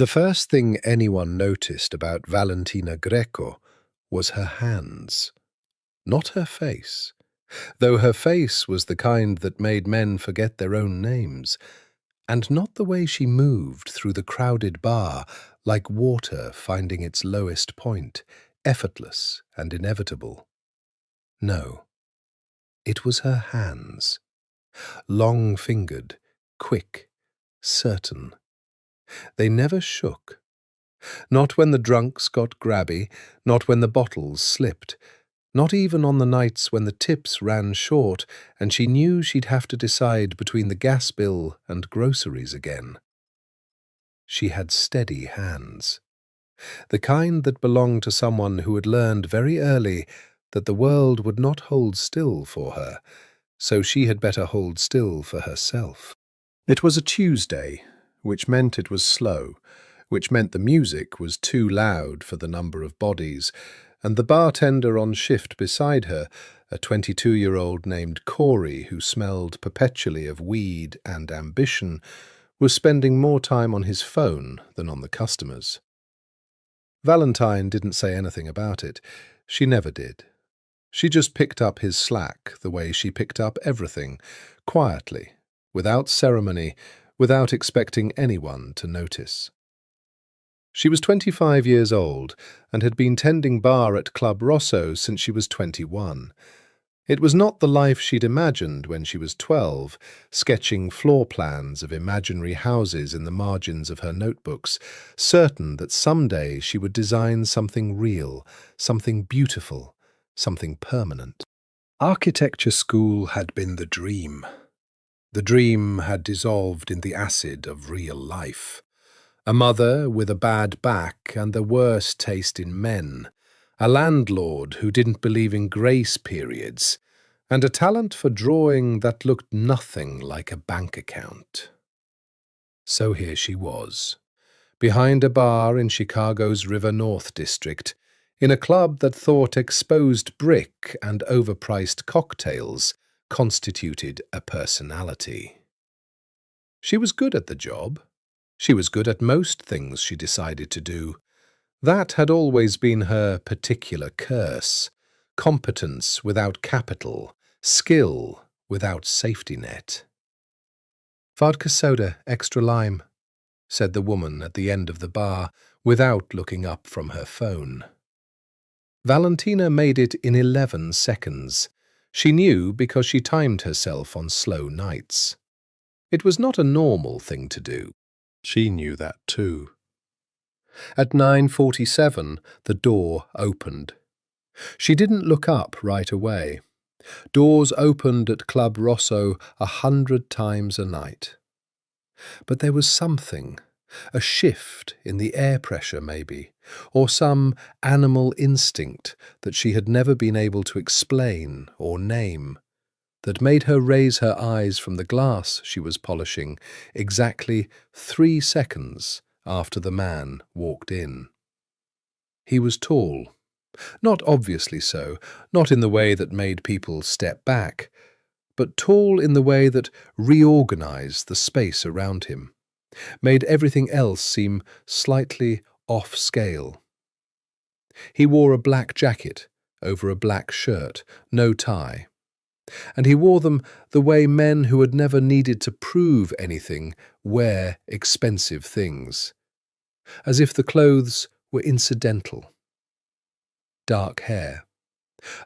The first thing anyone noticed about Valentina Greco was her hands, not her face, though her face was the kind that made men forget their own names, and not the way she moved through the crowded bar like water finding its lowest point, effortless and inevitable. No, it was her hands, long-fingered, quick, certain. They never shook. Not when the drunks got grabby, not when the bottles slipped, not even on the nights when the tips ran short and she knew she'd have to decide between the gas bill and groceries again. She had steady hands, the kind that belonged to someone who had learned very early that the world would not hold still for her, so she had better hold still for herself. It was a Tuesday, which meant it was slow, which meant the music was too loud for the number of bodies, and the bartender on shift beside her, a 22-year-old named Corey who smelled perpetually of weed and ambition, was spending more time on his phone than on the customers. Valentine didn't say anything about it. She never did. She just picked up his slack the way she picked up everything, quietly, without ceremony, without expecting anyone to notice. She was 25 years old and had been tending bar at Club Rosso since she was 21. It was not the life she'd imagined when she was 12, sketching floor plans of imaginary houses in the margins of her notebooks, certain that someday she would design something real, something beautiful, something permanent. Architecture school had been the dream. The dream had dissolved in the acid of real life. A mother with a bad back and the worst taste in men, a landlord who didn't believe in grace periods, and a talent for drawing that looked nothing like a bank account. So here she was, behind a bar in Chicago's River North district, in a club that thought exposed brick and overpriced cocktails constituted a personality. She was good at the job. She was good at most things she decided to do. That had always been her particular curse: competence without capital, skill without safety net. "Vodka soda, extra lime," said the woman at the end of the bar, without looking up from her phone. Valentina made it in 11 seconds. She knew because she timed herself on slow nights. It was not a normal thing to do. She knew that too. At 9:47, the door opened. She didn't look up right away. Doors opened at Club Rosso 100 times a night. But there was something, a shift in the air pressure maybe, or some animal instinct that she had never been able to explain or name, that made her raise her eyes from the glass she was polishing exactly 3 seconds after the man walked in. He was tall, not obviously so, not in the way that made people step back, but tall in the way that reorganized the space around him, made everything else seem slightly off scale. He wore a black jacket over a black shirt, no tie. And he wore them the way men who had never needed to prove anything wear expensive things, as if the clothes were incidental. Dark hair,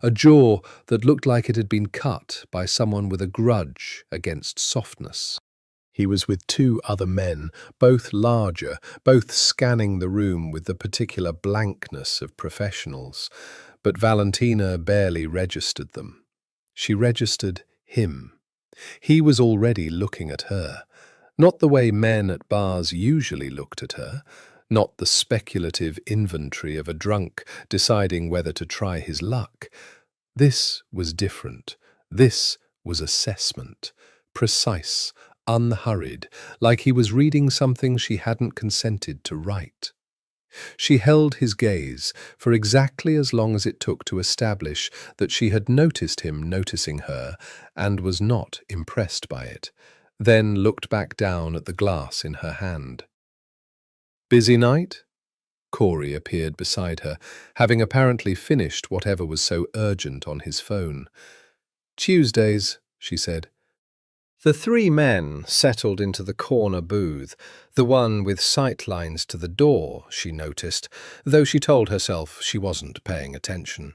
a jaw that looked like it had been cut by someone with a grudge against softness. He was with 2 other men, both larger, both scanning the room with the particular blankness of professionals, but Valentina barely registered them. She registered him. He was already looking at her, not the way men at bars usually looked at her, not the speculative inventory of a drunk deciding whether to try his luck. This was different. This was assessment, precise, unhurried, like he was reading something she hadn't consented to write. She held his gaze for exactly as long as it took to establish that she had noticed him noticing her and was not impressed by it, then looked back down at the glass in her hand. Busy night? Corey appeared beside her, having apparently finished whatever was so urgent on his phone. Tuesdays, she said. The three men settled into the corner booth, the one with sight lines to the door, she noticed, though she told herself she wasn't paying attention.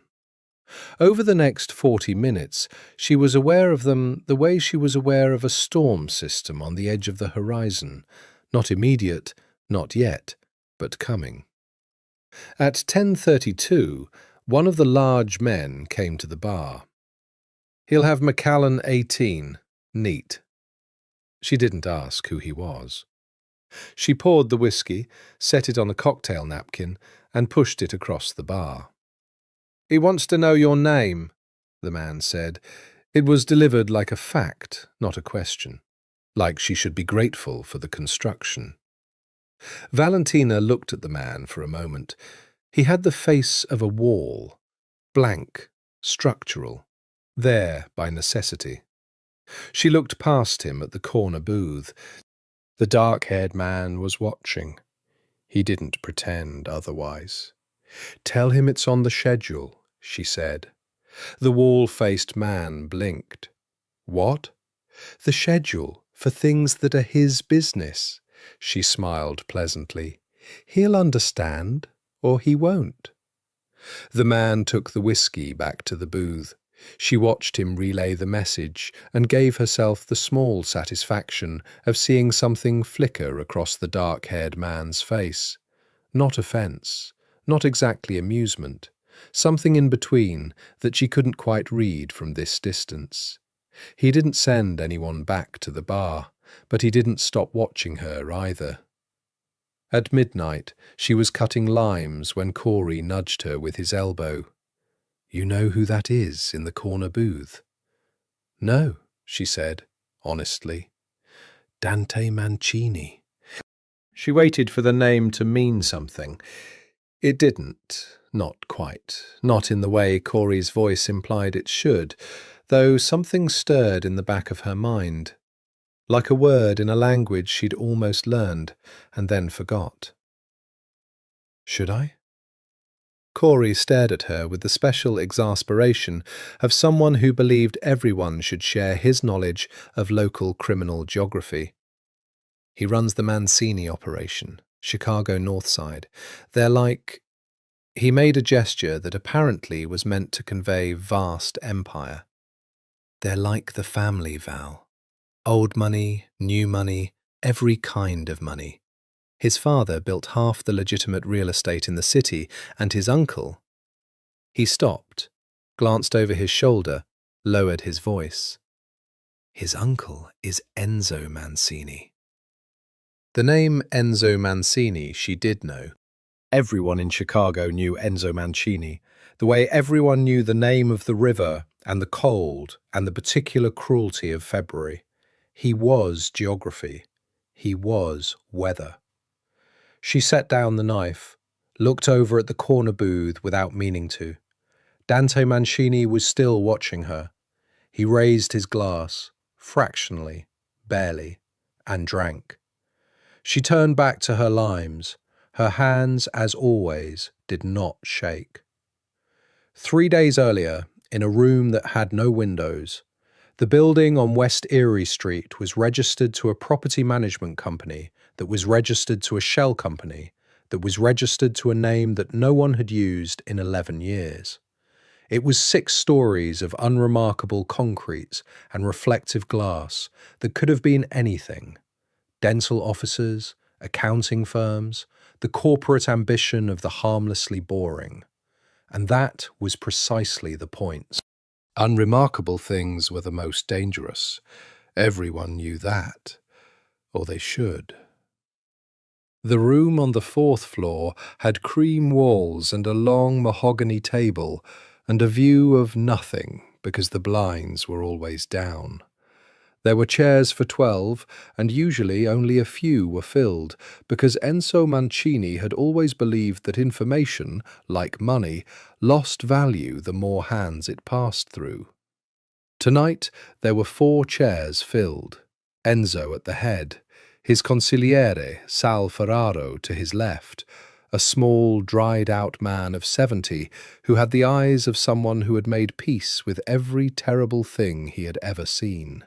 Over the next 40 minutes, she was aware of them the way she was aware of a storm system on the edge of the horizon, not immediate, not yet, but coming. At 10:32, one of the large men came to the bar. He'll have Macallan 18, neat. She didn't ask who he was. She poured the whiskey, set it on a cocktail napkin, and pushed it across the bar. He wants to know your name, the man said. It was delivered like a fact, not a question, like she should be grateful for the construction. Valentina looked at the man for a moment. He had the face of a wall, blank, structural, there by necessity. She looked past him at the corner booth. The dark-haired man was watching. He didn't pretend otherwise. Tell him it's on the schedule, she said. The wall-faced man blinked. What? The schedule for things that are his business, she smiled pleasantly. He'll understand, or he won't. The man took the whiskey back to the booth. She watched him relay the message and gave herself the small satisfaction of seeing something flicker across the dark-haired man's face. Not offence, not exactly amusement, something in between that she couldn't quite read from this distance. He didn't send anyone back to the bar, but he didn't stop watching her either. At midnight, she was cutting limes when Corey nudged her with his elbow. You know who that is in the corner booth? No, she said, honestly. Dante Mancini. She waited for the name to mean something. It didn't, not quite, not in the way Corey's voice implied it should, though something stirred in the back of her mind, like a word in a language she'd almost learned and then forgot. Should I? Corey stared at her with the special exasperation of someone who believed everyone should share his knowledge of local criminal geography. He runs the Mancini operation, Chicago North Side. They're like... He made a gesture that apparently was meant to convey vast empire. They're like the family, Val. Old money, new money, every kind of money. His father built half the legitimate real estate in the city, and his uncle... He stopped, glanced over his shoulder, lowered his voice. His uncle is Enzo Mancini. The name Enzo Mancini she did know. Everyone in Chicago knew Enzo Mancini, the way everyone knew the name of the river and the cold and the particular cruelty of February. He was geography. He was weather. She set down the knife, looked over at the corner booth without meaning to. Dante Mancini was still watching her. He raised his glass, fractionally, barely, and drank. She turned back to her limes. Her hands, as always, did not shake. 3 days earlier, in a room that had no windows, the building on West Erie Street was registered to a property management company that was registered to a shell company that was registered to a name that no one had used in 11 years. It was 6 stories of unremarkable concrete and reflective glass that could have been anything. Dental offices, accounting firms, the corporate ambition of the harmlessly boring. And that was precisely the point. Unremarkable things were the most dangerous. Everyone knew that. Or they should. The room on the 4th floor had cream walls and a long mahogany table and a view of nothing because the blinds were always down. There were chairs for 12, and usually only a few were filled, because Enzo Mancini had always believed that information, like money, lost value the more hands it passed through. Tonight there were 4 chairs filled, Enzo at the head, his consigliere, Sal Ferraro, to his left, a small, dried-out man of 70 who had the eyes of someone who had made peace with every terrible thing he had ever seen.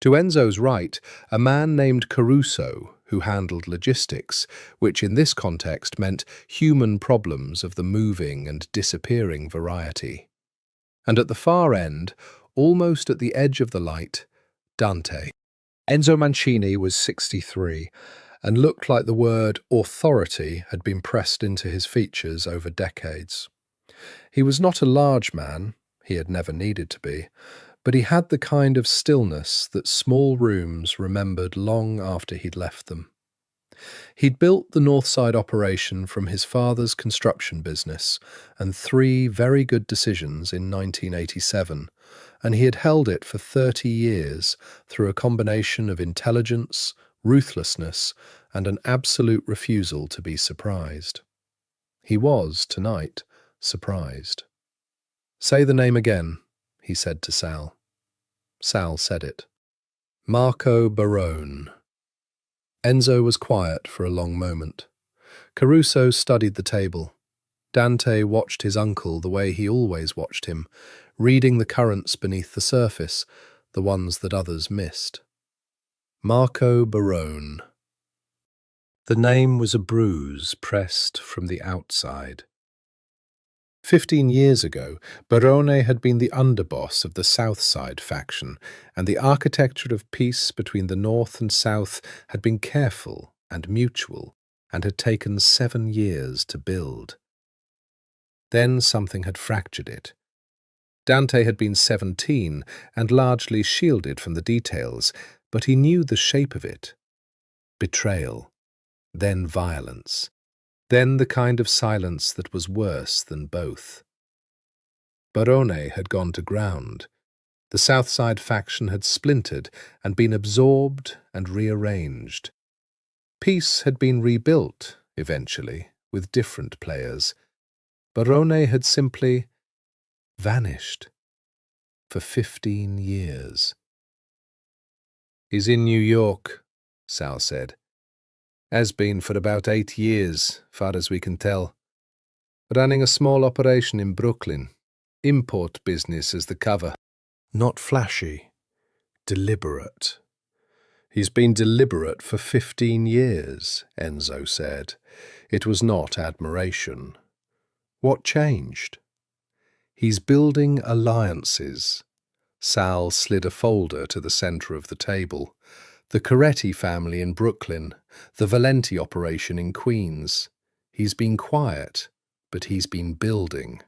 To Enzo's right, a man named Caruso, who handled logistics, which in this context meant human problems of the moving and disappearing variety. And at the far end, almost at the edge of the light, Dante. Enzo Mancini was 63 and looked like the word authority had been pressed into his features over decades. He was not a large man, he had never needed to be, but he had the kind of stillness that small rooms remembered long after he'd left them. He'd built the Northside operation from his father's construction business and 3 very good decisions in 1987, and he had held it for 30 years through a combination of intelligence, ruthlessness, and an absolute refusal to be surprised. He was, tonight, surprised. "Say the name again," he said to Sal. Sal said it. Marco Barone. Enzo was quiet for a long moment. Caruso studied the table. Dante watched his uncle the way he always watched him, reading the currents beneath the surface, the ones that others missed. Marco Barone. The name was a bruise pressed from the outside. 15 years ago, Barone had been the underboss of the South Side faction, and the architecture of peace between the North and South had been careful and mutual, and had taken 7 years to build. Then something had fractured it. Dante had been 17 and largely shielded from the details, but he knew the shape of it. Betrayal, then violence, then the kind of silence that was worse than both. Barone had gone to ground. The Southside faction had splintered and been absorbed and rearranged. Peace had been rebuilt, eventually, with different players. Barone had simply vanished for 15 years. "He's in New York," Sal said. "Has been for about 8 years, far as we can tell. Running a small operation in Brooklyn. Import business as the cover. Not flashy. Deliberate." "He's been deliberate for 15 years, Enzo said. It was not admiration. What changed? "He's building alliances." Sal slid a folder to the center of the table. The Coretti family in Brooklyn, the Valenti operation in Queens. He's been quiet, but he's been building.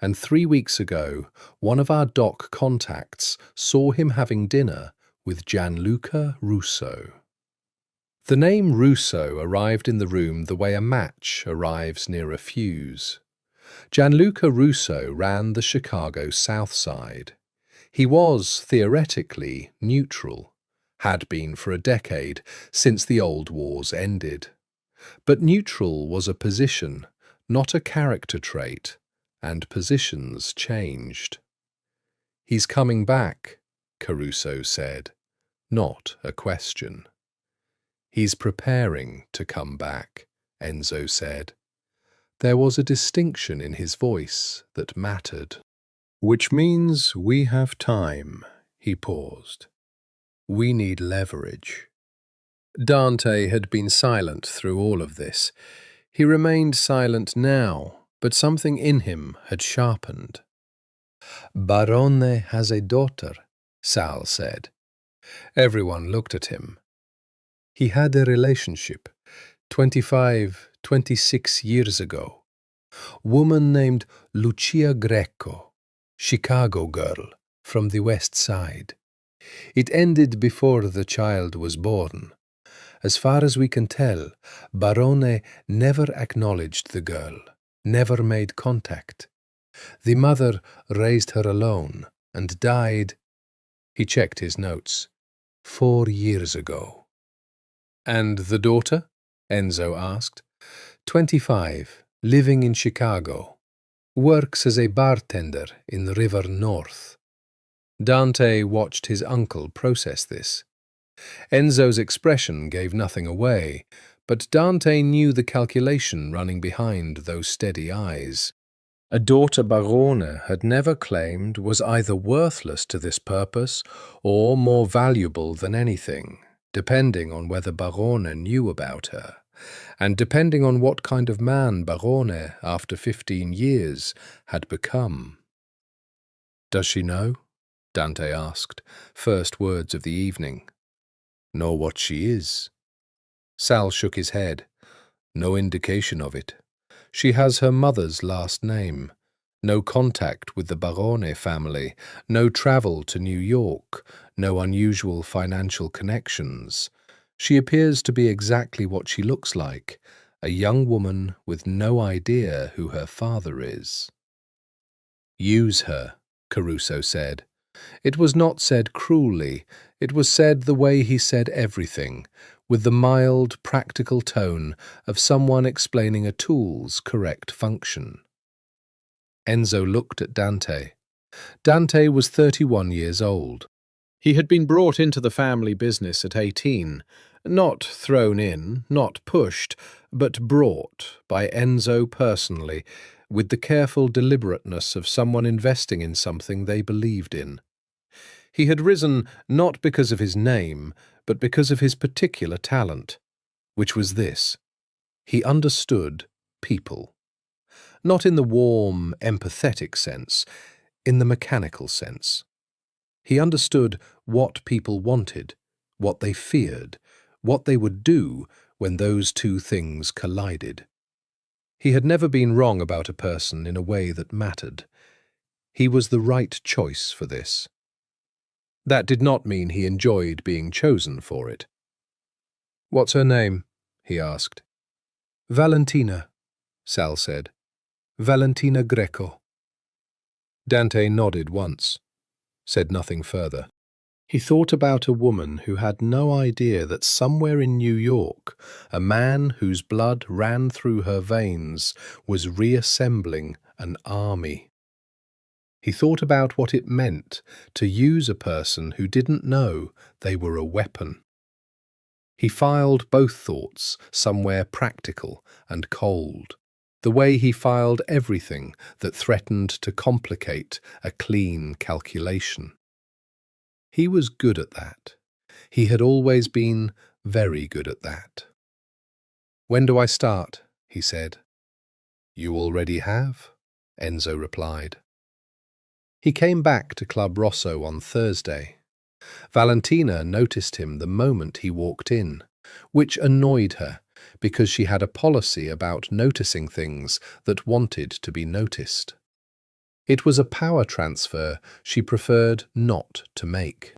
And 3 weeks ago, one of our doc contacts saw him having dinner with Gianluca Russo. The name Russo arrived in the room the way a match arrives near a fuse. Gianluca Russo ran the Chicago South Side. He was, theoretically, neutral, had been for a decade, since the old wars ended. But neutral was a position, not a character trait, and positions changed. "He's coming back," Caruso said, not a question. "He's preparing to come back," Enzo said. There was a distinction in his voice that mattered. "Which means we have time," he paused. "We need leverage." Dante had been silent through all of this. He remained silent now, but something in him had sharpened. "Barone has a daughter," Sal said. Everyone looked at him. "He had a relationship, 25, 26 years ago. Woman named Lucia Greco, Chicago girl from the West Side. It ended before the child was born. As far as we can tell, Barone never acknowledged the girl, never made contact. The mother raised her alone and died," he checked his notes, "4 years ago." "And the daughter?" Enzo asked. 25, living in Chicago. Works as a bartender in River North. Dante watched his uncle process this. Enzo's expression gave nothing away, but Dante knew the calculation running behind those steady eyes. A daughter Barone had never claimed was either worthless to this purpose or more valuable than anything, depending on whether Barone knew about her, and depending on what kind of man Barone, after 15 years, had become. "Does she know?" Dante asked, first words of the evening. "Know what she is?" Sal shook his head. "No indication of it. She has her mother's last name. No contact with the Barone family, no travel to New York, no unusual financial connections. She appears to be exactly what she looks like, a young woman with no idea who her father is." "Use her," Caruso said. It was not said cruelly, it was said the way he said everything, with the mild, practical tone of someone explaining a tool's correct function. Enzo looked at Dante. Dante was 31 years old. He had been brought into the family business at 18, not thrown in, not pushed, but brought by Enzo personally, with the careful deliberateness of someone investing in something they believed in. He had risen not because of his name, but because of his particular talent, which was this: he understood people. Not in the warm, empathetic sense, in the mechanical sense. He understood what people wanted, what they feared, what they would do when those two things collided. He had never been wrong about a person in a way that mattered. He was the right choice for this. That did not mean he enjoyed being chosen for it. "What's her name?" he asked. "Valentina," Sal said. "Valentina Greco." Dante nodded once, said nothing further. He thought about a woman who had no idea that somewhere in New York, a man whose blood ran through her veins was reassembling an army. He thought about what it meant to use a person who didn't know they were a weapon. He filed both thoughts somewhere practical and cold, the way he filed everything that threatened to complicate a clean calculation. He was good at that. He had always been very good at that. "When do I start?" he said. "You already have," Enzo replied. He came back to Club Rosso on Thursday. Valentina noticed him the moment he walked in, which annoyed her because she had a policy about noticing things that wanted to be noticed. It was a power transfer she preferred not to make.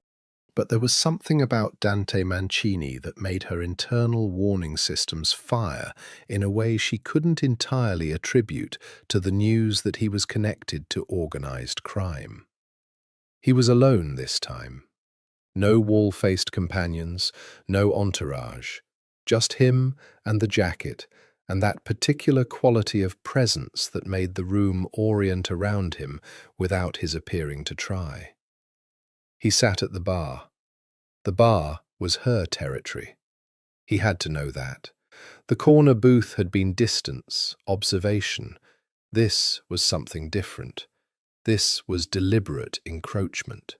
But there was something about Dante Mancini that made her internal warning systems fire in a way she couldn't entirely attribute to the news that he was connected to organized crime. He was alone this time. No wall-faced companions, no entourage. Just him and the jacket, and that particular quality of presence that made the room orient around him without his appearing to try. He sat at the bar. The bar was her territory. He had to know that. The corner booth had been distance, observation. This was something different. This was deliberate encroachment.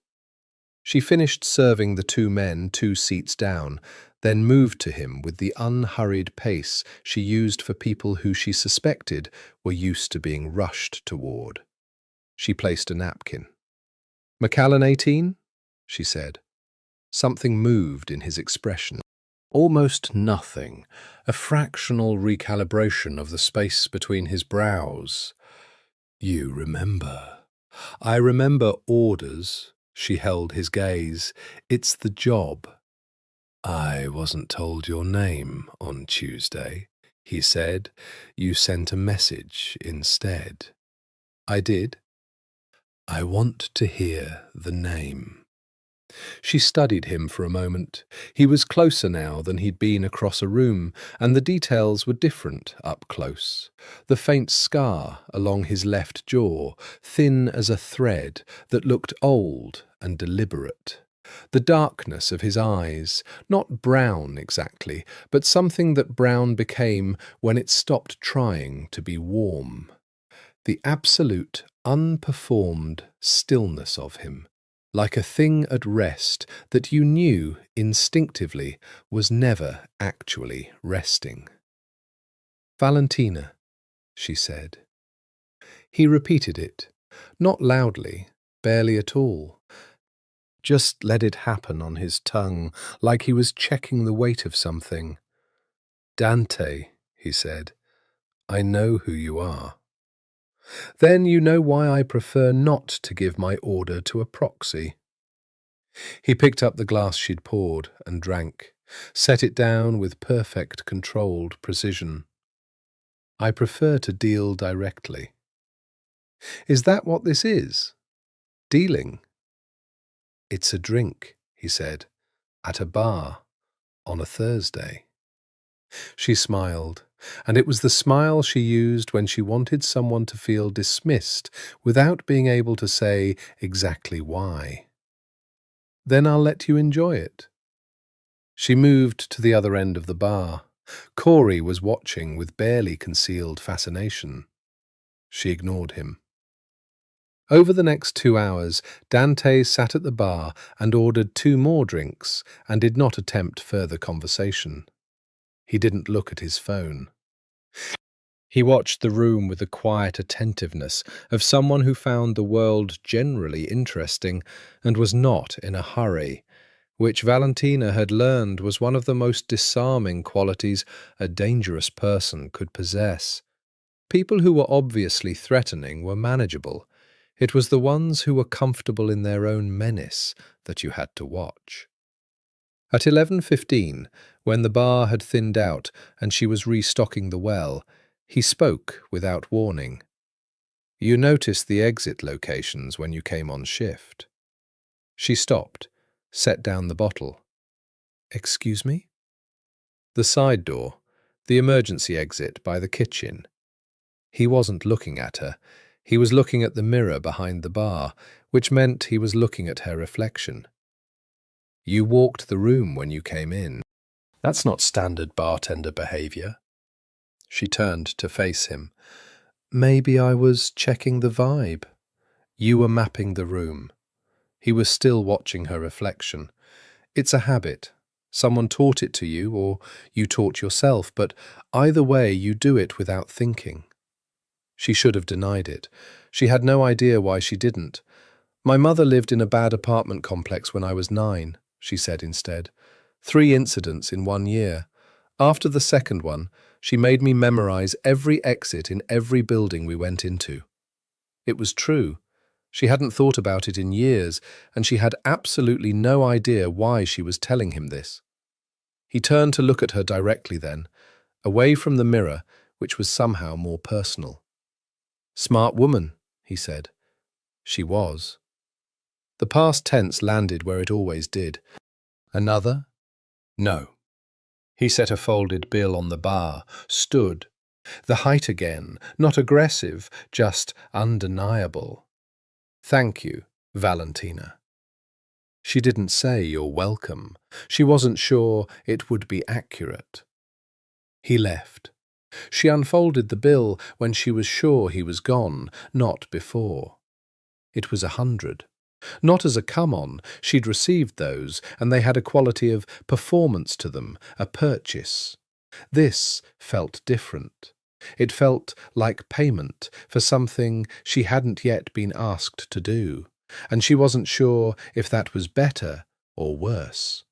She finished serving the two men 2 seats down, then moved to him with the unhurried pace she used for people who she suspected were used to being rushed toward. She placed a napkin. "Macallan 18?" she said. Something moved in his expression. Almost nothing, a fractional recalibration of the space between his brows. "You remember." "I remember orders." She held his gaze. "It's the job." "I wasn't told your name on Tuesday," he said. "You sent a message instead." "I did." "I want to hear the name." She studied him for a moment. He was closer now than he'd been across a room, and the details were different up close. The faint scar along his left jaw, thin as a thread, that looked old and deliberate. The darkness of his eyes, not brown exactly, but something that brown became when it stopped trying to be warm. The absolute, unperformed stillness of him, like a thing at rest that you knew instinctively was never actually resting. "Valentina," she said. He repeated it, not loudly, barely at all. Just let it happen on his tongue, like he was checking the weight of something. "Dante," he said, "I know who you are. Then you know why I prefer not to give my order to a proxy." He picked up the glass she'd poured and drank, set it down with perfect controlled precision. "I prefer to deal directly." "Is that what this is? Dealing?" "It's a drink," he said, "at a bar, on a Thursday." She smiled, and it was the smile she used when she wanted someone to feel dismissed without being able to say exactly why. "Then I'll let you enjoy it." She moved to the other end of the bar. Corey was watching with barely concealed fascination. She ignored him. Over the next 2 hours, Dante sat at the bar and ordered 2 more drinks and did not attempt further conversation. He didn't look at his phone. He watched the room with the quiet attentiveness of someone who found the world generally interesting and was not in a hurry, which Valentina had learned was one of the most disarming qualities a dangerous person could possess. People who were obviously threatening were manageable. It was the ones who were comfortable in their own menace that you had to watch. At 11:15, when the bar had thinned out and she was restocking the well, he spoke without warning. "You noticed the exit locations when you came on shift." She stopped, set down the bottle. "Excuse me?" "The side door, the emergency exit by the kitchen." He wasn't looking at her. He was looking at the mirror behind the bar, which meant he was looking at her reflection. "You walked the room when you came in. That's not standard bartender behavior." She turned to face him. "Maybe I was checking the vibe." "You were mapping the room." He was still watching her reflection. "It's a habit. Someone taught it to you, or you taught yourself, but either way you do it without thinking." She should have denied it. She had no idea why she didn't. "My mother lived in a bad apartment complex when I was 9, she said instead. 3 incidents in 1 year. After the second one, she made me memorize every exit in every building we went into." It was true. She hadn't thought about it in years, and she had absolutely no idea why she was telling him this. He turned to look at her directly then, away from the mirror, which was somehow more personal. "Smart woman," he said. She was. The past tense landed where it always did. "Another?" "No." He set a folded bill on the bar, stood. The height again, not aggressive, just undeniable. "Thank you, Valentina." She didn't say "you're welcome." She wasn't sure it would be accurate. He left. She unfolded the bill when she was sure he was gone, not before. It was 100. Not as a come-on, she'd received those, and they had a quality of performance to them, a purchase. This felt different. It felt like payment for something she hadn't yet been asked to do, and she wasn't sure if that was better or worse.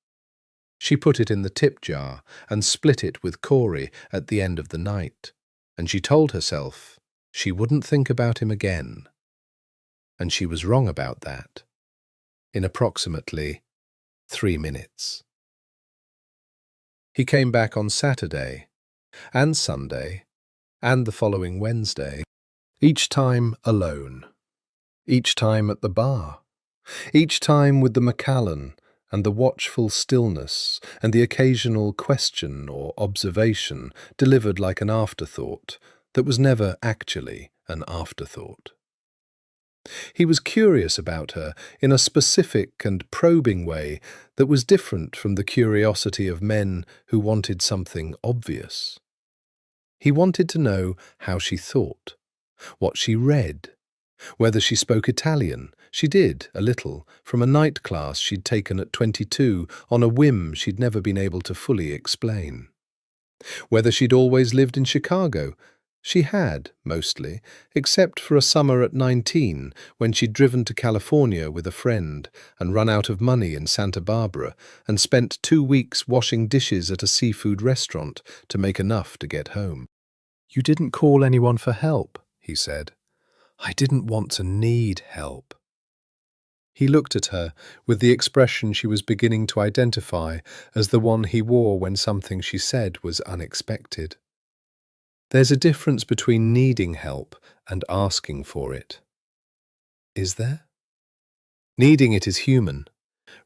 She put it in the tip jar and split it with Corey at the end of the night, and she told herself she wouldn't think about him again. And she was wrong about that, in approximately 3 minutes. He came back on Saturday, and Sunday, and the following Wednesday, each time alone, each time at the bar, each time with the Macallan and the watchful stillness and the occasional question or observation delivered like an afterthought that was never actually an afterthought. He was curious about her in a specific and probing way that was different from the curiosity of men who wanted something obvious. He wanted to know how she thought, what she read, whether she spoke Italian. She did, a little, from a night class she'd taken at 22 on a whim she'd never been able to fully explain. Whether she'd always lived in Chicago. She had, mostly, except for a summer at 19 when she'd driven to California with a friend and run out of money in Santa Barbara and spent 2 weeks washing dishes at a seafood restaurant to make enough to get home. "You didn't call anyone for help," he said. "I didn't want to need help." He looked at her with the expression she was beginning to identify as the one he wore when something she said was unexpected. There's a difference between needing help and asking for it. Is there? Needing it is human.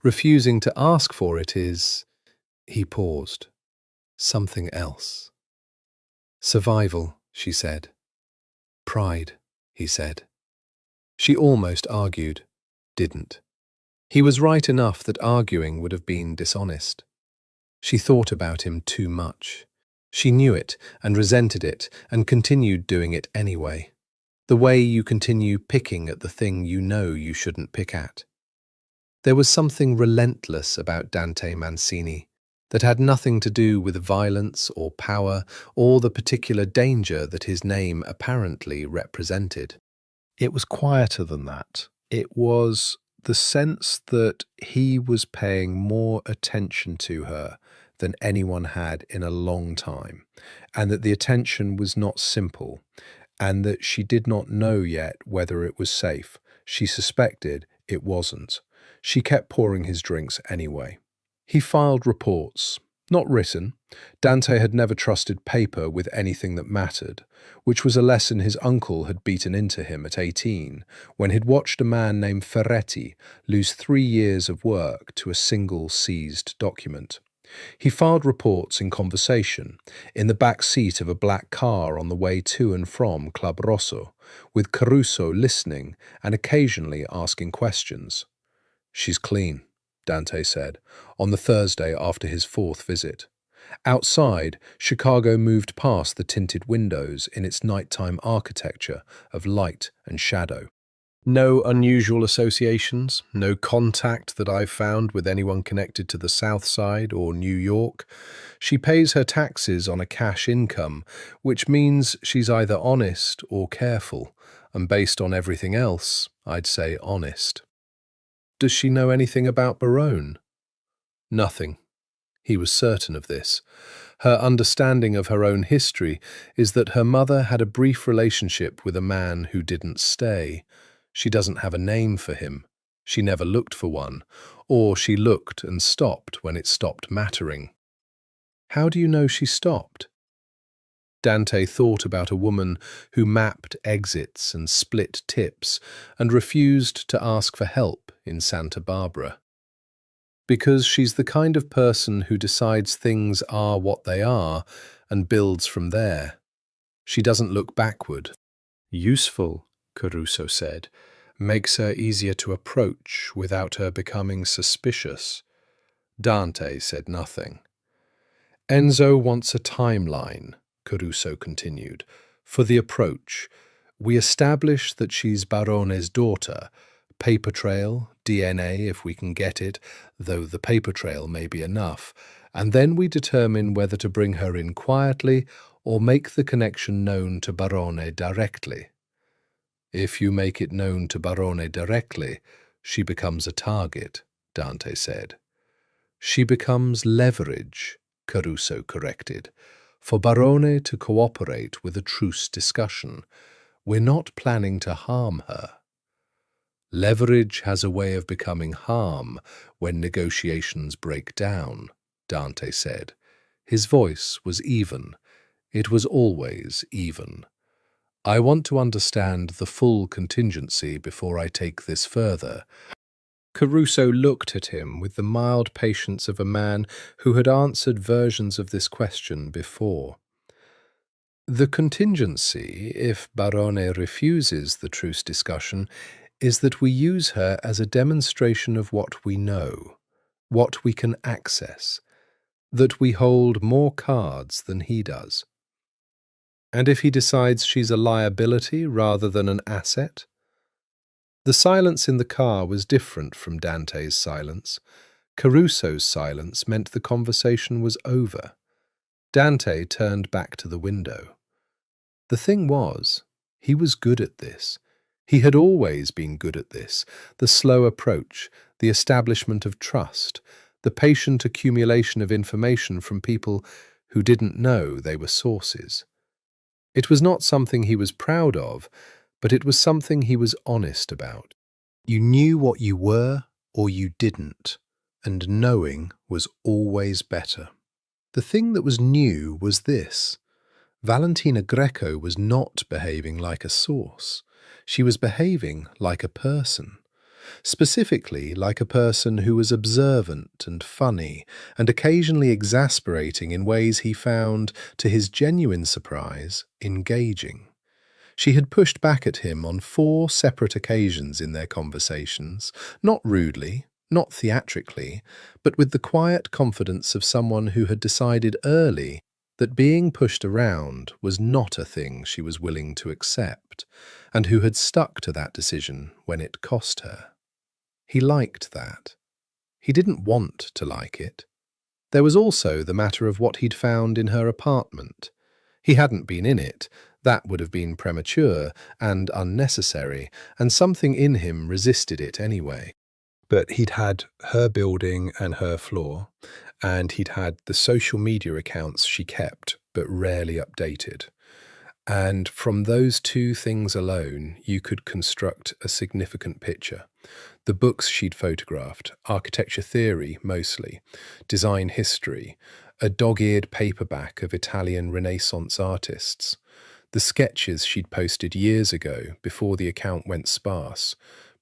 Refusing to ask for it is... He paused. Something else. Survival, she said. Pride, he said. She almost argued. Didn't. He was right enough that arguing would have been dishonest. She thought about him too much. She knew it and resented it and continued doing it anyway. The way you continue picking at the thing you know you shouldn't pick at. There was something relentless about Dante Mancini that had nothing to do with violence or power or the particular danger that his name apparently represented. It was quieter than that. It was the sense that he was paying more attention to her than anyone had in a long time, and that the attention was not simple, and that she did not know yet whether it was safe. She suspected it wasn't. She kept pouring his drinks anyway. He filed reports, not written. Dante had never trusted paper with anything that mattered, which was a lesson his uncle had beaten into him at 18, when he'd watched a man named Ferretti lose 3 years of work to a single seized document. He filed reports in conversation, in the back seat of a black car on the way to and from Club Rosso, with Caruso listening and occasionally asking questions. "She's clean," Dante said, on the Thursday after his 4th visit. Outside, Chicago moved past the tinted windows in its nighttime architecture of light and shadow. No unusual associations, no contact that I've found with anyone connected to the South Side or New York. She pays her taxes on a cash income, which means she's either honest or careful, and based on everything else, I'd say honest. Does she know anything about Barone? Nothing. He was certain of this. Her understanding of her own history is that her mother had a brief relationship with a man who didn't stay. She doesn't have a name for him. She never looked for one, or she looked and stopped when it stopped mattering. How do you know she stopped? Dante thought about a woman who mapped exits and split tips and refused to ask for help in Santa Barbara. Because she's the kind of person who decides things are what they are and builds from there. She doesn't look backward. Useful, Caruso said, makes her easier to approach without her becoming suspicious. Dante said nothing. Enzo wants a timeline, Caruso continued, for the approach. We establish that she's Barone's daughter, paper trail, DNA if we can get it, though the paper trail may be enough, and then we determine whether to bring her in quietly or make the connection known to Barone directly. If you make it known to Barone directly, she becomes a target, Dante said. She becomes leverage, Caruso corrected, for Barone to cooperate with a truce discussion. We're not planning to harm her. Leverage has a way of becoming harm when negotiations break down, Dante said. His voice was even. It was always even. I want to understand the full contingency before I take this further. Caruso looked at him with the mild patience of a man who had answered versions of this question before. The contingency, if Barone refuses the truce discussion, is that we use her as a demonstration of what we know, what we can access, that we hold more cards than he does. And if he decides she's a liability rather than an asset? The silence in the car was different from Dante's silence. Caruso's silence meant the conversation was over. Dante turned back to the window. The thing was, he was good at this. He had always been good at this, the slow approach, the establishment of trust, the patient accumulation of information from people who didn't know they were sources. It was not something he was proud of, but it was something he was honest about. You knew what you were or you didn't, and knowing was always better. The thing that was new was this. Valentina Greco was not behaving like a source. She was behaving like a person. Specifically like a person who was observant and funny and occasionally exasperating in ways he found, to his genuine surprise, engaging. She had pushed back at him on 4 separate occasions in their conversations, not rudely, not theatrically, but with the quiet confidence of someone who had decided early that being pushed around was not a thing she was willing to accept, and who had stuck to that decision when it cost her. He liked that. He didn't want to like it. There was also the matter of what he'd found in her apartment. He hadn't been in it. That would have been premature and unnecessary, and something in him resisted it anyway. But he'd had her building and her floor, and he'd had the social media accounts she kept but rarely updated. And from those 2 things alone, you could construct a significant picture. The books she'd photographed, architecture theory mostly, design history, a dog-eared paperback of Italian Renaissance artists, the sketches she'd posted years ago before the account went sparse,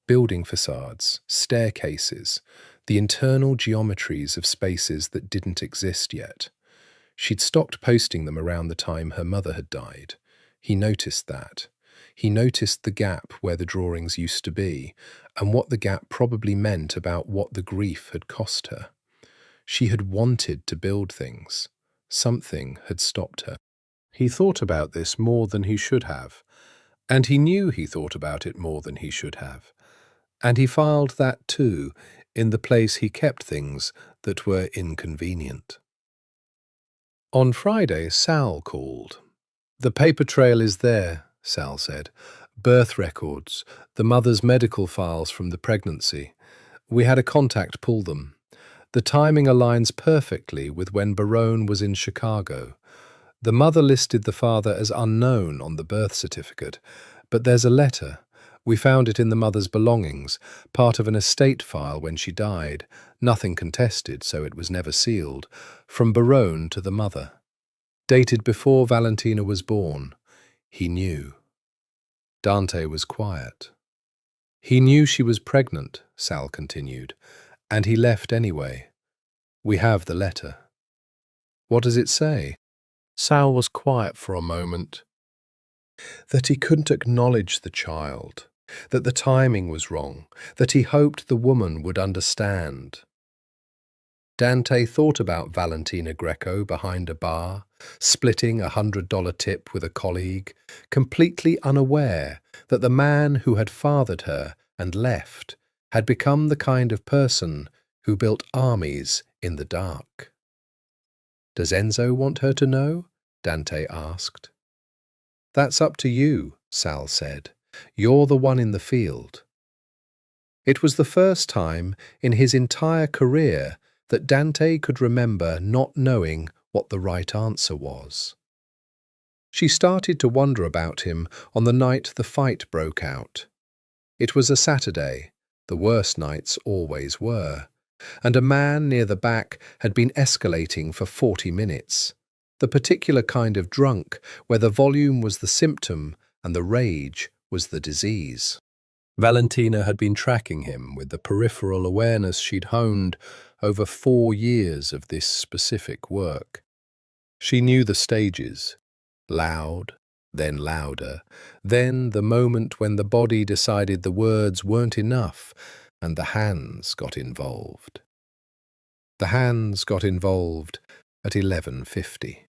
building facades, staircases, the internal geometries of spaces that didn't exist yet. She'd stopped posting them around the time her mother had died. He noticed that. He noticed the gap where the drawings used to be, and what the gap probably meant about what the grief had cost her. She had wanted to build things. Something had stopped her. He thought about this more than he should have, and he knew he thought about it more than he should have. And he filed that too, in the place he kept things that were inconvenient. On Friday, Sal called. "The paper trail is there," Sal said. "Birth records, the mother's medical files from the pregnancy. We had a contact pull them. The timing aligns perfectly with when Barone was in Chicago. The mother listed the father as unknown on the birth certificate, but there's a letter. We found it in the mother's belongings, part of an estate file when she died, nothing contested, so it was never sealed, from Barone to the mother. Dated before Valentina was born. He knew." Dante was quiet. "He knew she was pregnant," Sal continued, "and he left anyway. We have the letter." "What does it say?" Sal was quiet for a moment. "That he couldn't acknowledge the child, that the timing was wrong, that he hoped the woman would understand." Dante thought about Valentina Greco behind a bar, splitting a $100 tip with a colleague, completely unaware that the man who had fathered her and left had become the kind of person who built armies in the dark. "Does Enzo want her to know?" Dante asked. "That's up to you," Sal said. "You're the one in the field." It was the first time in his entire career that Dante could remember not knowing what the right answer was. She started to wonder about him on the night the fight broke out. It was a Saturday, the worst nights always were, and a man near the back had been escalating for 40 minutes, the particular kind of drunk where the volume was the symptom and the rage was the disease. Valentina had been tracking him with the peripheral awareness she'd honed over 4 years of this specific work. She knew the stages: loud, then louder, then the moment when the body decided the words weren't enough and the hands got involved. The hands got involved at 11:50.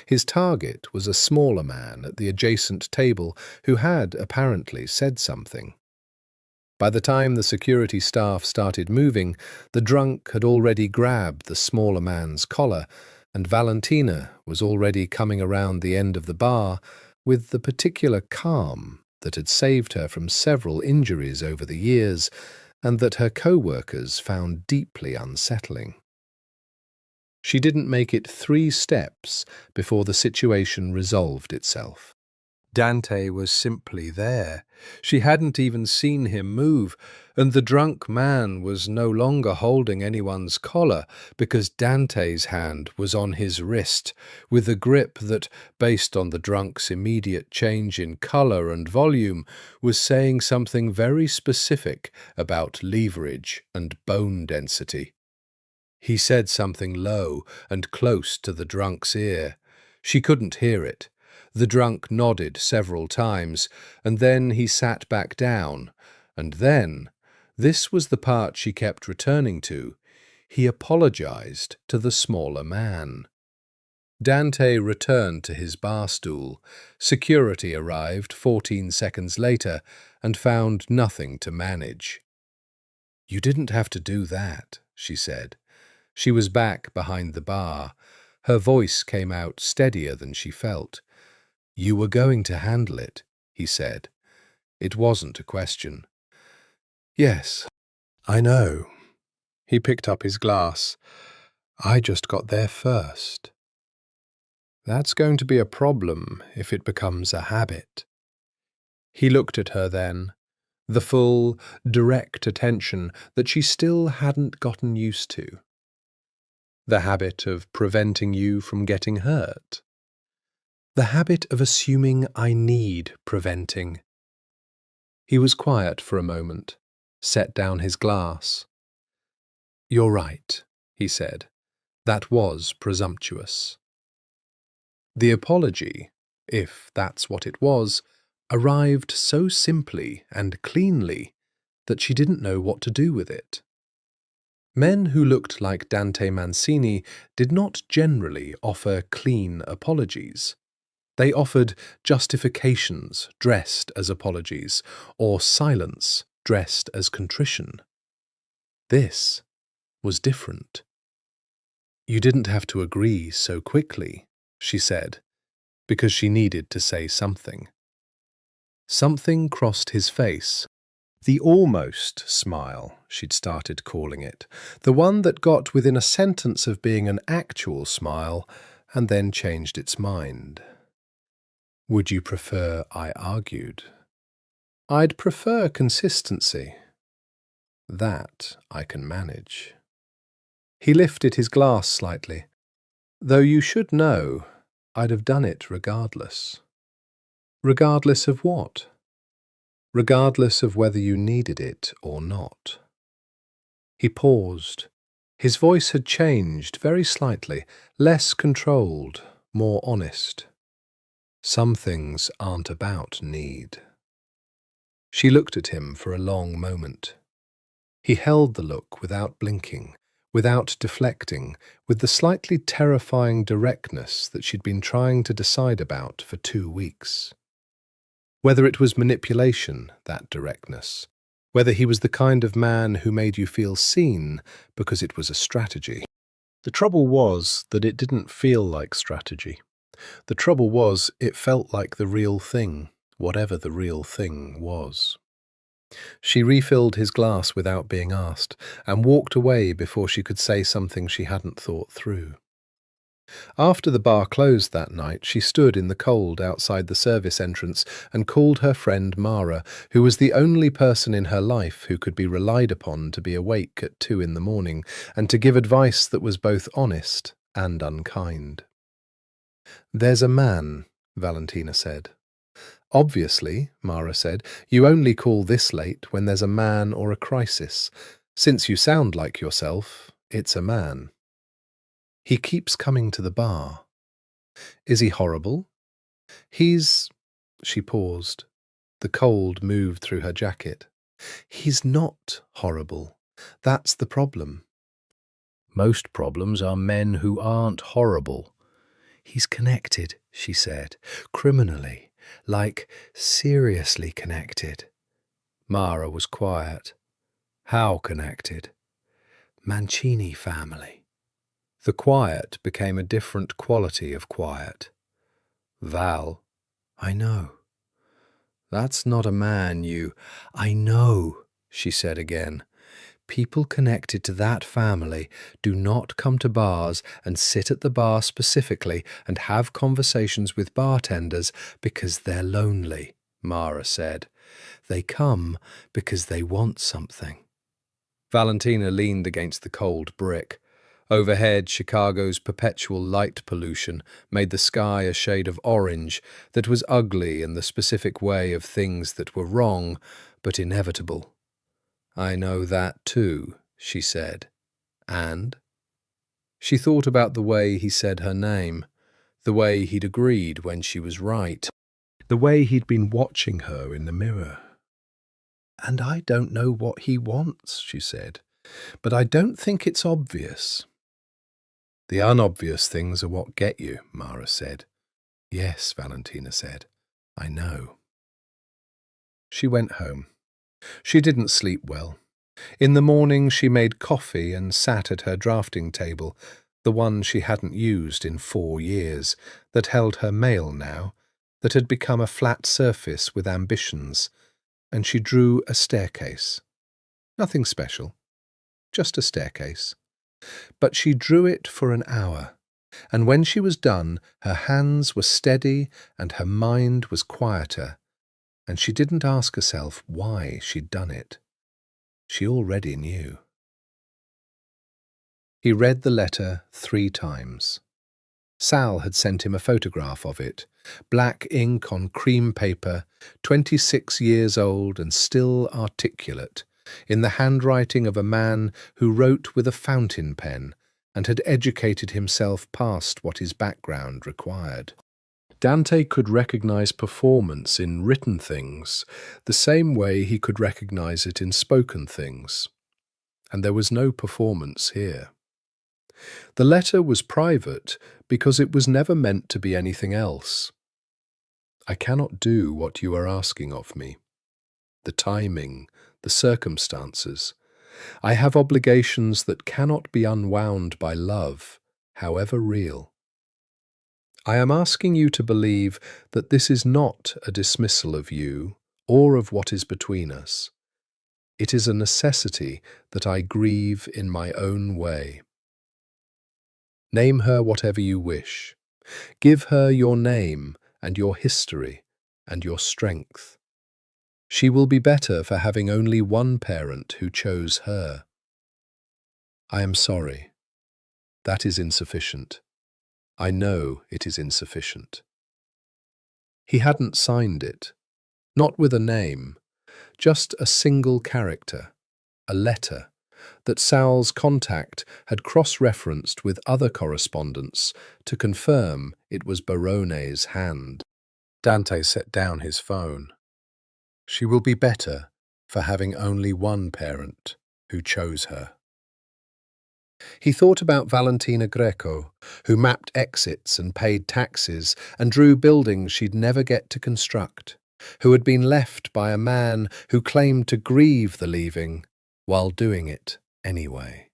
His target was a smaller man at the adjacent table who had apparently said something. By the time the security staff started moving, the drunk had already grabbed the smaller man's collar, and Valentina was already coming around the end of the bar with the particular calm that had saved her from several injuries over the years and that her co-workers found deeply unsettling. She didn't make it 3 steps before the situation resolved itself. Dante was simply there. She hadn't even seen him move, and the drunk man was no longer holding anyone's collar because Dante's hand was on his wrist, with a grip that, based on the drunk's immediate change in colour and volume, was saying something very specific about leverage and bone density. He said something low and close to the drunk's ear. She couldn't hear it. The drunk nodded several times, and then he sat back down, and then, this was the part she kept returning to, he apologized to the smaller man. Dante returned to his bar stool. Security arrived 14 seconds later and found nothing to manage. "You didn't have to do that," she said. She was back behind the bar. Her voice came out steadier than she felt. "You were going to handle it," he said. It wasn't a question. "Yes, I know." He picked up his glass. "I just got there first." "That's going to be a problem if it becomes a habit." He looked at her then, the full, direct attention that she still hadn't gotten used to. The habit of preventing you from getting hurt. The habit of assuming I need preventing. He was quiet for a moment, set down his glass. "You're right," he said. "That was presumptuous." The apology, if that's what it was, arrived so simply and cleanly that she didn't know what to do with it. Men who looked like Dante Mancini did not generally offer clean apologies. They offered justifications dressed as apologies, or silence dressed as contrition. This was different. "You didn't have to agree so quickly," she said, because she needed to say something. Something crossed his face. The almost smile, she'd started calling it, the one that got within a sentence of being an actual smile and then changed its mind. "Would you prefer I argued?" "I'd prefer consistency." "That I can manage." He lifted his glass slightly. "Though you should know, I'd have done it regardless." "Regardless of what?" "Regardless of whether you needed it or not." He paused. His voice had changed very slightly, less controlled, more honest. "Some things aren't about need." She looked at him for a long moment. He held the look without blinking, without deflecting, with the slightly terrifying directness that she'd been trying to decide about for 2 weeks. Whether it was manipulation, that directness, whether he was the kind of man who made you feel seen because it was a strategy. The trouble was that it didn't feel like strategy. The trouble was it felt like the real thing, whatever the real thing was. She refilled his glass without being asked, and walked away before she could say something she hadn't thought through. After the bar closed that night, she stood in the cold outside the service entrance and called her friend Mara, who was the only person in her life who could be relied upon to be awake at 2 in the morning and to give advice that was both honest and unkind. "There's a man," Valentina said. "Obviously," Mara said, "you only call this late when there's a man or a crisis. Since you sound like yourself, it's a man. He keeps coming to the bar." "Is he horrible?" He's... She paused. The cold moved through her jacket. He's not horrible. That's the problem. Most problems are men who aren't horrible. He's connected, she said, criminally, like seriously connected. Mara was quiet. How connected? Mancini family. The quiet became a different quality of quiet. Val, I know. That's not a man you... I know, she said again. People connected to that family do not come to bars and sit at the bar specifically and have conversations with bartenders because they're lonely, Mara said. They come because they want something. Valentina leaned against the cold brick. Overhead, Chicago's perpetual light pollution made the sky a shade of orange that was ugly in the specific way of things that were wrong but inevitable. I know that too, she said. And? She thought about the way he said her name, the way he'd agreed when she was right, the way he'd been watching her in the mirror. And I don't know what he wants, she said, but I don't think it's obvious. The unobvious things are what get you, Mara said. Yes, Valentina said. I know. She went home. She didn't sleep well. In the morning she made coffee and sat at her drafting table, the one she hadn't used in 4 years, that held her mail now, that had become a flat surface with ambitions, and she drew a staircase. Nothing special, just a staircase. But she drew it for an hour, and when she was done, her hands were steady and her mind was quieter, and she didn't ask herself why she'd done it. She already knew. He read the letter 3 times. Sal had sent him a photograph of it, black ink on cream paper, 26 years old and still articulate, in the handwriting of a man who wrote with a fountain pen and had educated himself past what his background required. Dante could recognize performance in written things the same way he could recognize it in spoken things, and there was no performance here. The letter was private because it was never meant to be anything else. I cannot do what you are asking of me. The timing, the circumstances. I have obligations that cannot be unwound by love, however real. I am asking you to believe that this is not a dismissal of you or of what is between us. It is a necessity that I grieve in my own way. Name her whatever you wish. Give her your name and your history and your strength. She will be better for having only one parent who chose her. I am sorry. That is insufficient. I know it is insufficient. He hadn't signed it, not with a name, just a single character, a letter, that Sal's contact had cross-referenced with other correspondence to confirm it was Barone's hand. Dante set down his phone. She will be better for having only one parent who chose her. He thought about Valentina Greco, who mapped exits and paid taxes and drew buildings she'd never get to construct, who had been left by a man who claimed to grieve the leaving while doing it anyway.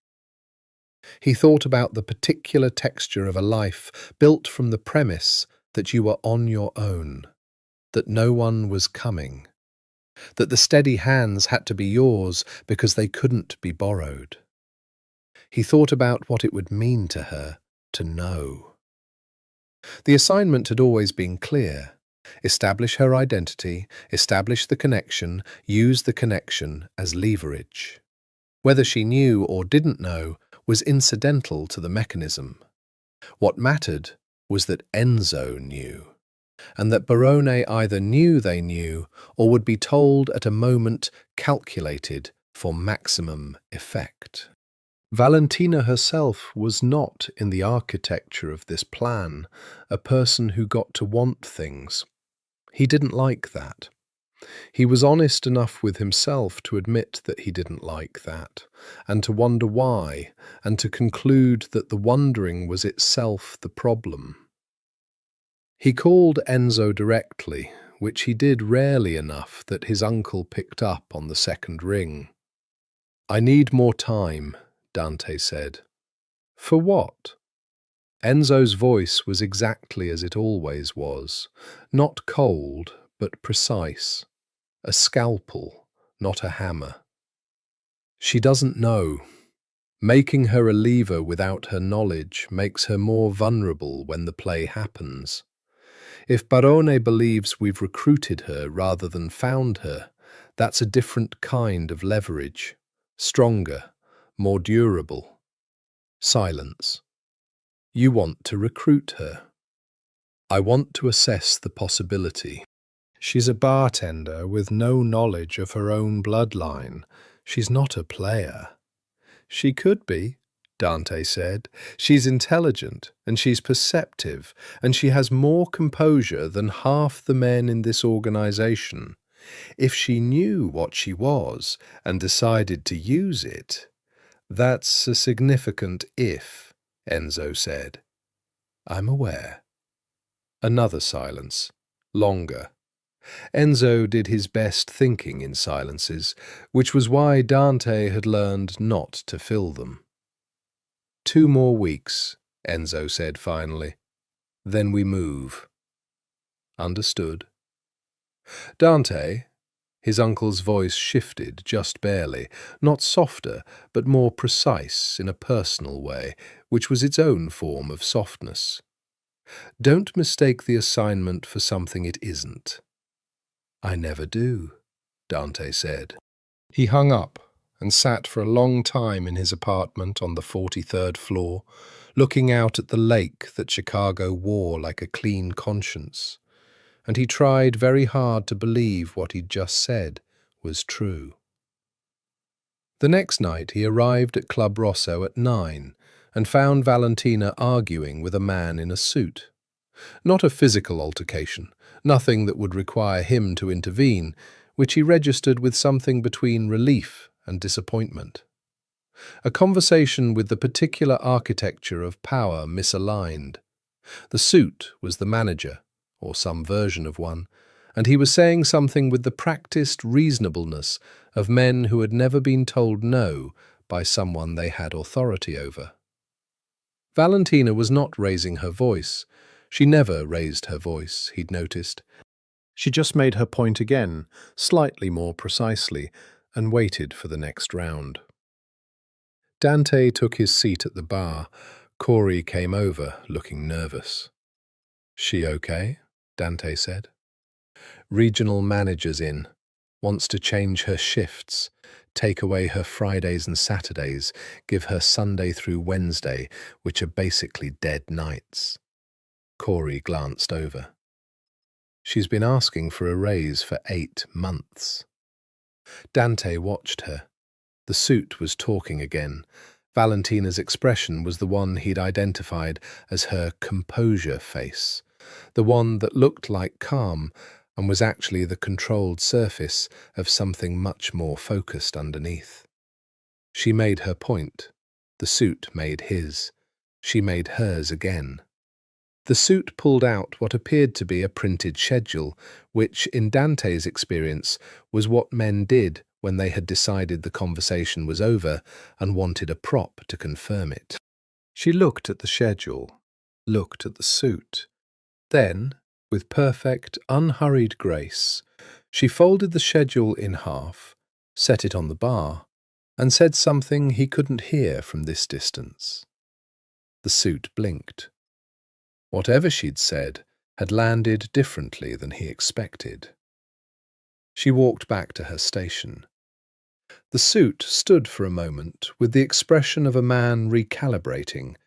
He thought about the particular texture of a life built from the premise that you were on your own, that no one was coming, that the steady hands had to be yours because they couldn't be borrowed. He thought about what it would mean to her to know. The assignment had always been clear. Establish her identity, establish the connection, use the connection as leverage. Whether she knew or didn't know was incidental to the mechanism. What mattered was that Enzo knew, and that Barone either knew they knew or would be told at a moment calculated for maximum effect. Valentina herself was not in the architecture of this plan, a person who got to want things. He didn't like that. He was honest enough with himself to admit that he didn't like that, and to wonder why, and to conclude that the wondering was itself the problem. He called Enzo directly, which he did rarely enough that his uncle picked up on the second ring. "I need more time," Dante said. "For what?" Enzo's voice was exactly as it always was, not cold, but precise. A scalpel, not a hammer. "She doesn't know. Making her a lever without her knowledge makes her more vulnerable when the play happens. If Barone believes we've recruited her rather than found her, that's a different kind of leverage. Stronger, more durable." Silence. "You want to recruit her." "I want to assess the possibility. She's a bartender with no knowledge of her own bloodline. She's not a player." "She could be," Dante said. "She's intelligent, and she's perceptive, and she has more composure than half the men in this organization. If she knew what she was and decided to use it—" "That's a significant if," Enzo said. "I'm aware." Another silence, longer. Enzo did his best thinking in silences, which was why Dante had learned not to fill them. "2 more weeks," Enzo said finally. "Then we move." "Understood." "Dante," his uncle's voice shifted just barely, not softer, but more precise in a personal way, which was its own form of softness. "Don't mistake the assignment for something it isn't." "I never do," Dante said. He hung up and sat for a long time in his apartment on the 43rd floor, looking out at the lake that Chicago wore like a clean conscience, and he tried very hard to believe what he'd just said was true. The next night he arrived at Club Rosso at 9 and found Valentina arguing with a man in a suit. Not a physical altercation, nothing that would require him to intervene, which he registered with something between relief and disappointment. A conversation with the particular architecture of power misaligned. The suit was the manager, or some version of one, and he was saying something with the practiced reasonableness of men who had never been told no by someone they had authority over. Valentina was not raising her voice. She never raised her voice, he'd noticed. She just made her point again, slightly more precisely, and waited for the next round. Dante took his seat at the bar. Corey came over, looking nervous. "She okay?" Dante said. "Regional manager's in. Wants to change her shifts, take away her Fridays and Saturdays, give her Sunday through Wednesday, which are basically dead nights." Corey glanced over. "She's been asking for a raise for 8 months. Dante watched her. The suit was talking again. Valentina's expression was the one he'd identified as her composure face, the one that looked like calm and was actually the controlled surface of something much more focused underneath. She made her point. The suit made his. She made hers again. The suit pulled out what appeared to be a printed schedule, which, in Dante's experience, was what men did when they had decided the conversation was over and wanted a prop to confirm it. She looked at the schedule, looked at the suit. Then, with perfect, unhurried grace, she folded the schedule in half, set it on the bar, and said something he couldn't hear from this distance. The suit blinked. Whatever she'd said had landed differently than he expected. She walked back to her station. The suit stood for a moment with the expression of a man recalibrating,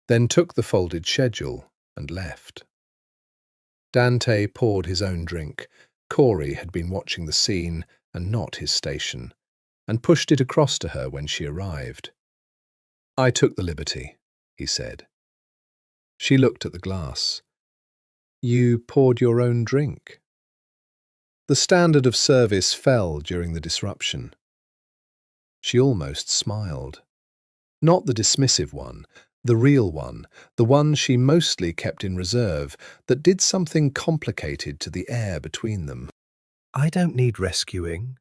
then took the folded schedule and left. Dante poured his own drink. Corey had been watching the scene and not his station, and pushed it across to her when she arrived. I took the liberty, he said. She looked at the glass. You poured your own drink. The standard of service fell during the disruption. She almost smiled. Not the dismissive one, the real one, the one she mostly kept in reserve, that did something complicated to the air between them. I don't need rescuing.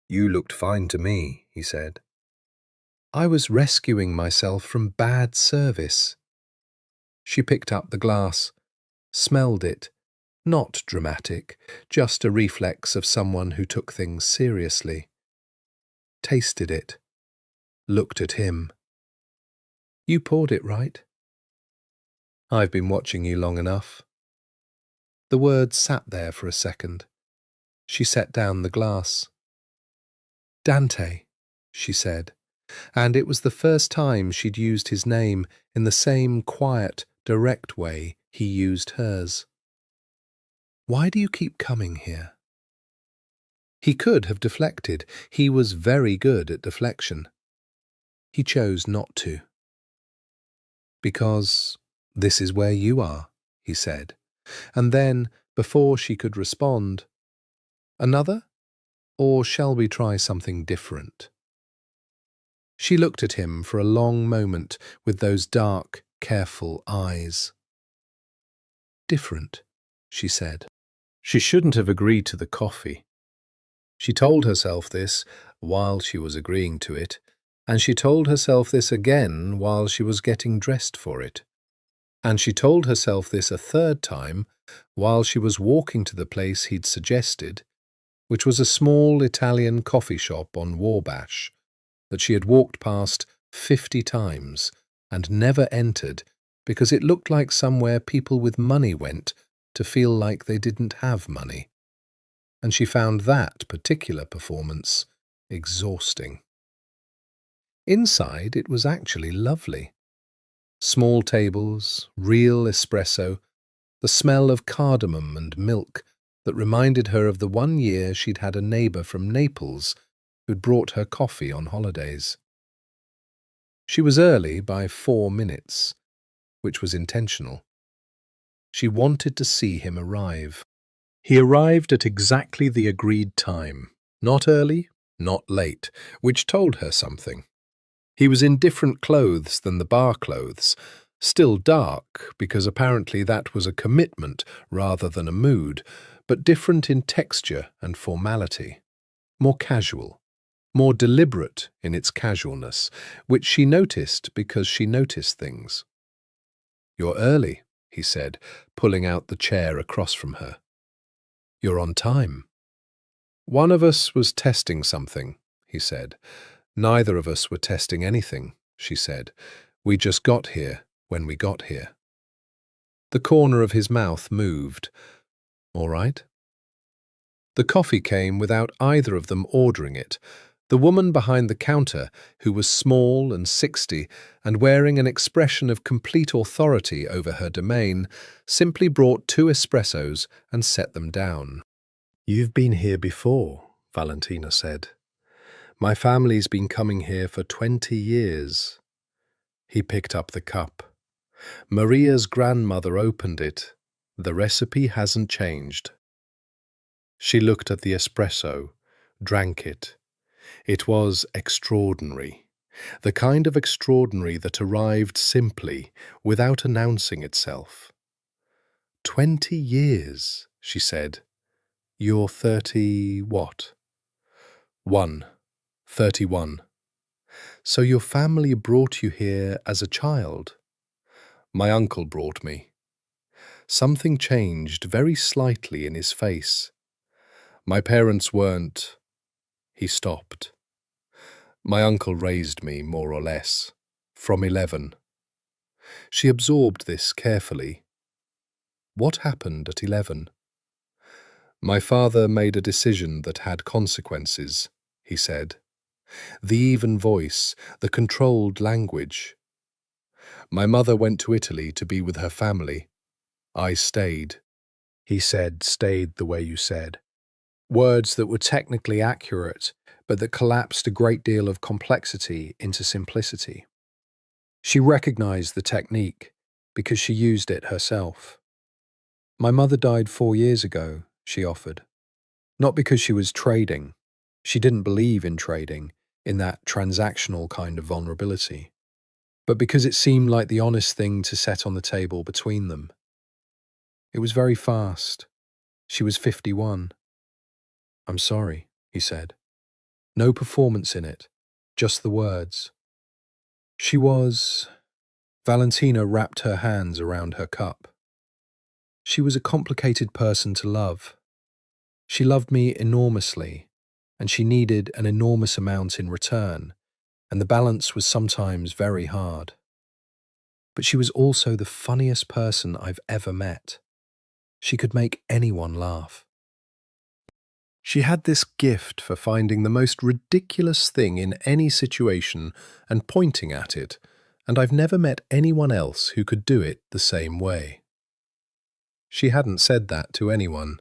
You looked fine to me, he said. I was rescuing myself from bad service. She picked up the glass, smelled it. Not dramatic, just a reflex of someone who took things seriously. Tasted it. Looked at him. You poured it, right? I've been watching you long enough. The words sat there for a second. She set down the glass. Dante, she said, and it was the first time she'd used his name in the same quiet, direct way he used hers. Why do you keep coming here? He could have deflected. He was very good at deflection. He chose not to. Because this is where you are, he said. And then, before she could respond, another? Or shall we try something different? She looked at him for a long moment with those dark, careful eyes. Different, she said. She shouldn't have agreed to the coffee. She told herself this while she was agreeing to it, and she told herself this again while she was getting dressed for it. And she told herself this a third time while she was walking to the place he'd suggested, which was a small Italian coffee shop on Warbash that she had walked past 50 times and never entered because it looked like somewhere people with money went to feel like they didn't have money. And she found that particular performance exhausting. Inside, it was actually lovely. Small tables, real espresso, the smell of cardamom and milk that reminded her of the one year she'd had a neighbour from Naples who'd brought her coffee on holidays. She was early by 4 minutes, which was intentional. She wanted to see him arrive. He arrived at exactly the agreed time, not early, not late, which told her something. He was in different clothes than the bar clothes, still dark, because apparently that was a commitment rather than a mood, but different in texture and formality, more casual, more deliberate in its casualness, which she noticed because she noticed things. You're early, he said, pulling out the chair across from her. You're on time. One of us was testing something, he said. Neither of us were testing anything, she said. We just got here when we got here. The corner of his mouth moved. All right. The coffee came without either of them ordering it. The woman behind the counter, who was small and 60 and wearing an expression of complete authority over her domain, simply brought 2 espressos and set them down. You've been here before, Valentina said. My family's been coming here for 20 years. He picked up the cup. Maria's grandmother opened it. The recipe hasn't changed. She looked at the espresso, drank it. It was extraordinary, the kind of extraordinary that arrived simply, without announcing itself. 20 years, she said. You're 30 what? 31. So your family brought you here as a child? My uncle brought me. Something changed very slightly in his face. My parents weren't... He stopped. My uncle raised me, more or less, from 11. She absorbed this carefully. What happened at 11? My father made a decision that had consequences, he said. The even voice, the controlled language. My mother went to Italy to be with her family. I stayed. He said, stayed the way you said. Words that were technically accurate, but that collapsed a great deal of complexity into simplicity. She recognized the technique because she used it herself. My mother died 4 years ago, she offered. Not because she was trading. She didn't believe in trading, in that transactional kind of vulnerability. But because it seemed like the honest thing to set on the table between them. It was very fast. She was 51. I'm sorry, he said. No performance in it, just the words. She was... Valentina wrapped her hands around her cup. She was a complicated person to love. She loved me enormously, and she needed an enormous amount in return, and the balance was sometimes very hard. But she was also the funniest person I've ever met. She could make anyone laugh. She had this gift for finding the most ridiculous thing in any situation and pointing at it, and I've never met anyone else who could do it the same way. She hadn't said that to anyone.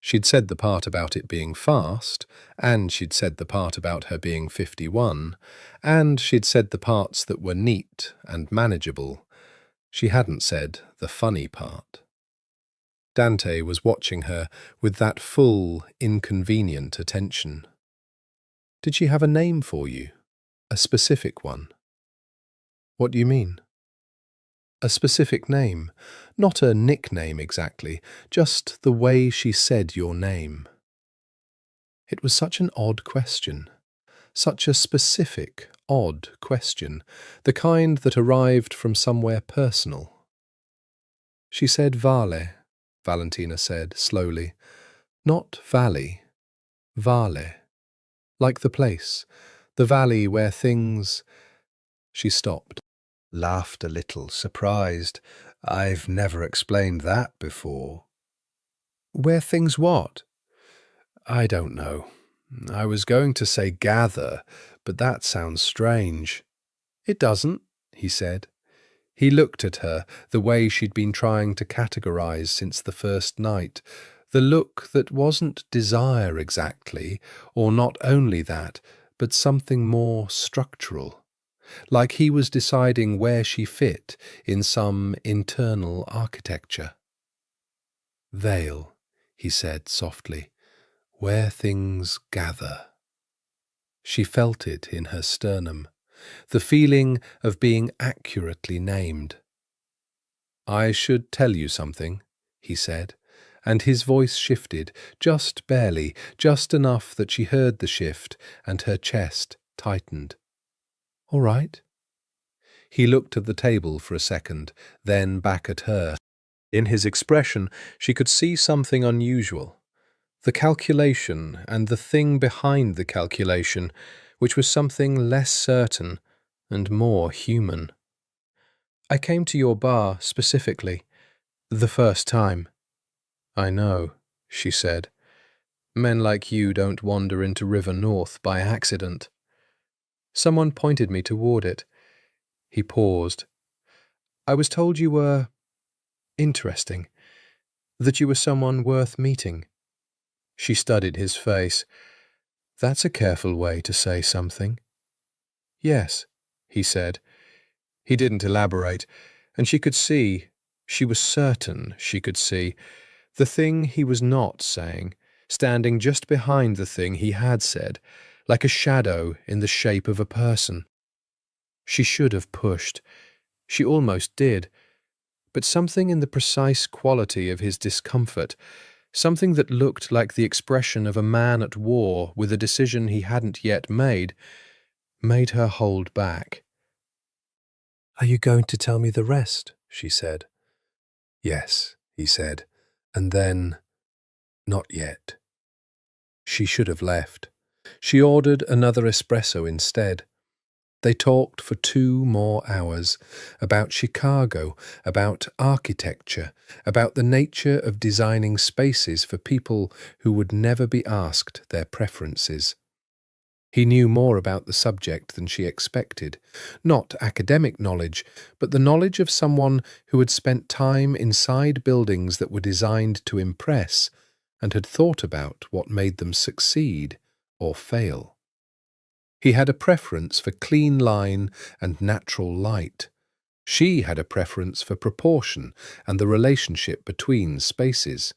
She'd said the part about it being fast, and she'd said the part about her being 51, and she'd said the parts that were neat and manageable. She hadn't said the funny part. Dante was watching her with that full, inconvenient attention. Did she have a name for you? A specific one? What do you mean? A specific name, not a nickname exactly, just the way she said your name. It was such an odd question, such a specific, odd question, the kind that arrived from somewhere personal. She said Vale, Valentina said slowly. Not valley, Vale. Like the place, the valley where things... She stopped. Laughed a little, surprised. I've never explained that before. Where things what? I don't know. I was going to say gather, but that sounds strange. It doesn't, he said. He looked at her the way she'd been trying to categorize since the first night, the look that wasn't desire exactly, or not only that, but something more structural. Like he was deciding where she fit in some internal architecture. Veil, he said softly, where things gather. She felt it in her sternum, the feeling of being accurately named. I should tell you something, he said, and his voice shifted, just barely, just enough that she heard the shift and her chest tightened. All right. He looked at the table for a second, then back at her. In his expression, she could see something unusual. The calculation and the thing behind the calculation, which was something less certain and more human. I came to your bar specifically, the first time. I know, she said. Men like you don't wander into River North by accident. Someone pointed me toward it. He paused. I was told you were interesting, that you were someone worth meeting. She studied his face. That's a careful way to say something. Yes, he said. He didn't elaborate, and she could see, she was certain she could see, the thing he was not saying, standing just behind the thing he had said, like a shadow in the shape of a person. She should have pushed. She almost did. But something in the precise quality of his discomfort, something that looked like the expression of a man at war with a decision he hadn't yet made her hold back. Are you going to tell me the rest? She said. Yes, he said, and then, not yet. She should have left. She ordered another espresso instead. They talked for 2 more hours about Chicago, about architecture, about the nature of designing spaces for people who would never be asked their preferences. He knew more about the subject than she expected, not academic knowledge, but the knowledge of someone who had spent time inside buildings that were designed to impress and had thought about what made them succeed or fail. He had a preference for clean line and natural light, She had a preference for proportion and the relationship between spaces.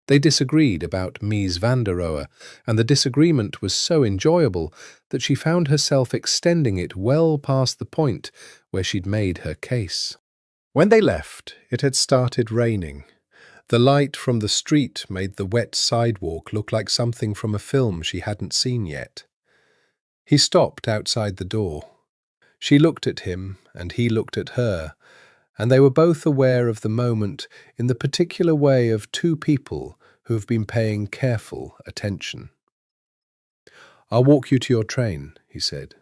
They disagreed about Mies van der Rohe, and the disagreement was so enjoyable that she found herself extending it well past the point where she'd made her case. When they left, it had started raining. The light from the street made the wet sidewalk look like something from a film she hadn't seen yet. He stopped outside the door. She looked at him, and he looked at her, and they were both aware of the moment in the particular way of two people who have been paying careful attention. "I'll walk you to your train," he said.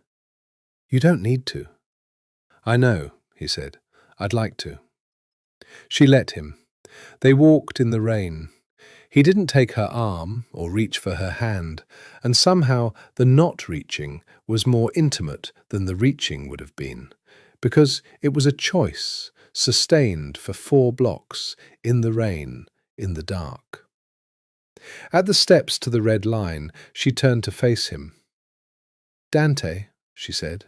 "You don't need to." "I know," he said. "I'd like to." She let him. They walked in the rain. He didn't take her arm or reach for her hand, and somehow the not reaching was more intimate than the reaching would have been, because it was a choice, sustained for 4 blocks, in the rain, in the dark. At the steps to the red line, she turned to face him. "Dante," she said,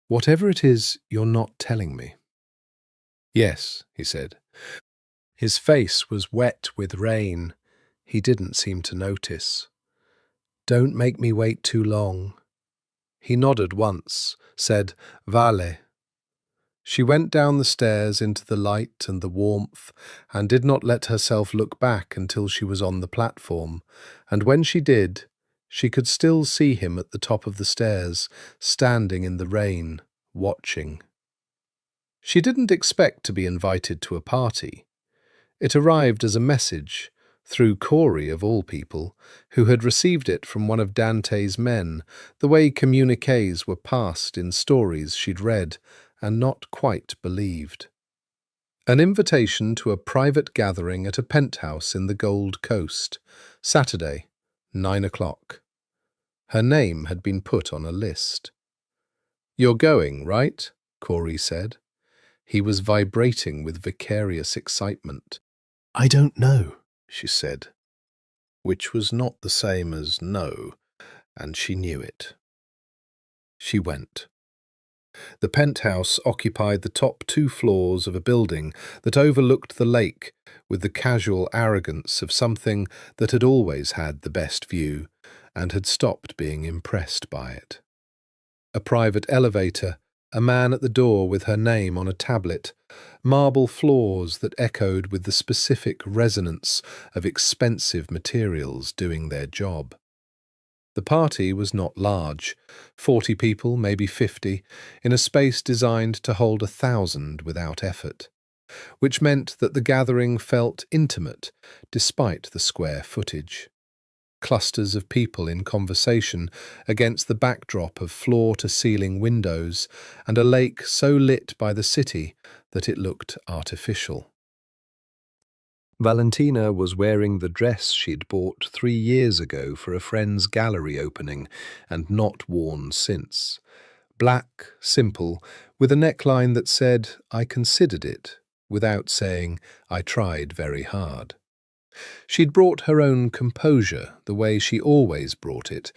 "whatever it is, you're not telling me." "Yes," he said. His face was wet with rain. He didn't seem to notice. "Don't make me wait too long." He nodded once, said, "Vale." She went down the stairs into the light and the warmth, and did not let herself look back until she was on the platform, and when she did, she could still see him at the top of the stairs, standing in the rain, watching. She didn't expect to be invited to a party. It arrived as a message, through Corey of all people, who had received it from one of Dante's men, the way communiques were passed in stories she'd read and not quite believed. An invitation to a private gathering at a penthouse in the Gold Coast, Saturday, 9 o'clock. Her name had been put on a list. "You're going, right?" Corey said. He was vibrating with vicarious excitement. "I don't know," she said, which was not the same as no, and she knew it. She went. The penthouse occupied the top 2 floors of a building that overlooked the lake with the casual arrogance of something that had always had the best view and had stopped being impressed by it. A private elevator, a man at the door with her name on a tablet, marble floors that echoed with the specific resonance of expensive materials doing their job. The party was not large, 40 people, maybe 50, in a space designed to hold 1,000 without effort, which meant that the gathering felt intimate despite the square footage. Clusters of people in conversation against the backdrop of floor-to-ceiling windows and a lake so lit by the city that it looked artificial. Valentina was wearing the dress she'd bought 3 years ago for a friend's gallery opening and not worn since. Black, simple, with a neckline that said, "I considered it," without saying, "I tried very hard." She'd brought her own composure the way she always brought it,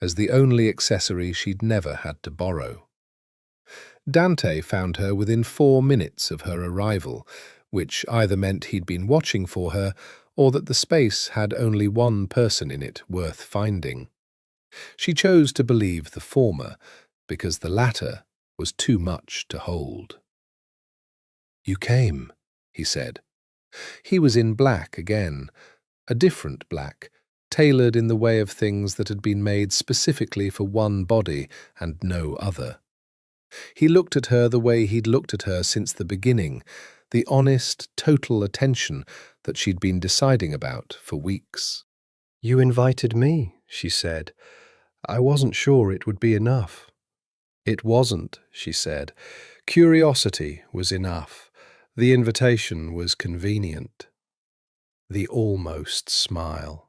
as the only accessory she'd never had to borrow. Dante found her within 4 minutes of her arrival, which either meant he'd been watching for her or that the space had only one person in it worth finding. She chose to believe the former, because the latter was too much to hold. "You came," he said. He was in black again, a different black, tailored in the way of things that had been made specifically for one body and no other. He looked at her the way he'd looked at her since the beginning, the honest, total attention that she'd been deciding about for weeks. "You invited me," she said. "I wasn't sure it would be enough." "It wasn't," she said. "Curiosity was enough. The invitation was convenient." The almost smile.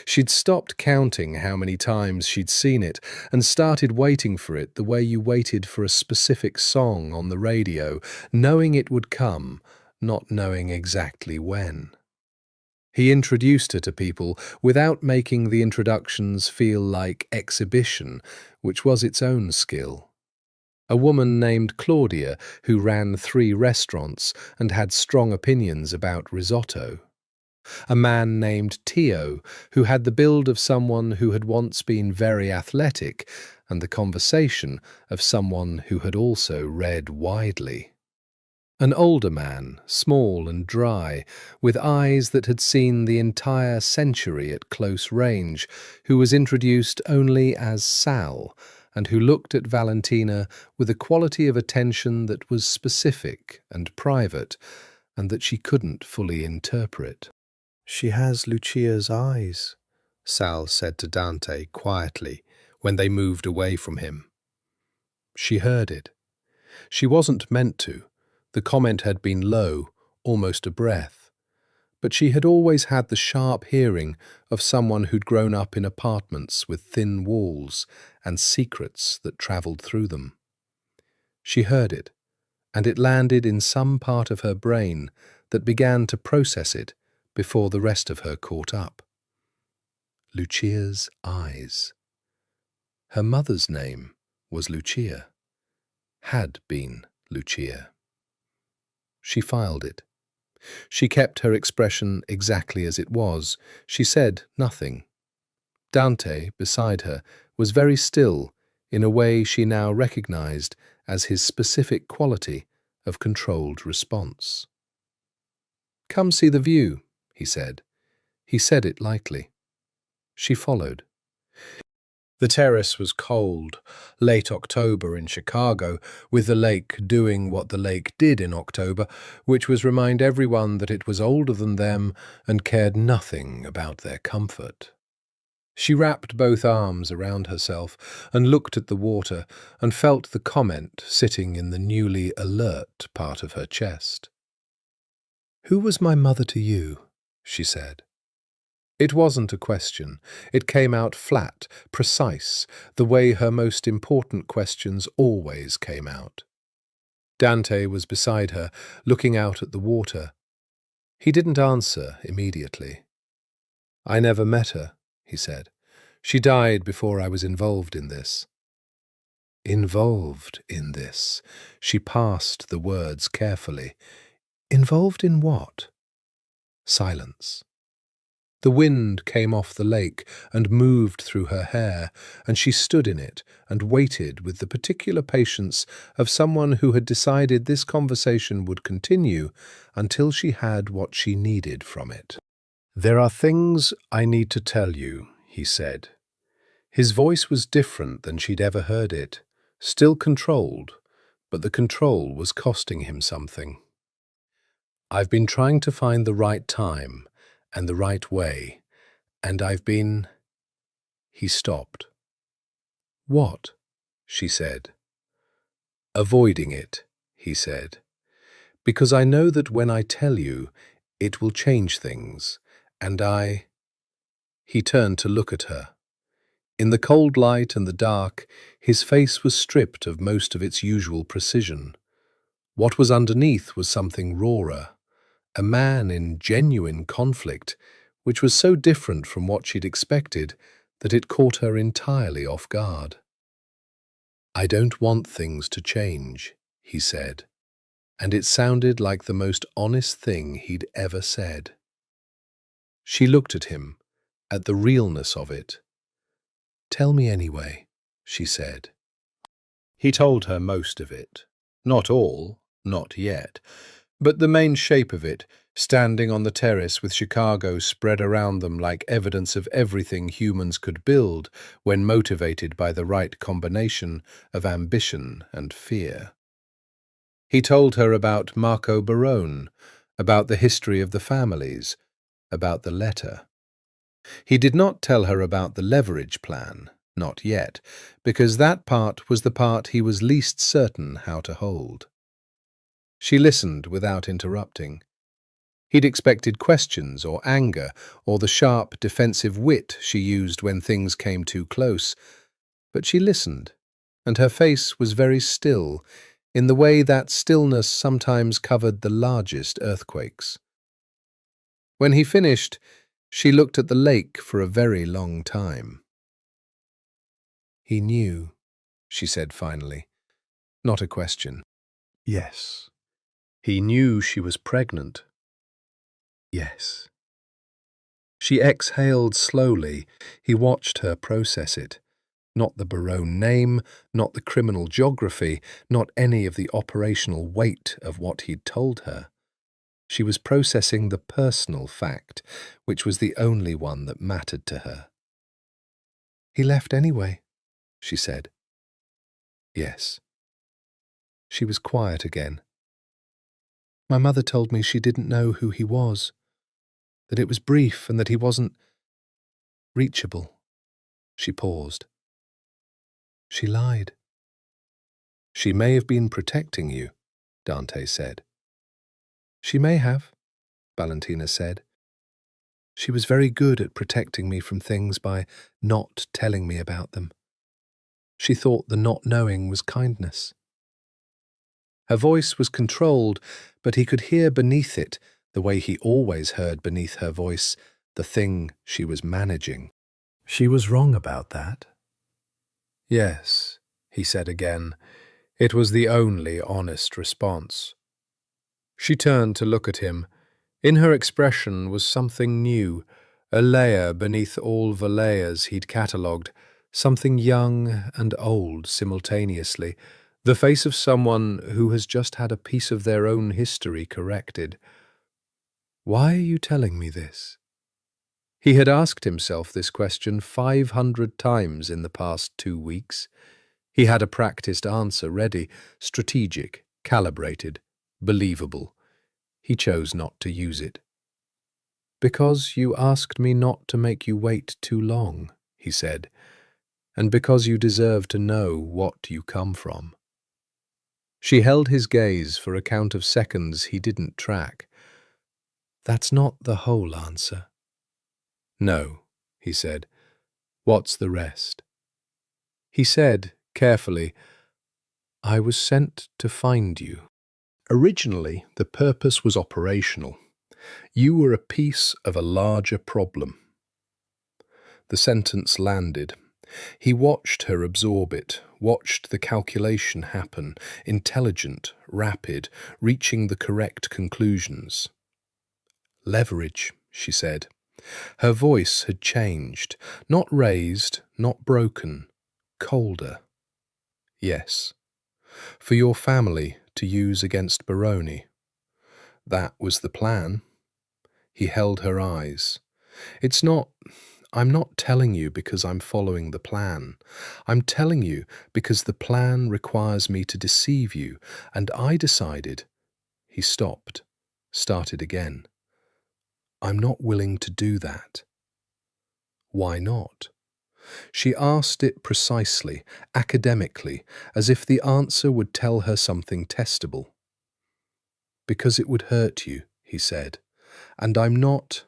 She'd stopped counting how many times she'd seen it and started waiting for it the way you waited for a specific song on the radio, knowing it would come, not knowing exactly when. He introduced her to people without making the introductions feel like exhibition, which was its own skill. A woman named Claudia who ran 3 restaurants and had strong opinions about risotto. A man named Tio who had the build of someone who had once been very athletic and the conversation of someone who had also read widely. An older man, small and dry, with eyes that had seen the entire century at close range, who was introduced only as Sal, and who looked at Valentina with a quality of attention that was specific and private, and that she couldn't fully interpret. "She has Lucia's eyes," Sal said to Dante quietly when they moved away from him. She heard it. She wasn't meant to. The comment had been low, almost a breath. But she had always had the sharp hearing of someone who'd grown up in apartments with thin walls and secrets that travelled through them. She heard it, and it landed in some part of her brain that began to process it before the rest of her caught up. Lucia's eyes. Her mother's name was Lucia. Had been Lucia. She filed it. She kept her expression exactly as it was. She said nothing. Dante, beside her, was very still in a way she now recognized as his specific quality of controlled response. "Come see the view," he said. He said it lightly. She followed. The terrace was cold, late October in Chicago, with the lake doing what the lake did in October, which was remind everyone that it was older than them and cared nothing about their comfort. She wrapped both arms around herself and looked at the water and felt the comment sitting in the newly alert part of her chest. "Who was my mother to you?" she said. It wasn't a question. It came out flat, precise, the way her most important questions always came out. Dante was beside her, looking out at the water. He didn't answer immediately. "I never met her," he said. "She died before I was involved in this." Involved in this. She parsed the words carefully. Involved in what? Silence. The wind came off the lake and moved through her hair, and she stood in it and waited with the particular patience of someone who had decided this conversation would continue until she had what she needed from it. "There are things I need to tell you," he said. His voice was different than she'd ever heard it, still controlled, but the control was costing him something. "I've been trying to find the right time and the right way, and I've been—" He stopped. "What?" she said. "Avoiding it," he said. "Because I know that when I tell you, it will change things, and I—" He turned to look at her. In the cold light and the dark, his face was stripped of most of its usual precision. What was underneath was something rawer, a man in genuine conflict, which was so different from what she'd expected that it caught her entirely off guard. "I don't want things to change," he said, and it sounded like the most honest thing he'd ever said. She looked at him, at the realness of it. "Tell me anyway," she said. He told her most of it. Not all, not yet, but the main shape of it, standing on the terrace with Chicago spread around them like evidence of everything humans could build when motivated by the right combination of ambition and fear. He told her about Marco Barone, about the history of the families, about the letter. He did not tell her about the leverage plan, not yet, because that part was the part he was least certain how to hold. She listened without interrupting. He'd expected questions or anger or the sharp, defensive wit she used when things came too close, but she listened, and her face was very still, in the way that stillness sometimes covered the largest earthquakes. When he finished, she looked at the lake for a very long time. "He knew," she said finally. Not a question. Yes. He knew she was pregnant. Yes. She exhaled slowly. He watched her process it. Not the Barone name, not the criminal geography, not any of the operational weight of what he'd told her. She was processing the personal fact, which was the only one that mattered to her. "He left anyway," she said. "Yes." She was quiet again. "My mother told me she didn't know who he was, that it was brief and that he wasn't reachable." She paused. "She lied." "She may have been protecting you," Dante said. "She may have," Valentina said. "She was very good at protecting me from things by not telling me about them. She thought the not knowing was kindness." Her voice was controlled, but he could hear beneath it, the way he always heard beneath her voice, the thing she was managing. "She was wrong about that." "Yes," he said again. It was the only honest response. She turned to look at him. In her expression was something new, a layer beneath all the layers he'd catalogued, something young and old simultaneously, the face of someone who has just had a piece of their own history corrected. "Why are you telling me this?" He had asked himself this question 500 times in the past 2 weeks. He had a practiced answer ready, strategic, calibrated, believable. He chose not to use it. "Because you asked me not to make you wait too long," he said, "and because you deserve to know what you come from." She held his gaze for a count of seconds he didn't track. "That's not the whole answer." "No," he said. "What's the rest?" He said, carefully, "I was sent to find you." Originally, the purpose was operational. You were a piece of a larger problem. The sentence landed. He watched her absorb it, watched the calculation happen, intelligent, rapid, reaching the correct conclusions. "Leverage," she said. Her voice had changed, not raised, not broken, colder. "Yes. For your family to use against Baroni. That was the plan." He held her eyes. I'm not telling you because I'm following the plan. I'm telling you because the plan requires me to deceive you, and I decided." He stopped, started again. "I'm not willing to do that." "Why not?" She asked it precisely, academically, as if the answer would tell her something testable. "Because it would hurt you," he said, "and I'm not—"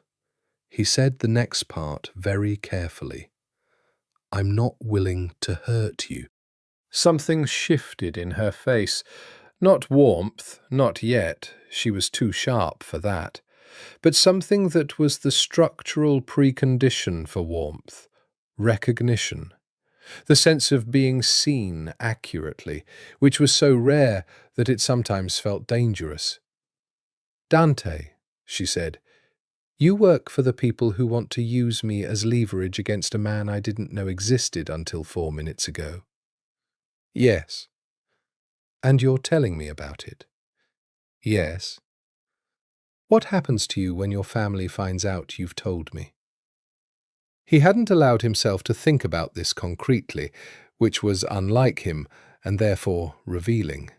He said the next part very carefully. "I'm not willing to hurt you." Something shifted in her face. Not warmth, not yet, she was too sharp for that, but something that was the structural precondition for warmth, recognition, the sense of being seen accurately, which was so rare that it sometimes felt dangerous. "Dante," she said, "you work for the people who want to use me as leverage against a man I didn't know existed until 4 minutes ago." "Yes." "And you're telling me about it?" "Yes." "What happens to you when your family finds out you've told me?" He hadn't allowed himself to think about this concretely, which was unlike him and therefore revealing.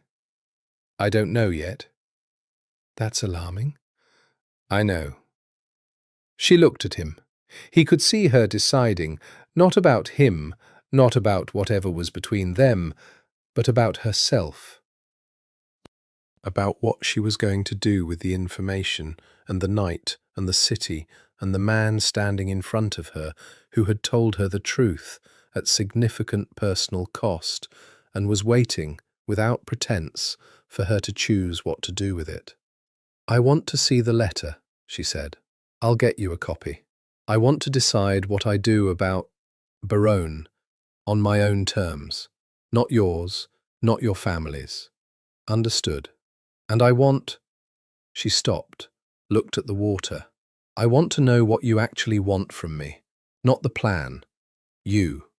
"I don't know yet." "That's alarming." "I know." She looked at him. He could see her deciding, not about him, not about whatever was between them, but about herself. About what she was going to do with the information, and the night, and the city, and the man standing in front of her who had told her the truth at significant personal cost and was waiting, without pretense, for her to choose what to do with it. "I want to see the letter," she said. "I'll get you a copy. I want to decide what I do about Barone on my own terms, not yours, Not your family's. Understood. And I want—" She stopped, looked at the water. "I want to know what you actually want from me. Not the plan. You."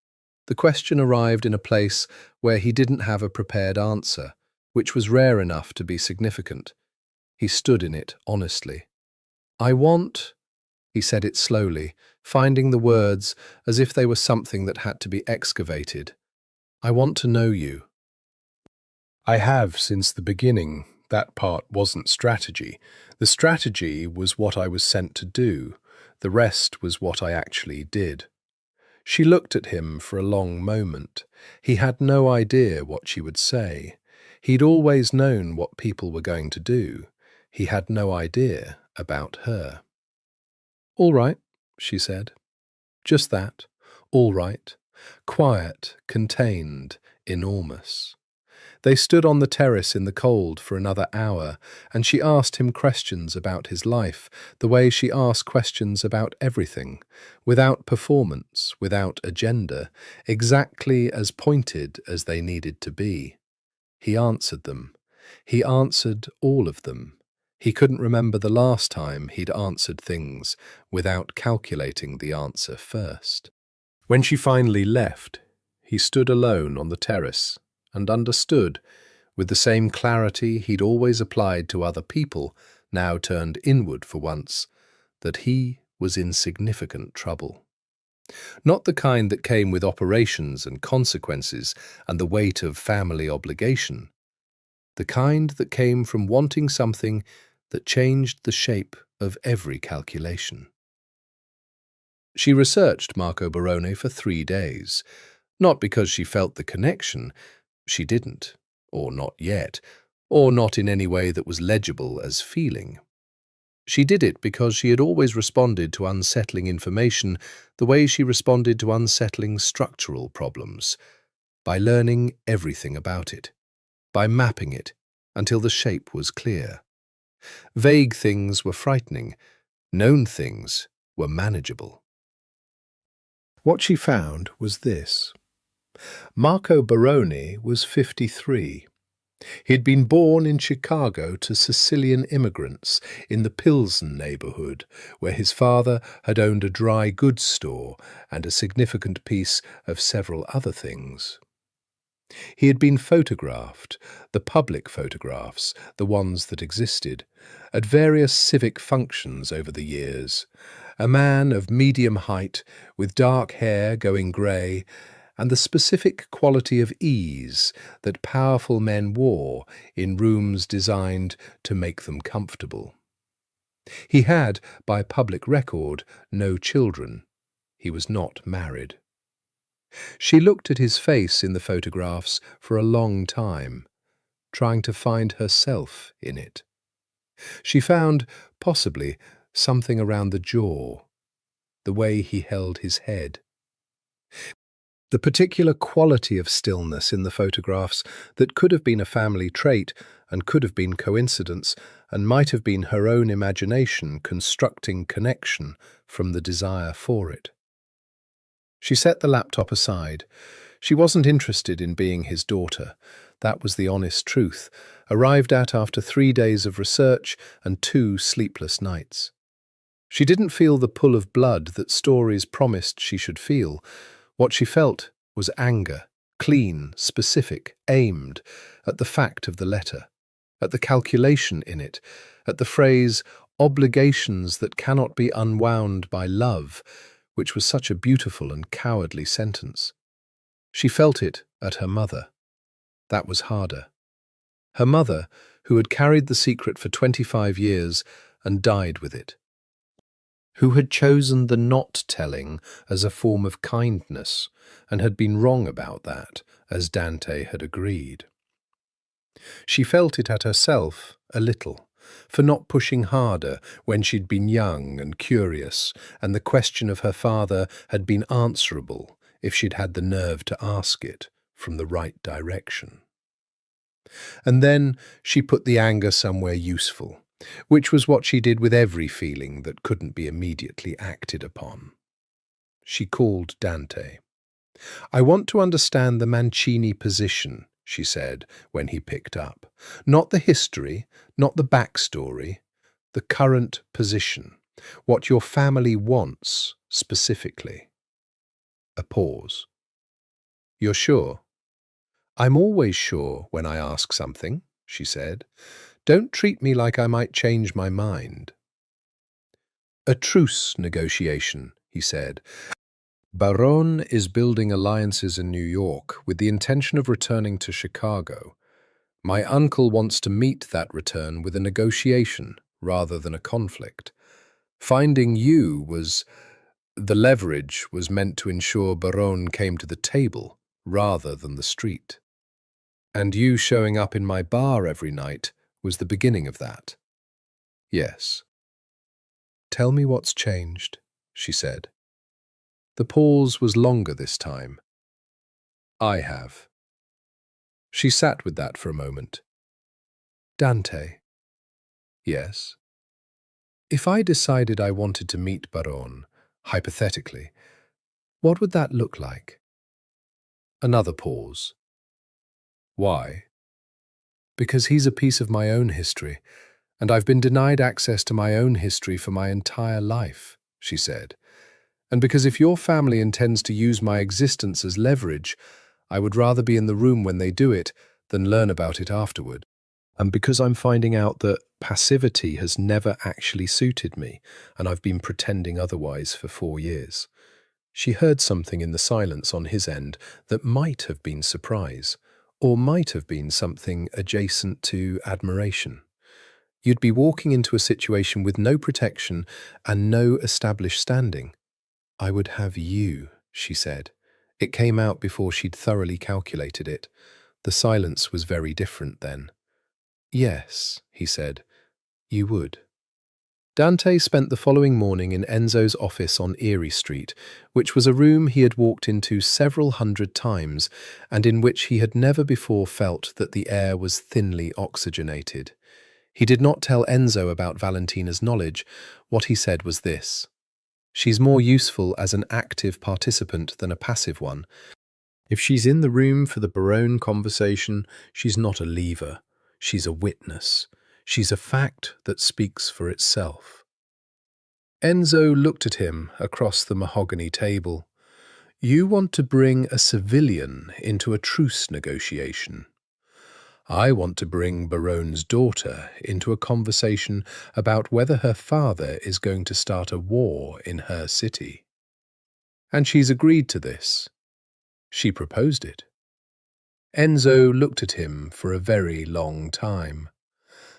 The question arrived in a place where he didn't have a prepared answer, which was rare enough to be significant. He stood in it honestly. "I want—" He said it slowly, finding the words as if they were something that had to be excavated. "I want to know you." "I have since the beginning. That part wasn't strategy. The strategy was what I was sent to do. The rest was what I actually did." She looked at him for a long moment. He had no idea what she would say. He'd always known what people were going to do. He had no idea about her. "All right," she said. Just that. All right. Quiet, contained, enormous. They stood on the terrace in the cold for another hour, and she asked him questions about his life, the way she asked questions about everything, without performance, without agenda, exactly as pointed as they needed to be. He answered them. He answered all of them. He couldn't remember the last time he'd answered things without calculating the answer first. When she finally left, he stood alone on the terrace and understood, with the same clarity he'd always applied to other people, now turned inward for once, that he was in significant trouble. Not the kind that came with operations and consequences and the weight of family obligation. The kind that came from wanting something that changed the shape of every calculation. She researched Marco Barone for 3 days, not because she felt the connection. She didn't, or not yet, or not in any way that was legible as feeling. She did it because she had always responded to unsettling information the way she responded to unsettling structural problems, by learning everything about it, by mapping it until the shape was clear. Vague things were frightening, known things were manageable. What she found was this. Marco Barone was 53. He'd been born in Chicago to Sicilian immigrants in the Pilsen neighborhood, where his father had owned a dry goods store and a significant piece of several other things. He had been photographed, the public photographs, the ones that existed, at various civic functions over the years. A man of medium height, with dark hair going grey, and the specific quality of ease that powerful men wore in rooms designed to make them comfortable. He had, by public record, no children. He was not married. She looked at his face in the photographs for a long time, trying to find herself in it. She found, possibly, something around the jaw, the way he held his head. The particular quality of stillness in the photographs that could have been a family trait and could have been coincidence and might have been her own imagination constructing connection from the desire for it. She set the laptop aside. She wasn't interested in being his daughter. That was the honest truth, arrived at after 3 days of research and 2 sleepless nights. She didn't feel the pull of blood that stories promised she should feel. What she felt was anger, clean, specific, aimed at the fact of the letter, at the calculation in it, at the phrase, obligations that cannot be unwound by love, which was such a beautiful and cowardly sentence. She felt it at her mother. That was harder. Her mother, who had carried the secret for 25 years and died with it. Who had chosen the not-telling as a form of kindness and had been wrong about that, as Dante had agreed. She felt it at herself a little, for not pushing harder when she'd been young and curious, and the question of her father had been answerable if she'd had the nerve to ask it from the right direction. And then she put the anger somewhere useful, which was what she did with every feeling that couldn't be immediately acted upon. She called Dante. "I want to understand the Mancini position," she said when he picked up. Not the history, not the backstory, the current position, what your family wants specifically. A pause. You're sure? I'm always sure when I ask something, she said. Don't treat me like I might change my mind. A truce negotiation, he said. Baron is building alliances in New York with the intention of returning to Chicago. My uncle wants to meet that return with a negotiation rather than a conflict. Finding you was... The leverage was meant to ensure Baron came to the table rather than the street. And you showing up in my bar every night was the beginning of that. Yes. Tell me what's changed, she said. The pause was longer this time. I have. She sat with that for a moment. Dante. Yes. If I decided I wanted to meet Baron, hypothetically, what would that look like? Another pause. Why? Because he's a piece of my own history, and I've been denied access to my own history for my entire life, she said. And because if your family intends to use my existence as leverage, I would rather be in the room when they do it than learn about it afterward. And because I'm finding out that passivity has never actually suited me, and I've been pretending otherwise for 4 years. She heard something in the silence on his end that might have been surprise, or might have been something adjacent to admiration. You'd be walking into a situation with no protection and no established standing. I would have you, she said. It came out before she'd thoroughly calculated it. The silence was very different then. Yes, he said, you would. Dante spent the following morning in Enzo's office on Erie Street, which was a room he had walked into several hundred times and in which he had never before felt that the air was thinly oxygenated. He did not tell Enzo about Valentina's knowledge. What he said was this: she's more useful as an active participant than a passive one. If she's in the room for the Baron conversation, she's not a lever. She's a witness. She's a fact that speaks for itself. Enzo looked at him across the mahogany table. You want to bring a civilian into a truce negotiation. I want to bring Baron's daughter into a conversation about whether her father is going to start a war in her city. And she's agreed to this. She proposed it. Enzo looked at him for a very long time.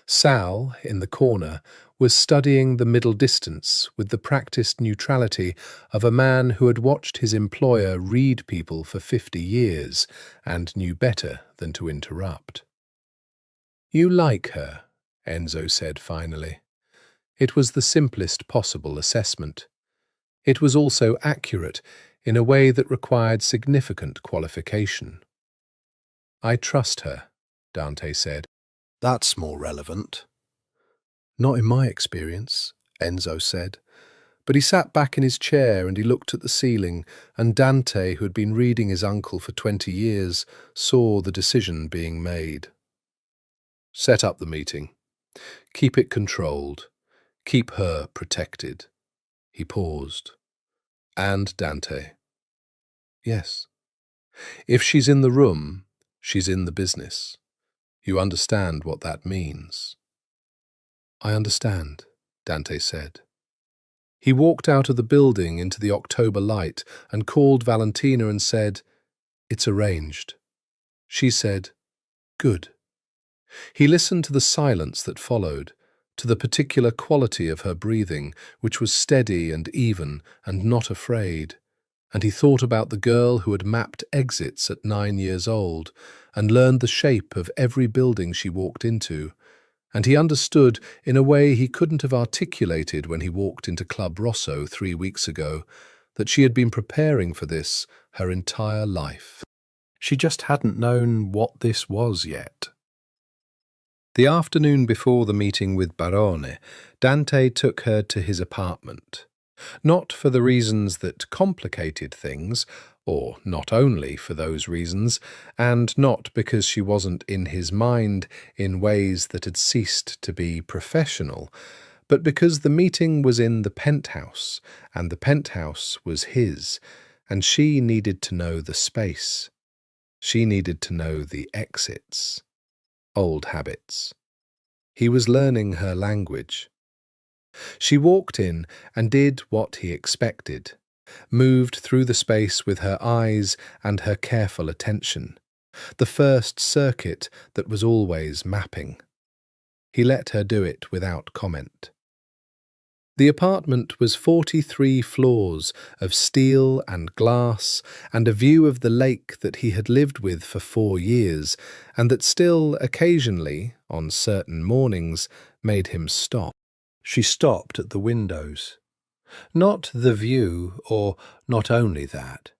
Sal, in the corner, was studying the middle distance with the practiced neutrality of a man who had watched his employer read people for 50 years and knew better than to interrupt. You like her, Enzo said finally. It was the simplest possible assessment. It was also accurate in a way that required significant qualification. I trust her, Dante said. That's more relevant. Not in my experience, Enzo said. But he sat back in his chair and he looked at the ceiling, and Dante, who had been reading his uncle for 20 years, saw the decision being made. Set up the meeting. Keep it controlled. Keep her protected. He paused. And Dante. Yes. If she's in the room, she's in the business. You understand what that means. I understand, Dante said. He walked out of the building into the October light and called Valentina and said, It's arranged. She said, Good. He listened to the silence that followed, to the particular quality of her breathing, which was steady and even and not afraid, and he thought about the girl who had mapped exits at 9 years old and learned the shape of every building she walked into, and he understood in a way he couldn't have articulated when he walked into Club Rosso 3 weeks ago that she had been preparing for this her entire life. She just hadn't known what this was yet. The afternoon before the meeting with Barone, Dante took her to his apartment. Not for the reasons that complicated things, or not only for those reasons, and not because she wasn't in his mind in ways that had ceased to be professional, but because the meeting was in the penthouse, and the penthouse was his, and she needed to know the space. She needed to know the exits. Old habits. He was learning her language. She walked in and did what he expected, moved through the space with her eyes and her careful attention, the first circuit that was always mapping. He let her do it without comment. The apartment was 43 floors of steel and glass and a view of the lake that he had lived with for 4 years and that still occasionally, on certain mornings, made him stop. She stopped at the windows. Not the view, or not only that.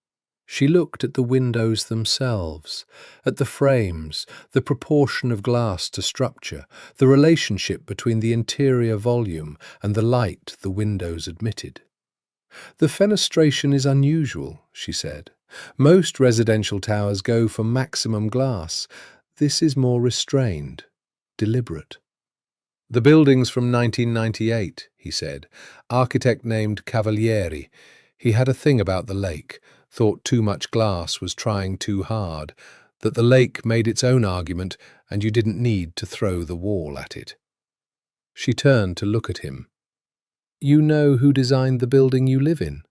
She looked at the windows themselves, at the frames, the proportion of glass to structure, the relationship between the interior volume and the light the windows admitted. "The fenestration is unusual," she said. "Most residential towers go for maximum glass. This is more restrained, deliberate." "The building's from 1998, he said. "Architect named Cavalieri. He had a thing about the lake, thought too much glass was trying too hard, that the lake made its own argument and you didn't need to throw the wall at it." She turned to look at him. "You know who designed the building you live in?"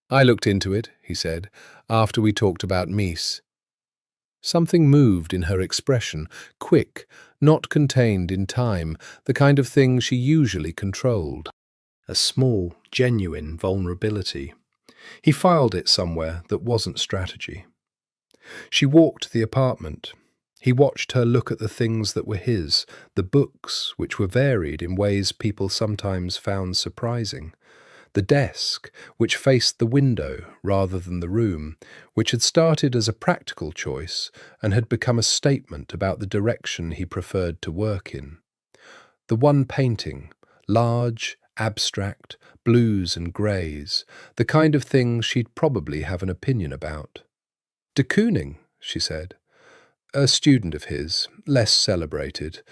"I looked into it," he said, "after we talked about Mies." Something moved in her expression, quick, not contained in time, the kind of thing she usually controlled. A small, genuine vulnerability. He filed it somewhere that wasn't strategy. She walked the apartment. He watched her look at the things that were his, the books, which were varied in ways people sometimes found surprising. The desk, which faced the window rather than the room, which had started as a practical choice and had become a statement about the direction he preferred to work in. The one painting, large, abstract, blues and greys, the kind of thing she'd probably have an opinion about. "De Kooning," she said. "A student of his, less celebrated.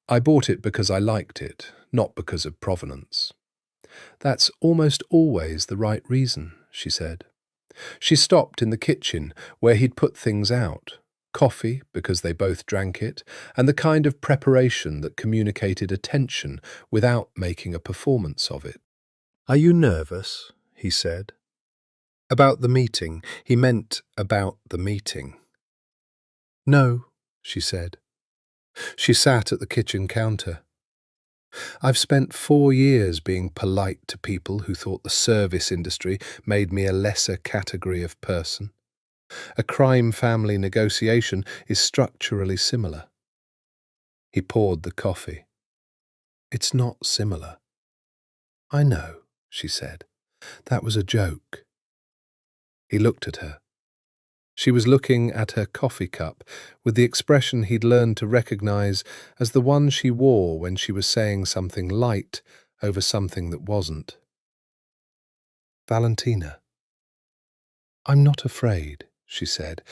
I bought it because I liked it, not because of provenance." "That's almost always the right reason," she said. She stopped in the kitchen where he'd put things out. Coffee, because they both drank it, and the kind of preparation that communicated attention without making a performance of it. "Are you nervous?" he said. About the meeting. He meant about the meeting. "No," she said. She sat at the kitchen counter. "I've spent 4 years being polite to people who thought the service industry made me a lesser category of person. A crime-family negotiation is structurally similar." He poured the coffee. "It's not similar." "I know," she said. "That was a joke." He looked at her. She was looking at her coffee cup with the expression he'd learned to recognize as the one she wore when she was saying something light over something that wasn't. "Valentina." "I'm not afraid," she said.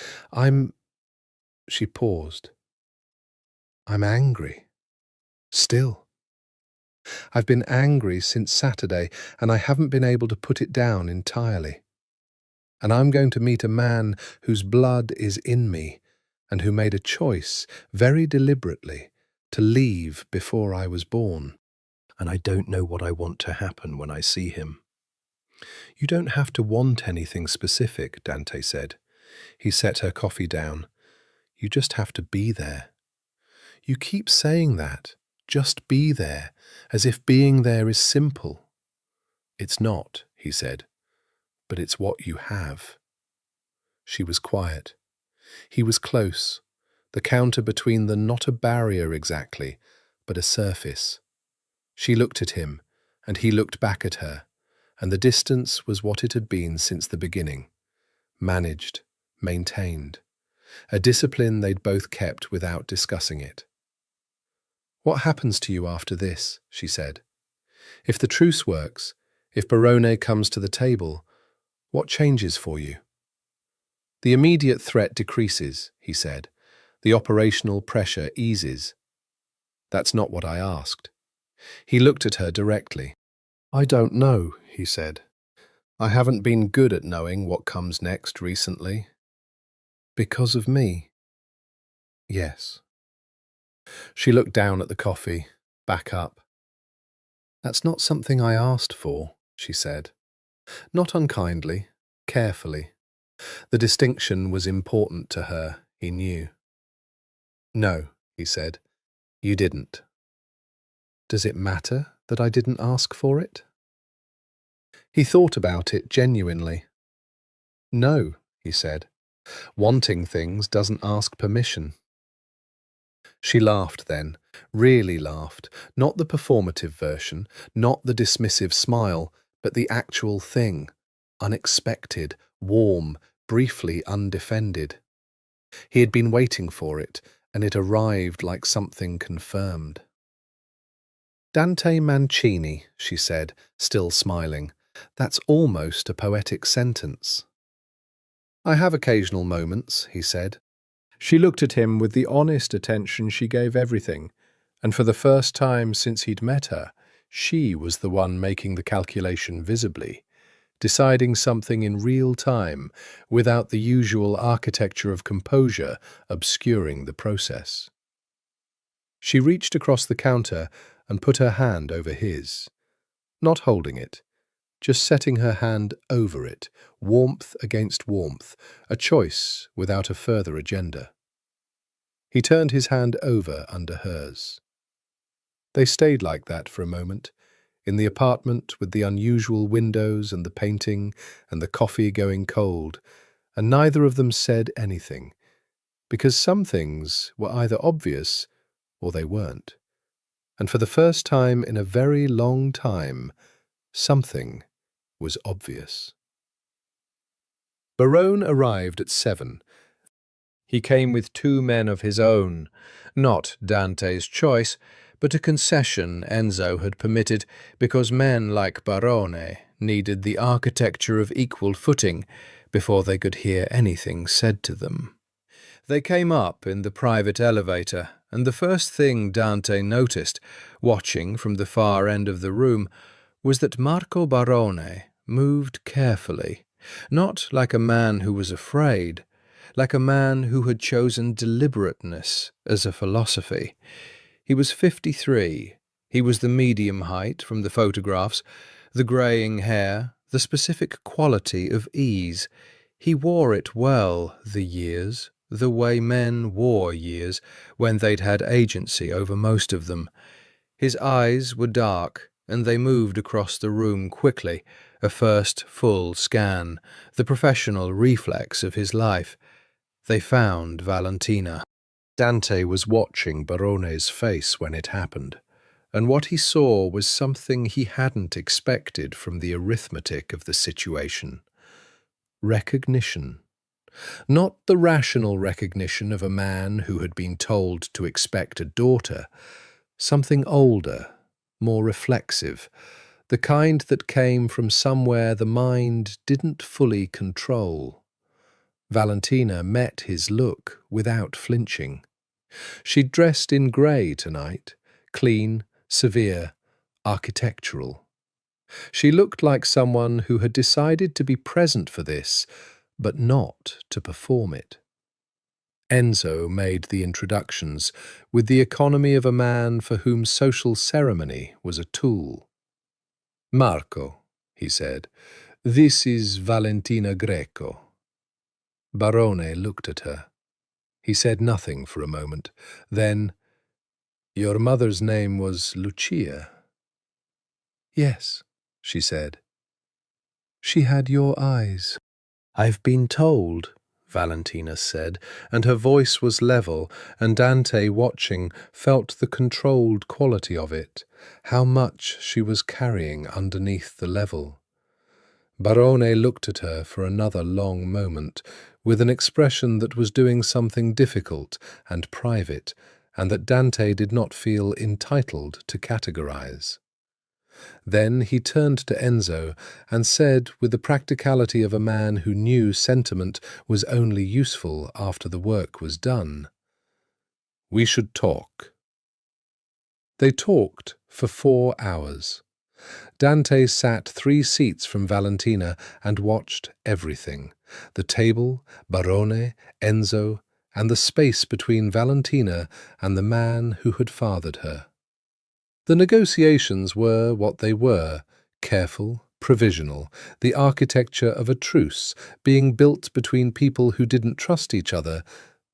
She paused. "I'm angry. Still. I've been angry since Saturday, and I haven't been able to put it down entirely. And I'm going to meet a man whose blood is in me and who made a choice, very deliberately, to leave before I was born. And I don't know what I want to happen when I see him." "You don't have to want anything specific," Dante said. He set her coffee down. "You just have to be there." "You keep saying that. Just be there, as if being there is simple." "It's not," he said. "But it's what you have." She was quiet. He was close, the counter between them not a barrier exactly, but a surface. She looked at him, and he looked back at her, and the distance was what it had been since the beginning. Managed, maintained. A discipline they'd both kept without discussing it. "What happens to you after this?" she said. "If the truce works, If Barone comes to the table, what changes for you? The immediate threat decreases, he said. The operational pressure eases. That's not what I asked. He looked at her directly. I don't know, he said. I haven't been good at knowing what comes next recently. Because of me? Yes. She looked down at the coffee, back up. That's not something I asked for, she said. Not unkindly, carefully. The distinction was important to her, he knew. No, he said, you didn't. Does it matter that I didn't ask for it? He thought about it genuinely. No, he said. Wanting things doesn't ask permission. She laughed then, really laughed, not the performative version, not the dismissive smile, but the actual thing, unexpected, warm, briefly undefended. He had been waiting for it, and it arrived like something confirmed. Dante Mancini, she said, still smiling. That's almost a poetic sentence. I have occasional moments, he said. She looked at him with the honest attention she gave everything, and for the first time since he'd met her, she was the one making the calculation visibly, deciding something in real time without the usual architecture of composure obscuring the process. She reached across the counter and put her hand over his, not holding it, just setting her hand over it, warmth against warmth, a choice without a further agenda. He turned his hand over under hers. They stayed like that for a moment, in the apartment with the unusual windows and the painting and the coffee going cold, and neither of them said anything, because some things were either obvious or they weren't. And for the first time in a very long time, something was obvious. Barone arrived at 7. He came with 2 men of his own, not Dante's choice, but a concession Enzo had permitted because men like Barone needed the architecture of equal footing before they could hear anything said to them. They came up in the private elevator, and the first thing Dante noticed, watching from the far end of the room, was that Marco Barone moved carefully, not like a man who was afraid, like a man who had chosen deliberateness as a philosophy. He was 53. He was the medium height from the photographs, the greying hair, the specific quality of ease. He wore it well, the years, the way men wore years, when they'd had agency over most of them. His eyes were dark, and they moved across the room quickly, a first full scan, the professional reflex of his life. They found Valentina. Dante was watching Barone's face when it happened, and what he saw was something he hadn't expected from the arithmetic of the situation. Recognition. Not the rational recognition of a man who had been told to expect a daughter, something older, more reflexive, the kind that came from somewhere the mind didn't fully control. Valentina met his look without flinching. She'd dressed in grey tonight, clean, severe, architectural. She looked like someone who had decided to be present for this, but not to perform it. Enzo made the introductions with the economy of a man for whom social ceremony was a tool. Marco, he said, this is Valentina Greco. Barone looked at her. He said nothing for a moment. Then, your mother's name was Lucia. Yes, she said. She had your eyes. I've been told, Valentina said, and her voice was level, and Dante, watching, felt the controlled quality of it, how much she was carrying underneath the level. Barone looked at her for another long moment, with an expression that was doing something difficult and private, and that Dante did not feel entitled to categorize. Then he turned to Enzo and said, with the practicality of a man who knew sentiment was only useful after the work was done, "We should talk." They talked for 4 hours. Dante sat 3 seats from Valentina and watched everything: the table, Barone, Enzo, and the space between Valentina and the man who had fathered her. The negotiations were what they were: careful, provisional, the architecture of a truce being built between people who didn't trust each other,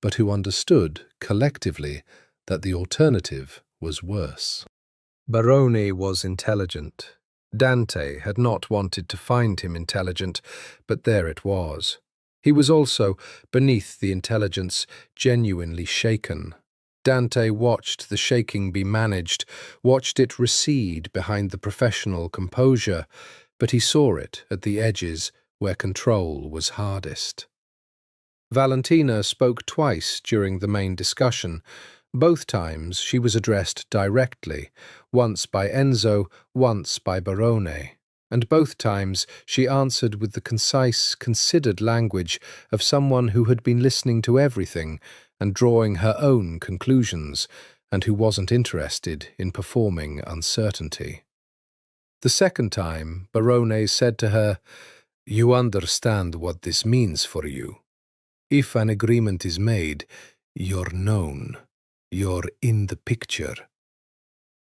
but who understood, collectively, that the alternative was worse. Barone was intelligent. Dante had not wanted to find him intelligent, but there it was. He was also, beneath the intelligence, genuinely shaken. Dante watched the shaking be managed, watched it recede behind the professional composure, but he saw it at the edges where control was hardest. Valentina spoke twice during the main discussion. Both times she was addressed directly, once by Enzo, once by Barone, and both times she answered with the concise, considered language of someone who had been listening to everything and drawing her own conclusions, and who wasn't interested in performing uncertainty. The second time, Barone said to her, "You understand what this means for you. If an agreement is made, you're known. You're in the picture."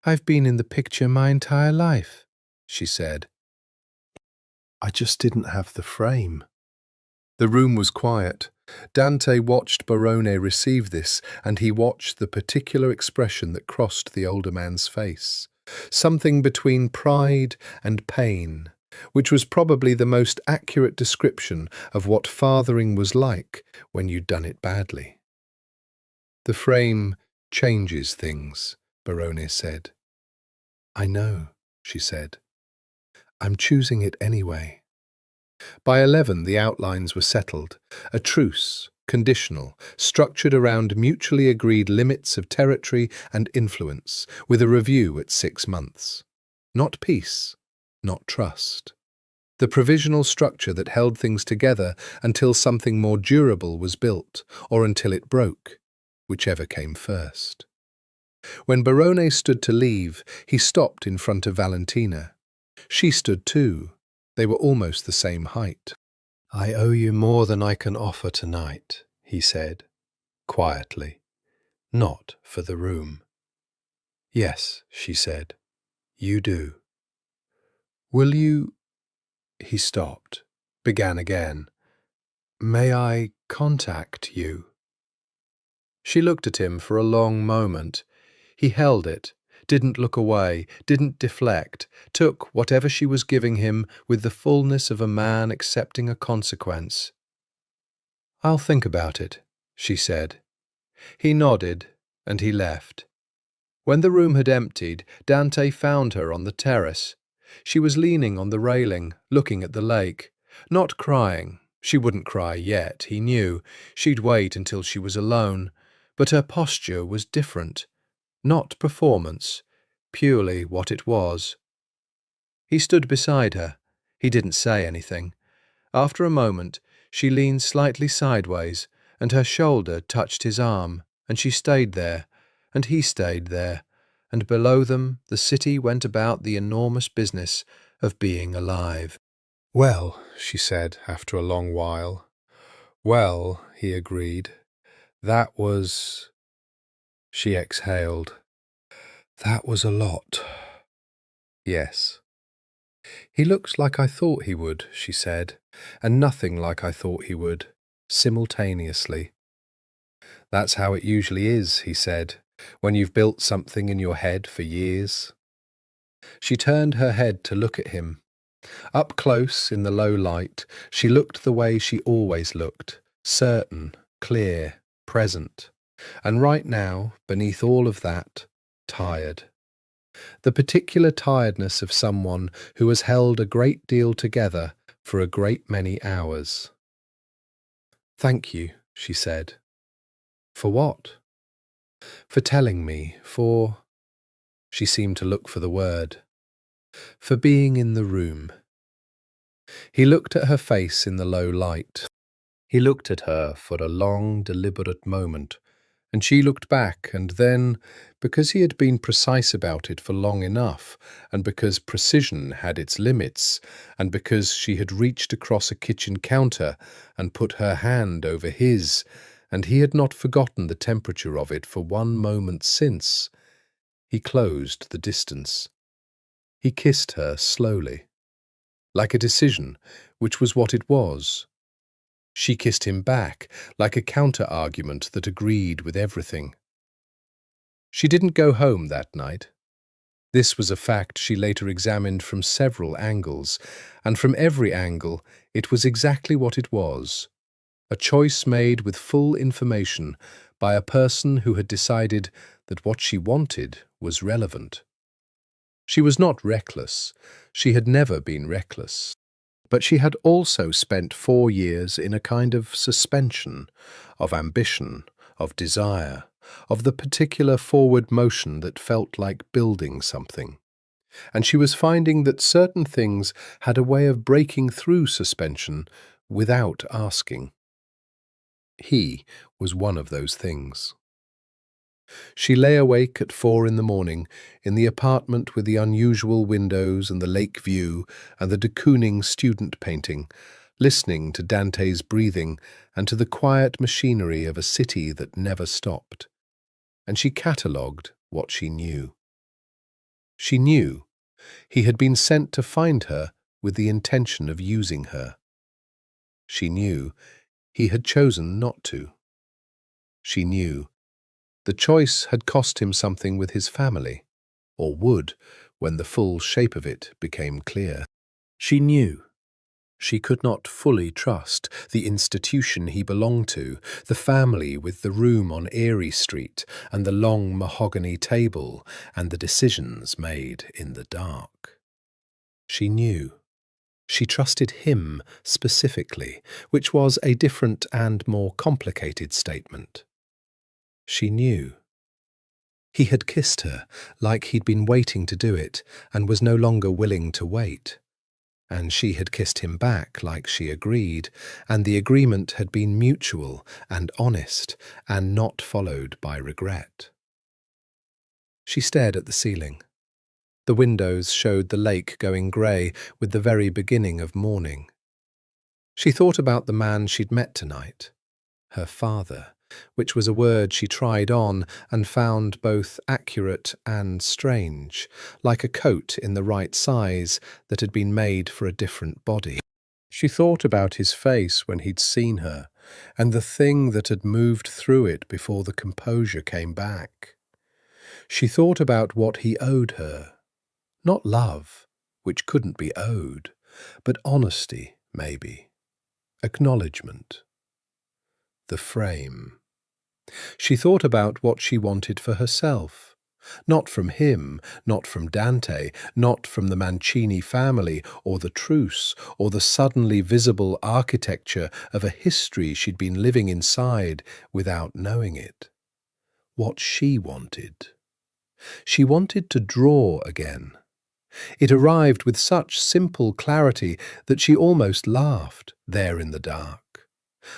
"I've been in the picture my entire life," she said. "I just didn't have the frame." The room was quiet. Dante watched Barone receive this, and he watched the particular expression that crossed the older man's face. Something between pride and pain, which was probably the most accurate description of what fathering was like when you'd done it badly. "The frame changes things," Barone said. "I know," she said. "I'm choosing it anyway." By 11 the outlines were settled, a truce, conditional, structured around mutually agreed limits of territory and influence, with a review at 6 months. Not peace, not trust. The provisional structure that held things together until something more durable was built, or until it broke, whichever came first. When Barone stood to leave, he stopped in front of Valentina. She stood too. They were almost the same height. "I owe you more than I can offer tonight," he said, quietly, not for the room. "Yes," she said, "you do." "Will you—" He stopped, began again. "May I contact you?" She looked at him for a long moment. He held it, didn't look away, didn't deflect, took whatever she was giving him with the fullness of a man accepting a consequence. "I'll think about it," she said. He nodded, and he left. When the room had emptied, Dante found her on the terrace. She was leaning on the railing, looking at the lake. Not crying. She wouldn't cry yet, he knew. She'd wait until she was alone. But her posture was different. Not performance, purely what it was. He stood beside her. He didn't say anything. After a moment, she leaned slightly sideways, and her shoulder touched his arm, and she stayed there, and he stayed there, and below them the city went about the enormous business of being alive. "Well," she said after a long while. "Well," he agreed. "That was—" She exhaled. "That was a lot." "Yes." "He looks like I thought he would," she said, "and nothing like I thought he would, simultaneously." "That's how it usually is," he said, "when you've built something in your head for years." She turned her head to look at him. Up close, in the low light, she looked the way she always looked, certain, clear, present. And right now, beneath all of that, tired. The particular tiredness of someone who has held a great deal together for a great many hours. "Thank you," she said. "For what?" "For telling me, for—" She seemed to look for the word. for being in the room. He looked at her face in the low light. He looked at her for a long, deliberate moment, and she looked back, and then, because he had been precise about it for long enough, and because precision had its limits, and because she had reached across a kitchen counter and put her hand over his, and he had not forgotten the temperature of it for one moment since, he closed the distance. He kissed her slowly, like a decision, which was what it was. She kissed him back, like a counter-argument that agreed with everything. She didn't go home that night. This was a fact she later examined from several angles, and from every angle it was exactly what it was, a choice made with full information by a person who had decided that what she wanted was relevant. She was not reckless. She had never been reckless. But she had also spent 4 years in a kind of suspension, of ambition, of desire, of the particular forward motion that felt like building something. And she was finding that certain things had a way of breaking through suspension without asking. He was one of those things. She lay awake at 4 in the morning in the apartment with the unusual windows and the lake view and the de Kooning student painting, listening to Dante's breathing and to the quiet machinery of a city that never stopped. And she catalogued what she knew. She knew he had been sent to find her with the intention of using her. She knew he had chosen not to. She knew the choice had cost him something with his family, or would when the full shape of it became clear. She knew she could not fully trust the institution he belonged to, the family with the room on Erie Street and the long mahogany table and the decisions made in the dark. She knew she trusted him specifically, which was a different and more complicated statement. She knew. He had kissed her like he'd been waiting to do it and was no longer willing to wait. And she had kissed him back like she agreed, and the agreement had been mutual and honest and not followed by regret. She stared at the ceiling. The windows showed the lake going grey with the very beginning of morning. She thought about the man she'd met tonight, her father, which was a word she tried on and found both accurate and strange, like a coat in the right size that had been made for a different body. She thought about his face when he'd seen her, and the thing that had moved through it before the composure came back. She thought about what he owed her. Not love, which couldn't be owed, but honesty, maybe. Acknowledgement. The frame. She thought about what she wanted for herself. Not from him, not from Dante, not from the Mancini family, or the truce, or the suddenly visible architecture of a history she'd been living inside without knowing it. What she wanted. She wanted to draw again. It arrived with such simple clarity that she almost laughed, there in the dark.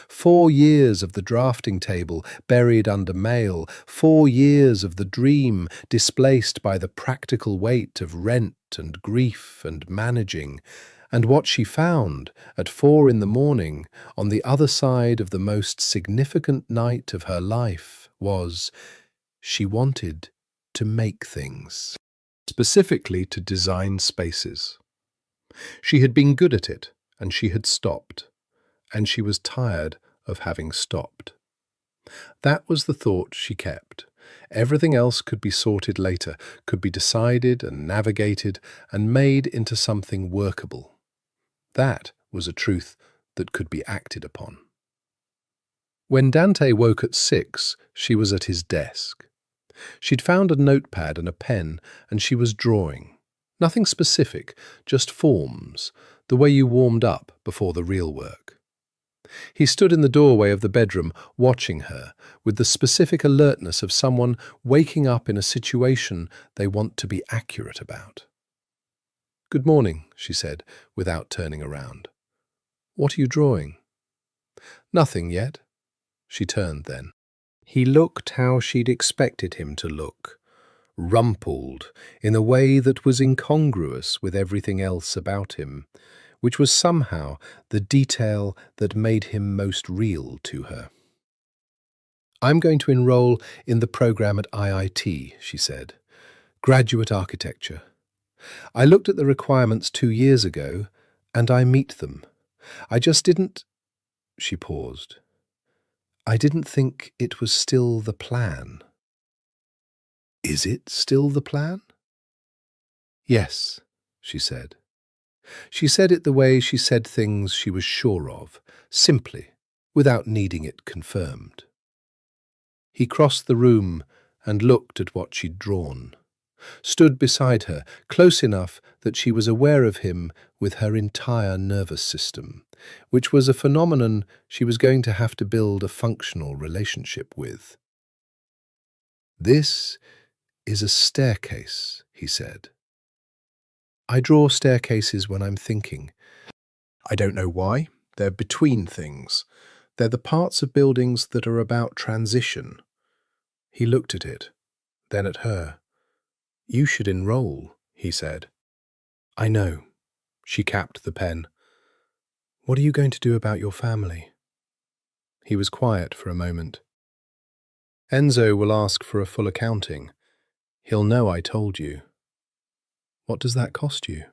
4 years of the drafting table buried under mail, 4 years of the dream displaced by the practical weight of rent and grief and managing, and what she found at 4 in the morning on the other side of the most significant night of her life was she wanted to make things, specifically to design spaces. She had been good at it, and she had stopped. And she was tired of having stopped. That was the thought she kept. Everything else could be sorted later, could be decided and navigated and made into something workable. That was a truth that could be acted upon. When Dante woke at 6, she was at his desk. She'd found a notepad and a pen, and she was drawing. Nothing specific, just forms, the way you warmed up before the real work. He stood in the doorway of the bedroom, watching her, with the specific alertness of someone waking up in a situation they want to be accurate about. "Good morning," she said, without turning around. "What are you drawing?" "Nothing yet." She turned then. He looked how she'd expected him to look, rumpled in a way that was incongruous with everything else about him, which was somehow the detail that made him most real to her. "I'm going to enroll in the program at IIT," she said. "Graduate architecture. I looked at the requirements 2 years ago, and I meet them. I just didn't—" She paused. "I didn't think it was still the plan." "Is it still the plan?" "Yes," she said. She said it the way she said things she was sure of, simply, without needing it confirmed. He crossed the room and looked at what she'd drawn, stood beside her, close enough that she was aware of him with her entire nervous system, which was a phenomenon she was going to have to build a functional relationship with. "This is a staircase," he said. "I draw staircases when I'm thinking. I don't know why. They're between things. They're the parts of buildings that are about transition." He looked at it, then at her. "You should enroll," he said. "I know." She capped the pen. "What are you going to do about your family?" He was quiet for a moment. "Enzo will ask for a full accounting. He'll know I told you." "What does that cost you?"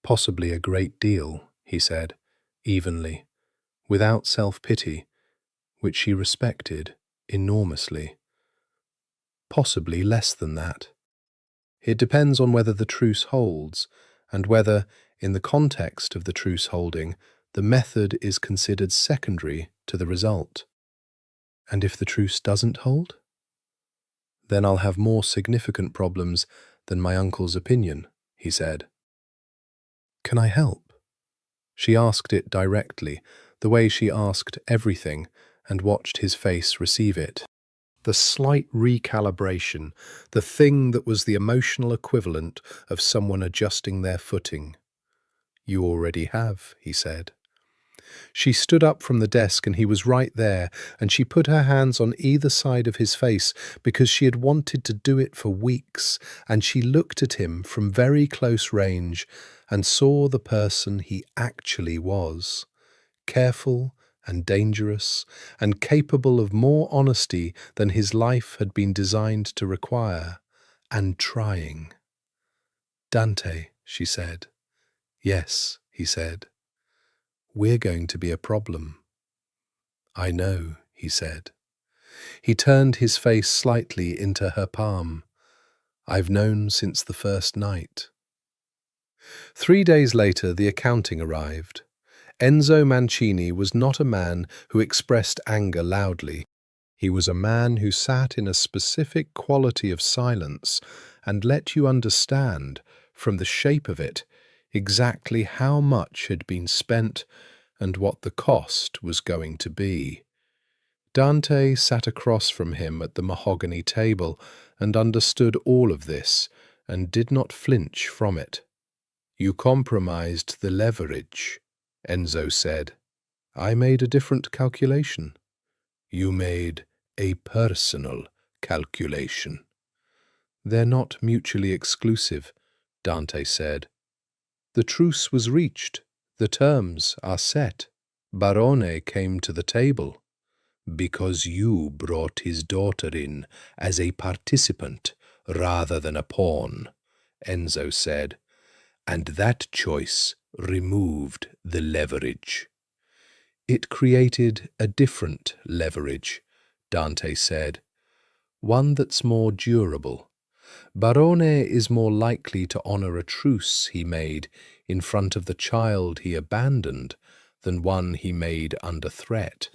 "Possibly a great deal," he said, evenly, without self-pity, which she respected enormously. "Possibly less than that. It depends on whether the truce holds, and whether, in the context of the truce holding, the method is considered secondary to the result." "And if the truce doesn't hold?" "Then I'll have more significant problems than my uncle's opinion," he said. "Can I help?" She asked it directly, the way she asked everything, and watched his face receive it. The slight recalibration, the thing that was the emotional equivalent of someone adjusting their footing. "You already have," he said. She stood up from the desk and he was right there, and she put her hands on either side of his face because she had wanted to do it for weeks, and she looked at him from very close range and saw the person he actually was, careful and dangerous and capable of more honesty than his life had been designed to require, and trying. "Dante," she said. "Yes," he said. "We're going to be a problem." "I know," he said. He turned his face slightly into her palm. "I've known since the first night." 3 days later, the accounting arrived. Enzo Mancini was not a man who expressed anger loudly. He was a man who sat in a specific quality of silence and let you understand, from the shape of it, exactly how much had been spent and what the cost was going to be. Dante sat across from him at the mahogany table and understood all of this and did not flinch from it. "You compromised the leverage," Enzo said. "I made a different calculation." "You made a personal calculation." "They're not mutually exclusive," Dante said. "The truce was reached. The terms are set. Barone came to the table." "Because you brought his daughter in as a participant rather than a pawn," Enzo said, "and that choice removed the leverage." "It created a different leverage," Dante said, "one that's more durable. Barone is more likely to honor a truce he made in front of the child he abandoned than one he made under threat.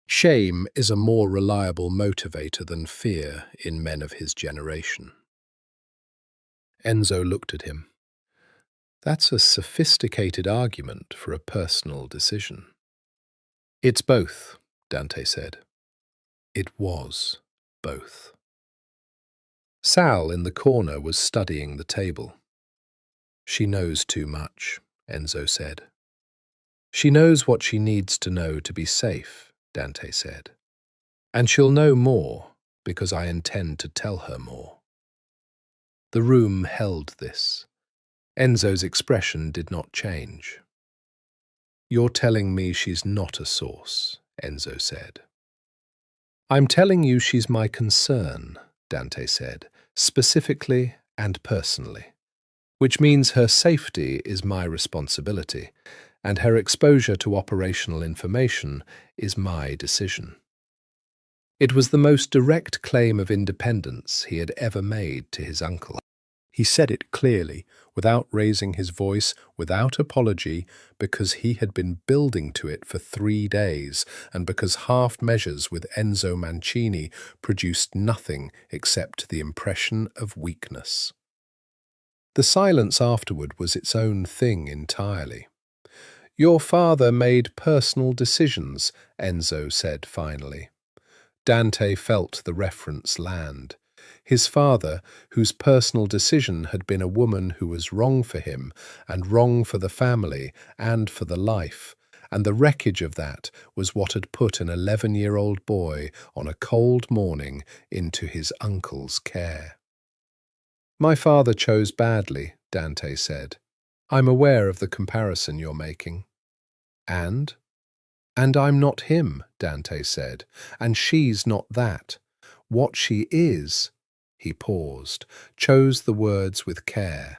Shame is a more reliable motivator than fear in men of his generation." Enzo looked at him. "That's a sophisticated argument for a personal decision." "It's both," Dante said. It was both. Sal in the corner was studying the table. She knows too much, Enzo said. She knows what she needs to know to be safe, Dante said. And she'll know more because I intend to tell her more. The room held this. Enzo's expression did not change. You're telling me she's not a source, Enzo said. I'm telling you she's my concern, Dante said, specifically and personally, which means her safety is my responsibility, and her exposure to operational information is my decision. It was the most direct claim of independence he had ever made to his uncle. He said it clearly, without raising his voice, without apology, because he had been building to it for 3 days, and because half measures with Enzo Mancini produced nothing except the impression of weakness. The silence afterward was its own thing entirely. Your father made personal decisions, Enzo said finally. Dante felt the reference land. His father, whose personal decision had been a woman who was wrong for him and wrong for the family and for the life, and the wreckage of that was what had put an 11-year-old boy on a cold morning into his uncle's care. My father chose badly, Dante said. I'm aware of the comparison you're making. And I'm not him, Dante said, and she's not that. What she is, he paused, chose the words with care.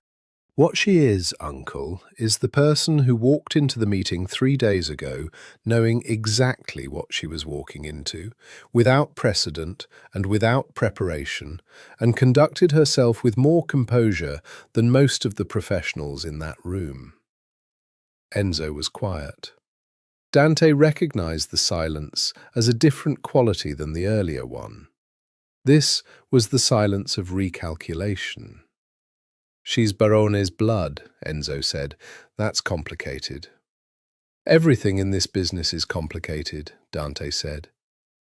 What she is, uncle, is the person who walked into the meeting 3 days ago, knowing exactly what she was walking into, without precedent and without preparation, and conducted herself with more composure than most of the professionals in that room. Enzo was quiet. Dante recognized the silence as a different quality than the earlier one. This was the silence of recalculation. She's Barone's blood, Enzo said. That's complicated. Everything in this business is complicated, Dante said.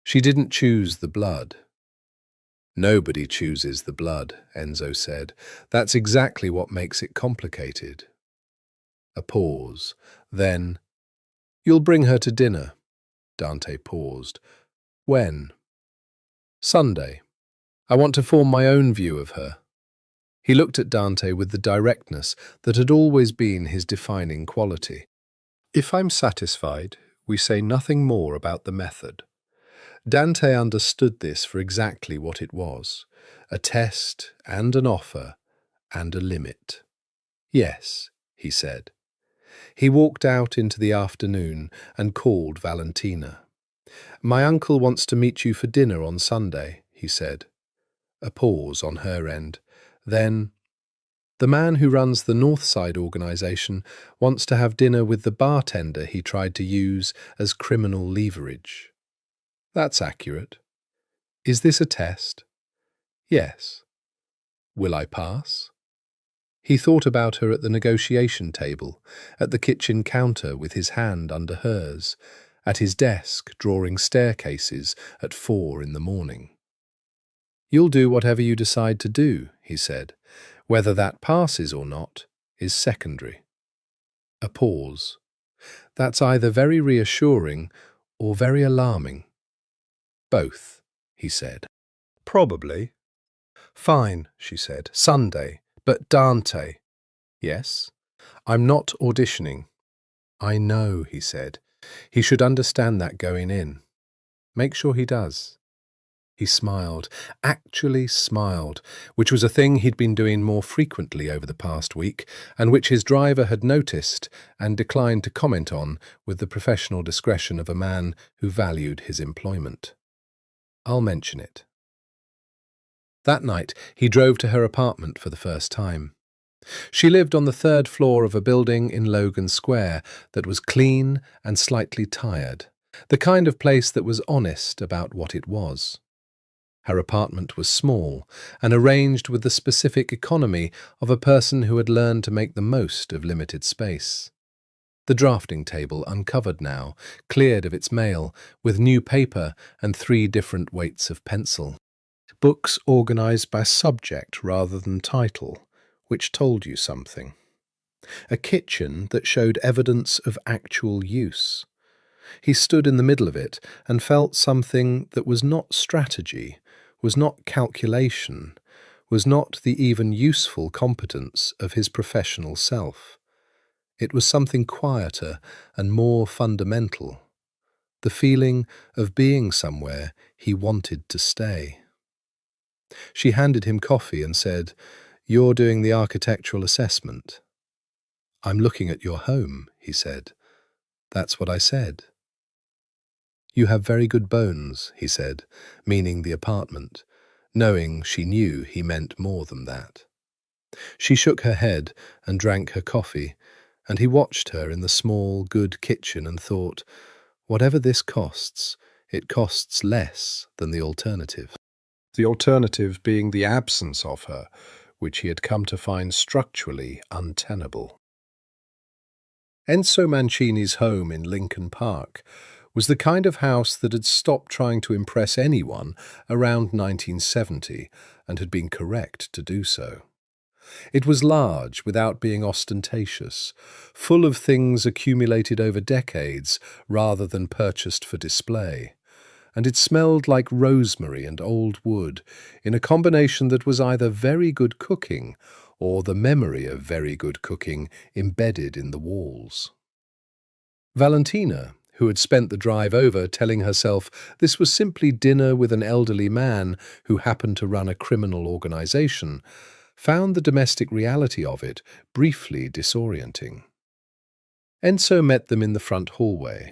She didn't choose the blood. Nobody chooses the blood, Enzo said. That's exactly what makes it complicated. A pause. Then, you'll bring her to dinner. Dante paused. When? Sunday. I want to form my own view of her. He looked at Dante with the directness that had always been his defining quality. If I'm satisfied, we say nothing more about the method. Dante understood this for exactly what it was, a test and an offer and a limit. Yes, he said. He walked out into the afternoon and called Valentina. My uncle wants to meet you for dinner on Sunday, he said. A pause on her end. Then, the man who runs the Northside organization wants to have dinner with the bartender he tried to use as criminal leverage. That's accurate. Is this a test? Yes. Will I pass? He thought about her at the negotiation table, at the kitchen counter with his hand under hers, at his desk drawing staircases at 4 in the morning. You'll do whatever you decide to do, he said. Whether that passes or not is secondary. A pause. That's either very reassuring or very alarming. Both, he said. Probably. Fine, she said. Sunday. But Dante. Yes? I'm not auditioning. I know, he said. He should understand that going in. Make sure he does. He smiled, actually smiled, which was a thing he'd been doing more frequently over the past week, and which his driver had noticed and declined to comment on with the professional discretion of a man who valued his employment. I'll mention it. That night, he drove to her apartment for the first time. She lived on the 3rd floor of a building in Logan Square that was clean and slightly tired, the kind of place that was honest about what it was. Her apartment was small and arranged with the specific economy of a person who had learned to make the most of limited space. The drafting table, uncovered now, cleared of its mail, with new paper and 3 different weights of pencil. Books organized by subject rather than title, which told you something. a kitchen that showed evidence of actual use. He stood in the middle of it and felt something that was not strategy, was not calculation, was not the even useful competence of his professional self. It was something quieter and more fundamental, the feeling of being somewhere he wanted to stay. She handed him coffee and said, "You're doing the architectural assessment." "I'm looking at your home," he said. "That's what I said." "You have very good bones," he said, meaning the apartment, knowing she knew he meant more than that. She shook her head and drank her coffee, and he watched her in the small, good kitchen and thought, whatever this costs, it costs less than the alternative. The alternative being the absence of her, which he had come to find structurally untenable. Enzo Mancini's home in Lincoln Park was the kind of house that had stopped trying to impress anyone around 1970 and had been correct to do so. It was large without being ostentatious, full of things accumulated over decades rather than purchased for display, and it smelled like rosemary and old wood in a combination that was either very good cooking or the memory of very good cooking embedded in the walls. Valentina, who had spent the drive over telling herself this was simply dinner with an elderly man who happened to run a criminal organization, found the domestic reality of it briefly disorienting. Enzo met them in the front hallway.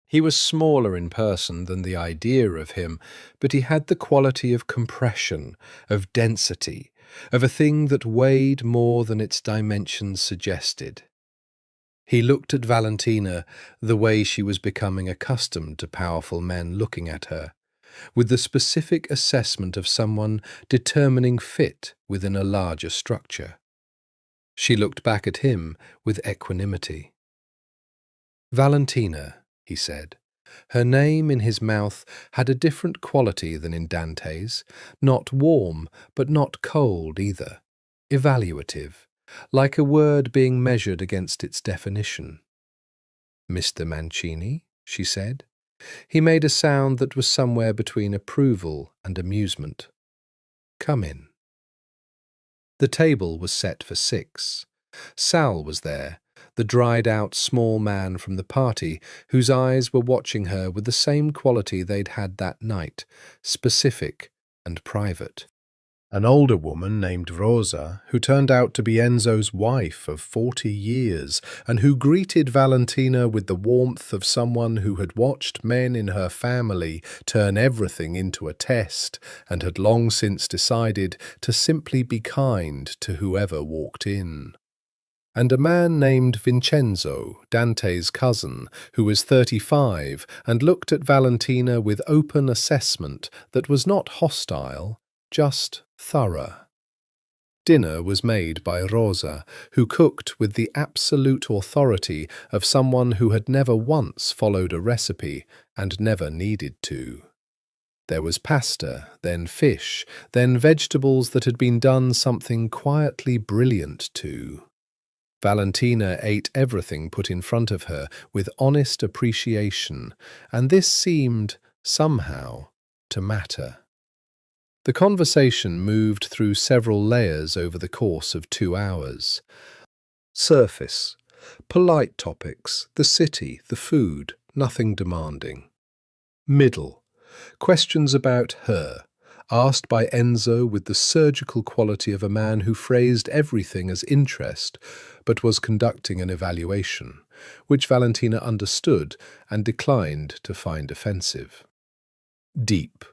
He was smaller in person than the idea of him, but he had the quality of compression, of density, of a thing that weighed more than its dimensions suggested. He looked at Valentina the way she was becoming accustomed to powerful men looking at her, with the specific assessment of someone determining fit within a larger structure. She looked back at him with equanimity. "Valentina," he said. Her name in his mouth had a different quality than in Dante's, not warm, but not cold either, evaluative, like a word being measured against its definition. "Mr. Mancini," she said. He made a sound that was somewhere between approval and amusement. "Come in." The table was set for 6. Sal was there, the dried-out small man from the party, whose eyes were watching her with the same quality they'd had that night, specific and private. An older woman named Rosa, who turned out to be Enzo's wife of 40 years, and who greeted Valentina with the warmth of someone who had watched men in her family turn everything into a test and had long since decided to simply be kind to whoever walked in. And a man named Vincenzo, Dante's cousin, who was 35 and looked at Valentina with open assessment that was not hostile, just thorough. Dinner was made by Rosa, who cooked with the absolute authority of someone who had never once followed a recipe and never needed to. There was pasta, then fish, then vegetables that had been done something quietly brilliant to. Valentina ate everything put in front of her with honest appreciation, and this seemed, somehow, to matter. The conversation moved through several layers over the course of 2 hours. Surface, polite topics, the city, the food, nothing demanding. Middle, questions about her, asked by Enzo with the surgical quality of a man who phrased everything as interest, but was conducting an evaluation, which Valentina understood and declined to find offensive. Deep,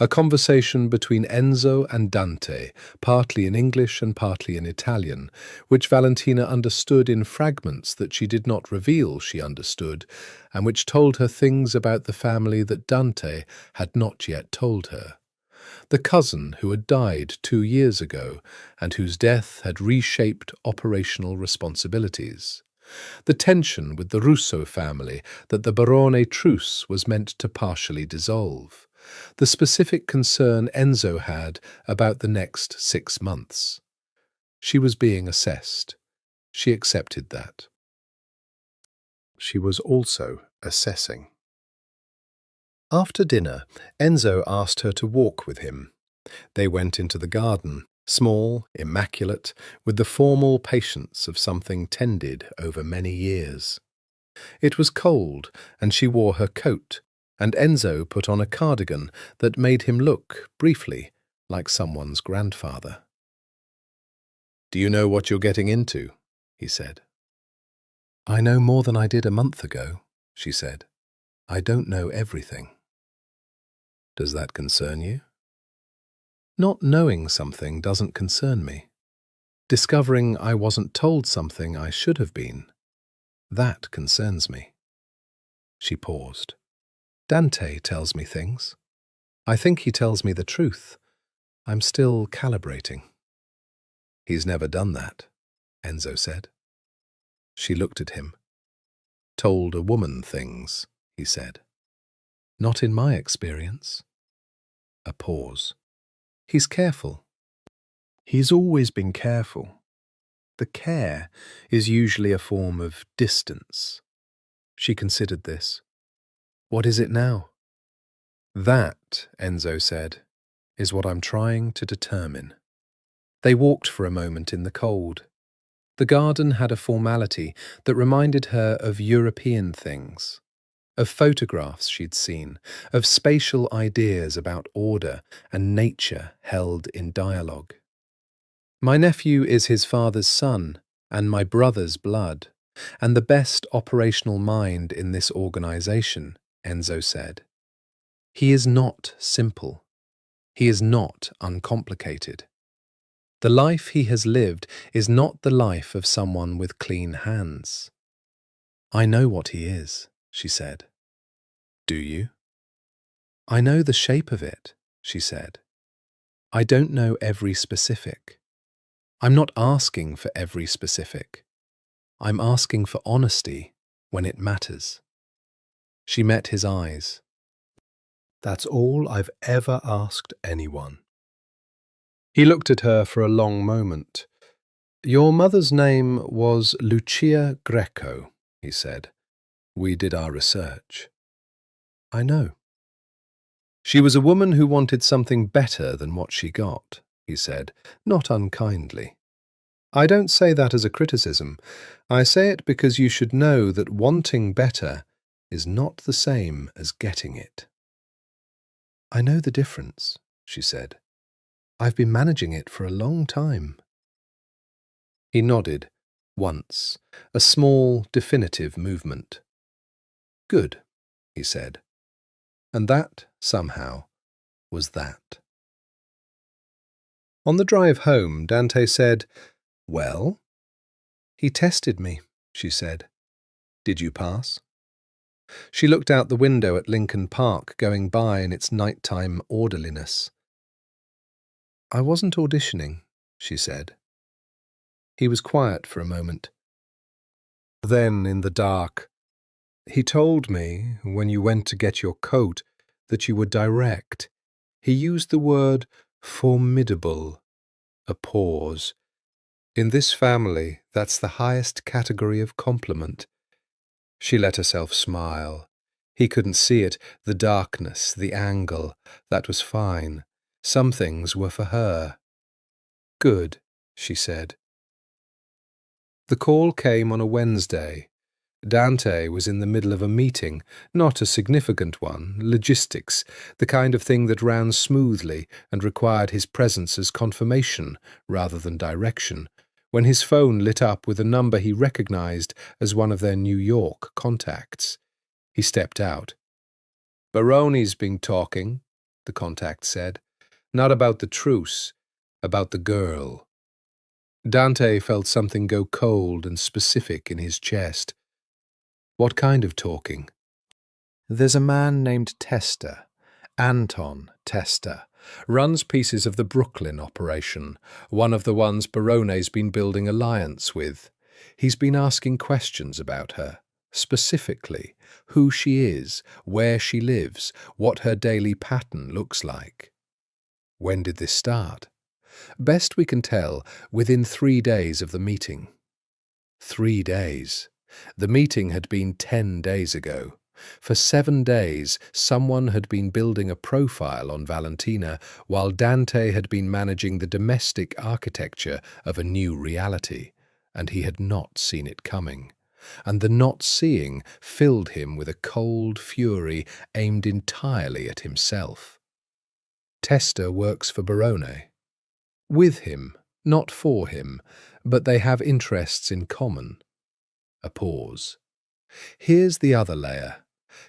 a conversation between Enzo and Dante, partly in English and partly in Italian, which Valentina understood in fragments that she did not reveal she understood, and which told her things about the family that Dante had not yet told her. The cousin who had died 2 years ago and whose death had reshaped operational responsibilities. The tension with the Russo family that the Barone truce was meant to partially dissolve. The specific concern Enzo had about the next 6 months. She was being assessed. She accepted that. She was also assessing. After dinner, Enzo asked her to walk with him. They went into the garden, small, immaculate, with the formal patience of something tended over many years. It was cold, and she wore her coat, and Enzo put on a cardigan that made him look, briefly, like someone's grandfather. "Do you know what you're getting into?" he said. "I know more than I did a month ago," she said. "I don't know everything." "Does that concern you?" "Not knowing something doesn't concern me. Discovering I wasn't told something I should have been, that concerns me." She paused. "Dante tells me things. I think he tells me the truth. I'm still calibrating." "He's never done that," Enzo said. She looked at him. "Told a woman things," he said. "Not in my experience." A pause. "He's careful." "He's always been careful. The care is usually a form of distance." She considered this. "What is it now?" "That," Enzo said, "is what I'm trying to determine." They walked for a moment in the cold. The garden had a formality that reminded her of European things, of photographs she'd seen, of spatial ideas about order and nature held in dialogue. "My nephew is his father's son and my brother's blood, and the best operational mind in this organization," Enzo said. "He is not simple. He is not uncomplicated. The life he has lived is not the life of someone with clean hands." "I know what he is," she said. "Do you?" "I know the shape of it," she said. "I don't know every specific. I'm not asking for every specific. I'm asking for honesty when it matters." She met his eyes. "That's all I've ever asked anyone." He looked at her for a long moment. "Your mother's name was Lucia Greco," he said. "We did our research." "I know." "She was a woman who wanted something better than what she got," he said, not unkindly. "I don't say that as a criticism. I say it because you should know that wanting better is not the same as getting it." "I know the difference," she said. "I've been managing it for a long time." He nodded, once, a small, definitive movement. "Good," he said. And that, somehow, was that. On the drive home, Dante said, "Well?" "He tested me," she said. "Did you pass?" She looked out the window at Lincoln Park going by in its nighttime orderliness. "I wasn't auditioning," she said. He was quiet for a moment. Then, in the dark, "He told me, when you went to get your coat, that you were direct. He used the word formidable." A pause. "In this family, that's the highest category of compliment." She let herself smile. He couldn't see it, the darkness, the angle. That was fine. Some things were for her. "Good," she said. The call came on a Wednesday. Dante was in the middle of a meeting, not a significant one, logistics, the kind of thing that ran smoothly and required his presence as confirmation rather than direction, when his phone lit up with a number he recognized as one of their New York contacts. He stepped out. "Baroni's been talking," the contact said. "Not about the truce, about the girl." Dante felt something go cold and specific in his chest. "What kind of talking?" "There's a man named Tester, Anton Tester, runs pieces of the Brooklyn operation, one of the ones Barone's been building alliance with. He's been asking questions about her, specifically who she is, where she lives, what her daily pattern looks like." "When did this start?" "Best we can tell, within 3 days of the meeting." 3 days. The meeting had been 10 days ago. For 7 days, someone had been building a profile on Valentina while Dante had been managing the domestic architecture of a new reality, and he had not seen it coming. And the not seeing filled him with a cold fury aimed entirely at himself. Testa works for Barone. With him, not for him, but they have interests in common. A pause. Here's the other layer.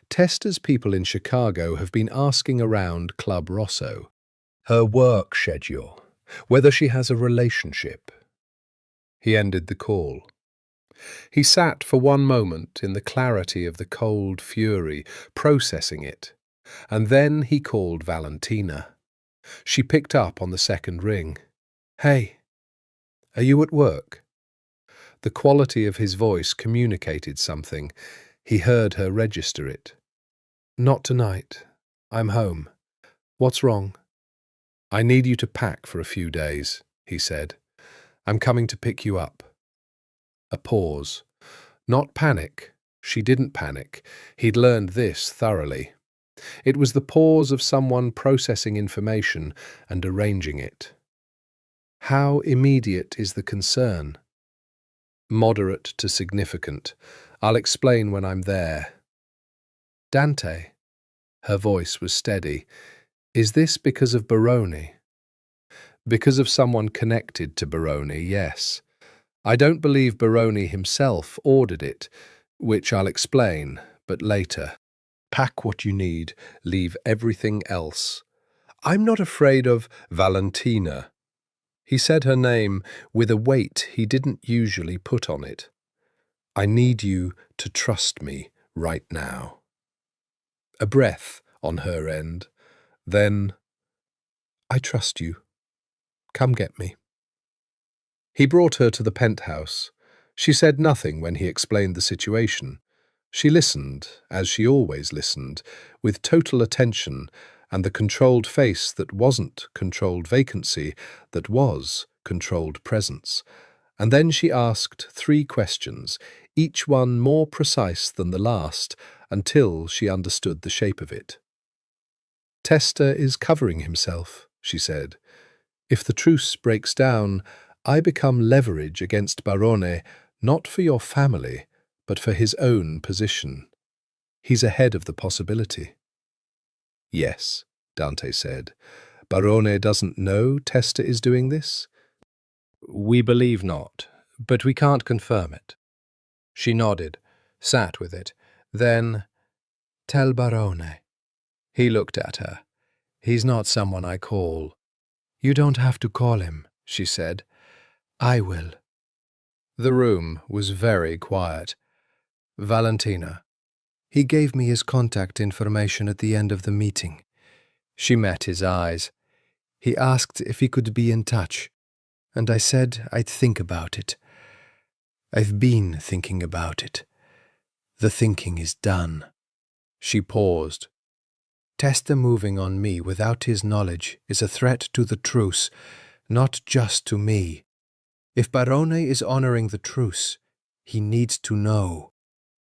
Testa's people in Chicago have been asking around Club Rosso, her work schedule, whether she has a relationship. He ended the call. He sat for one moment in the clarity of the cold fury, processing it, and then he called Valentina. She picked up on the second ring. "Hey, are you at work?" The quality of his voice communicated something. He heard her register it. "Not tonight. I'm home. What's wrong?" "I need you to pack for a few days," he said. "I'm coming to pick you up." A pause. Not panic. She didn't panic. He'd learned this thoroughly. It was the pause of someone processing information and arranging it. How immediate is the concern? Moderate to significant. I'll explain when I'm there. Dante. Her voice was steady. Is this because of Barone? Because of someone connected to Barone, yes. I don't believe Barone himself ordered it, which I'll explain, but later. Pack what you need, leave everything else. I'm not afraid of Valentina. He said her name with a weight he didn't usually put on it. I need you to trust me right now. A breath on her end. Then, I trust you. Come get me. He brought her to the penthouse. She said nothing when he explained the situation. She listened, as she always listened, with total attention and the controlled face that wasn't controlled vacancy, that was controlled presence. And then she asked 3 questions, each one more precise than the last, until she understood the shape of it. Testa is covering himself, she said. If the truce breaks down, I become leverage against Barone, not for your family, but for his own position. He's ahead of the possibility. Yes, Dante said. Barone doesn't know Testa is doing this? We believe not, but we can't confirm it. She nodded, sat with it. Then, tell Barone. He looked at her. He's not someone I call. You don't have to call him, she said. I will. The room was very quiet. Valentina. He gave me his contact information at the end of the meeting. She met his eyes. He asked if he could be in touch, and I said I'd think about it. I've been thinking about it. The thinking is done. She paused. Testa moving on me without his knowledge is a threat to the truce, not just to me. If Barone is honoring the truce, he needs to know.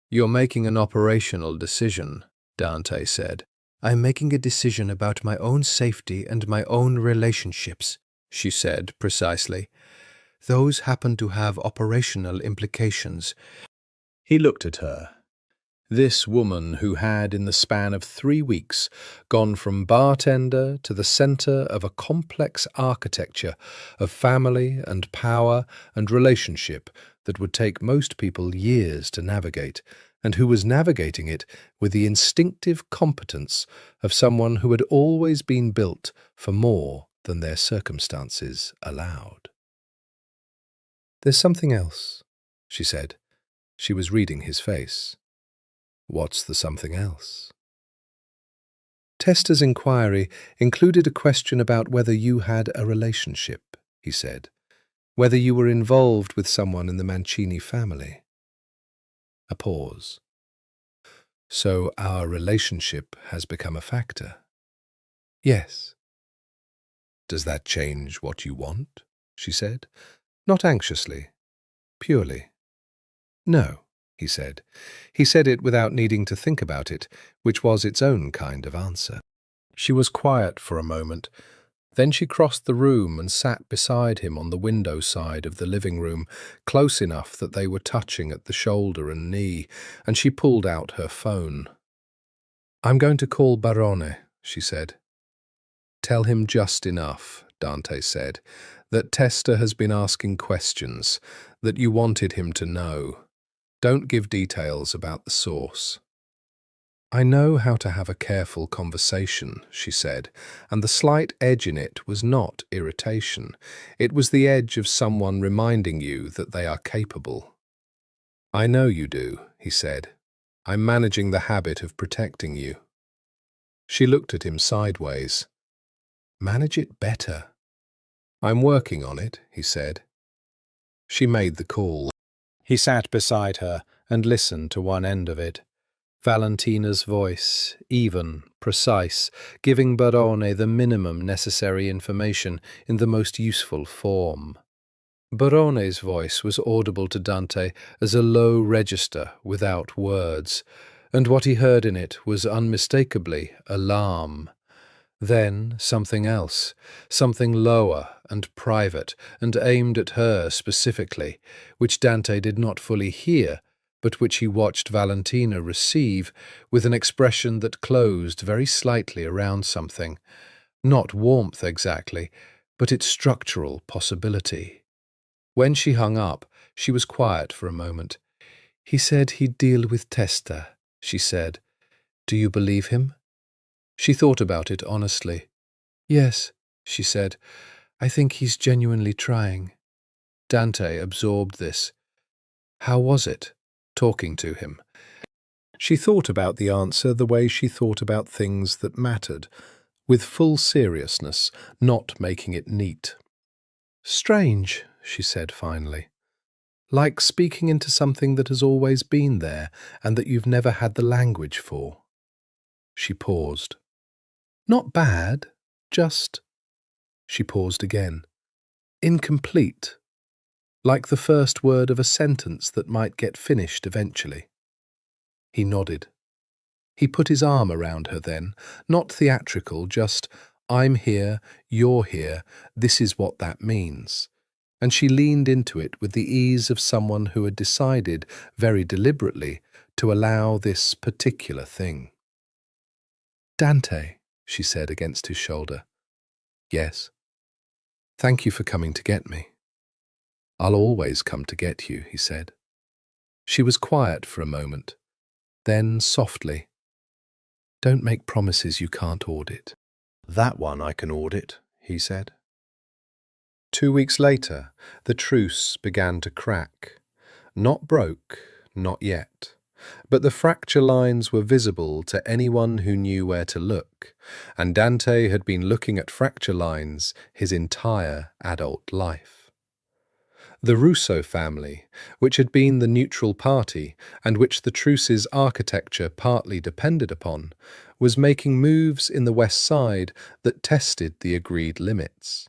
You're making an operational decision, Dante said. I'm making a decision about my own safety and my own relationships, she said precisely. Those happen to have operational implications. He looked at her. This woman who had, in the span of 3 weeks, gone from bartender to the center of a complex architecture of family and power and relationship that would take most people years to navigate, and who was navigating it with the instinctive competence of someone who had always been built for more than their circumstances allowed. There's something else, she said. She was reading his face. What's the something else? Testa's inquiry included a question about whether you had a relationship, he said. Whether you were involved with someone in the Mancini family. A pause. So our relationship has become a factor? Yes. Does that change what you want? She said, not anxiously, purely. No, he said. He said it without needing to think about it, which was its own kind of answer. She was quiet for a moment. Then she crossed the room and sat beside him on the window side of the living room, close enough that they were touching at the shoulder and knee, and she pulled out her phone. "I'm going to call Barone," she said. "Tell him just enough," Dante said, "that Testa has been asking questions, that you wanted him to know. Don't give details about the source." "I know how to have a careful conversation," she said, and the slight edge in it was not irritation. It was the edge of someone reminding you that they are capable. "I know you do," he said. "I'm managing the habit of protecting you." She looked at him sideways. "Manage it better." "I'm working on it," he said. She made the call. He sat beside her and listened to one end of it. Valentina's voice, even, precise, giving Barone the minimum necessary information in the most useful form. Barone's voice was audible to Dante as a low register without words, and what he heard in it was unmistakably alarm. Then something else, something lower and private and aimed at her specifically, which Dante did not fully hear, but which he watched Valentina receive with an expression that closed very slightly around something. Not warmth exactly, but its structural possibility. When she hung up, she was quiet for a moment. "He said he'd deal with Testa," she said. "Do you believe him?" She thought about it honestly. "Yes," she said. "I think he's genuinely trying." Dante absorbed this. How was it, talking to him? She thought about the answer the way she thought about things that mattered, with full seriousness, not making it neat. "Strange," she said finally. "Like speaking into something that has always been there and that you've never had the language for." She paused. "Not bad, just—" She paused again. "Incomplete. Like the first word of a sentence that might get finished eventually." He nodded. He put his arm around her then, not theatrical, just, "I'm here, you're here, this is what that means." And she leaned into it with the ease of someone who had decided, very deliberately, to allow this particular thing. "Dante," she said against his shoulder. "Yes." "Thank you for coming to get me." "I'll always come to get you," he said. She was quiet for a moment. Then, softly, "Don't make promises you can't audit." "That one I can audit," he said. 2 weeks later, the truce began to crack. Not broke, not yet. But the fracture lines were visible to anyone who knew where to look, and Dante had been looking at fracture lines his entire adult life. The Russo family, which had been the neutral party and which the truce's architecture partly depended upon, was making moves in the west side that tested the agreed limits.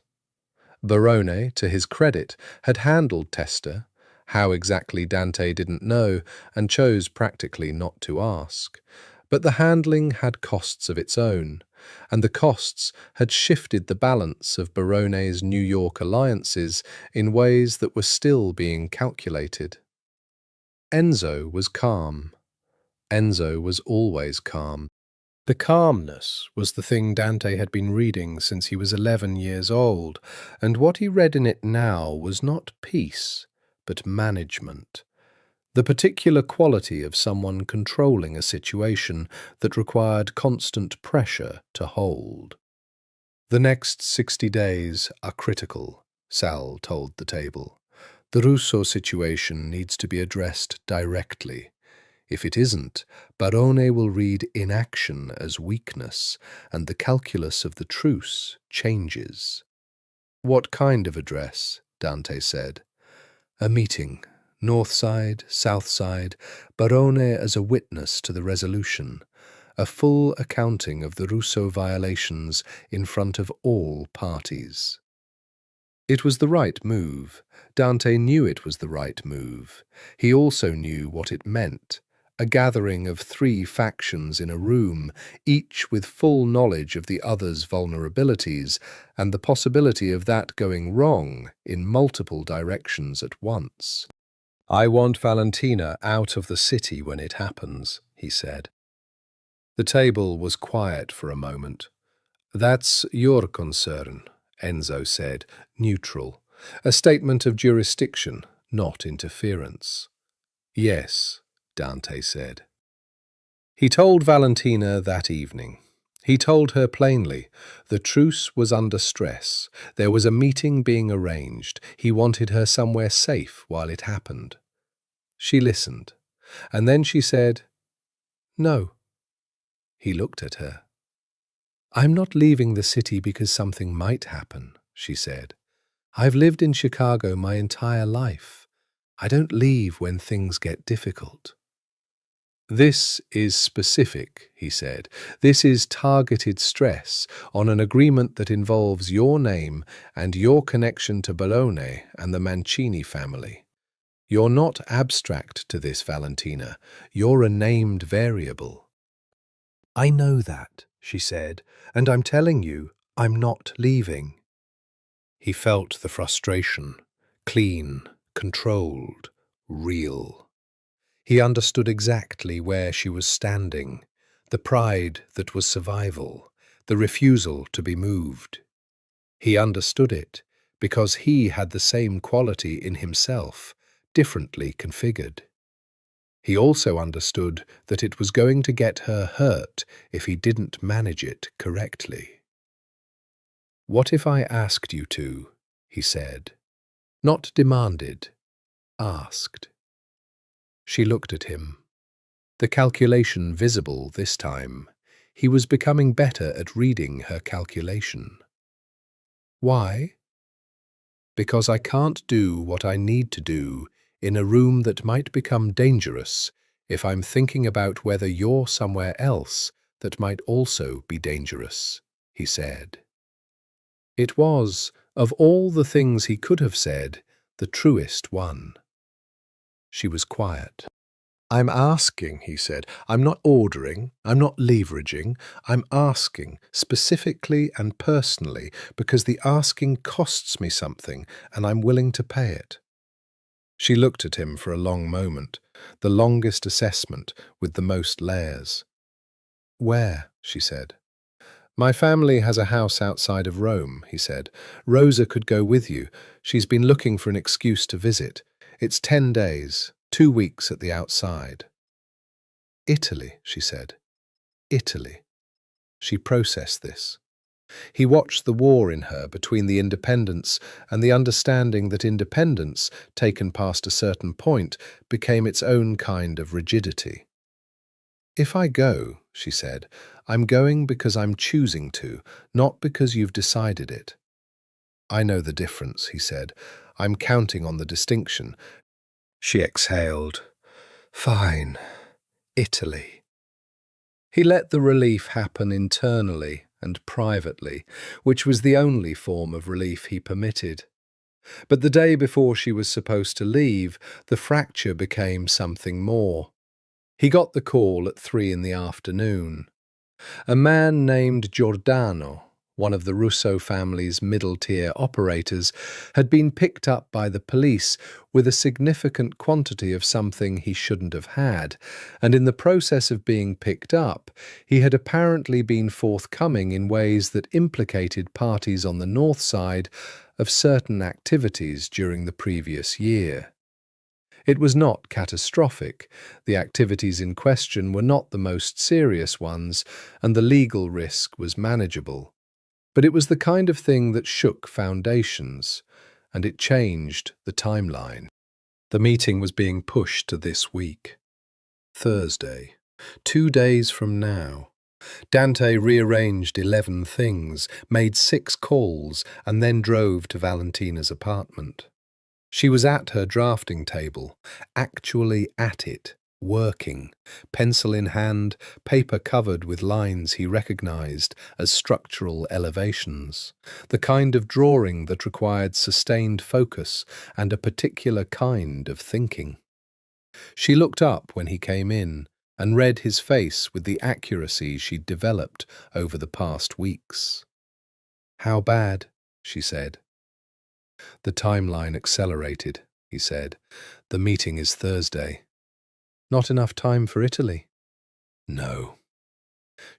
Barone, to his credit, had handled Testa. How exactly Dante didn't know, and chose practically not to ask. But the handling had costs of its own, and the costs had shifted the balance of Barone's New York alliances in ways that were still being calculated. Enzo was calm. Enzo was always calm. The calmness was the thing Dante had been reading since he was 11 years old, and what he read in it now was not peace, but management. The particular quality of someone controlling a situation that required constant pressure to hold. "The next 60 days are critical," Sal told the table. "The Russo situation needs to be addressed directly. If it isn't, Barone will read inaction as weakness, and the calculus of the truce changes." "What kind of address?" Dante said. "A meeting. North side, south side, Barone as a witness to the resolution. A full accounting of the Russo violations in front of all parties." It was the right move. Dante knew it was the right move. He also knew what it meant. A gathering of three factions in a room, each with full knowledge of the other's vulnerabilities and the possibility of that going wrong in multiple directions at once. "I want Valentina out of the city when it happens," he said. The table was quiet for a moment. "That's your concern," Enzo said, neutral. A statement of jurisdiction, not interference. "Yes," Dante said. He told Valentina that evening. He told her plainly. The truce was under stress. There was a meeting being arranged. He wanted her somewhere safe while it happened. She listened, and then she said, "No." He looked at her. "I'm not leaving the city because something might happen," she said. "I've lived in Chicago my entire life. I don't leave when things get difficult." "This is specific," he said. "This is targeted stress on an agreement that involves your name and your connection to Bologna and the Mancini family. You're not abstract to this, Valentina. You're a named variable." "I know that," she said, "and I'm telling you, I'm not leaving." He felt the frustration, clean, controlled, real. He understood exactly where she was standing, the pride that was survival, the refusal to be moved. He understood it because he had the same quality in himself, differently configured. He also understood that it was going to get her hurt if he didn't manage it correctly. "What if I asked you to?" he said. Not demanded, asked. She looked at him. The calculation visible this time. He was becoming better at reading her calculation. "Why?" "Because I can't do what I need to do in a room that might become dangerous if I'm thinking about whether you're somewhere else that might also be dangerous," he said. It was, of all the things he could have said, the truest one. She was quiet. "I'm asking," he said. "I'm not ordering. I'm not leveraging. I'm asking, specifically and personally, because the asking costs me something and I'm willing to pay it." She looked at him for a long moment, the longest assessment with the most layers. "Where?" she said. "My family has a house outside of Rome," he said. "Rosa could go with you. She's been looking for an excuse to visit. It's 10 days, 2 weeks at the outside." "Italy," she said. "Italy." She processed this. He watched the war in her between the independence and the understanding that independence, taken past a certain point, became its own kind of rigidity. "If I go," she said, "I'm going because I'm choosing to, not because you've decided it." "I know the difference," he said. "I'm counting on the distinction." She exhaled. "Fine. Italy." He let the relief happen internally and privately, which was the only form of relief he permitted. But the day before she was supposed to leave, the fracture became something more. He got the call at 3 in the afternoon. A man named Giordano, one of the Russo family's middle-tier operators, had been picked up by the police with a significant quantity of something he shouldn't have had, and in the process of being picked up, he had apparently been forthcoming in ways that implicated parties on the north side of certain activities during the previous year. It was not catastrophic. The activities in question were not the most serious ones, and the legal risk was manageable. But it was the kind of thing that shook foundations, and it changed the timeline. The meeting was being pushed to this week. Thursday, 2 days from now. Dante rearranged 11 things, made 6 calls, and then drove to Valentina's apartment. She was at her drafting table, actually at it, working, pencil in hand, paper covered with lines he recognized as structural elevations, the kind of drawing that required sustained focus and a particular kind of thinking. She looked up when he came in and read his face with the accuracy she'd developed over the past weeks. "How bad?" she said. "The timeline accelerated," he said. "The meeting is Thursday." "Not enough time for Italy?" "No."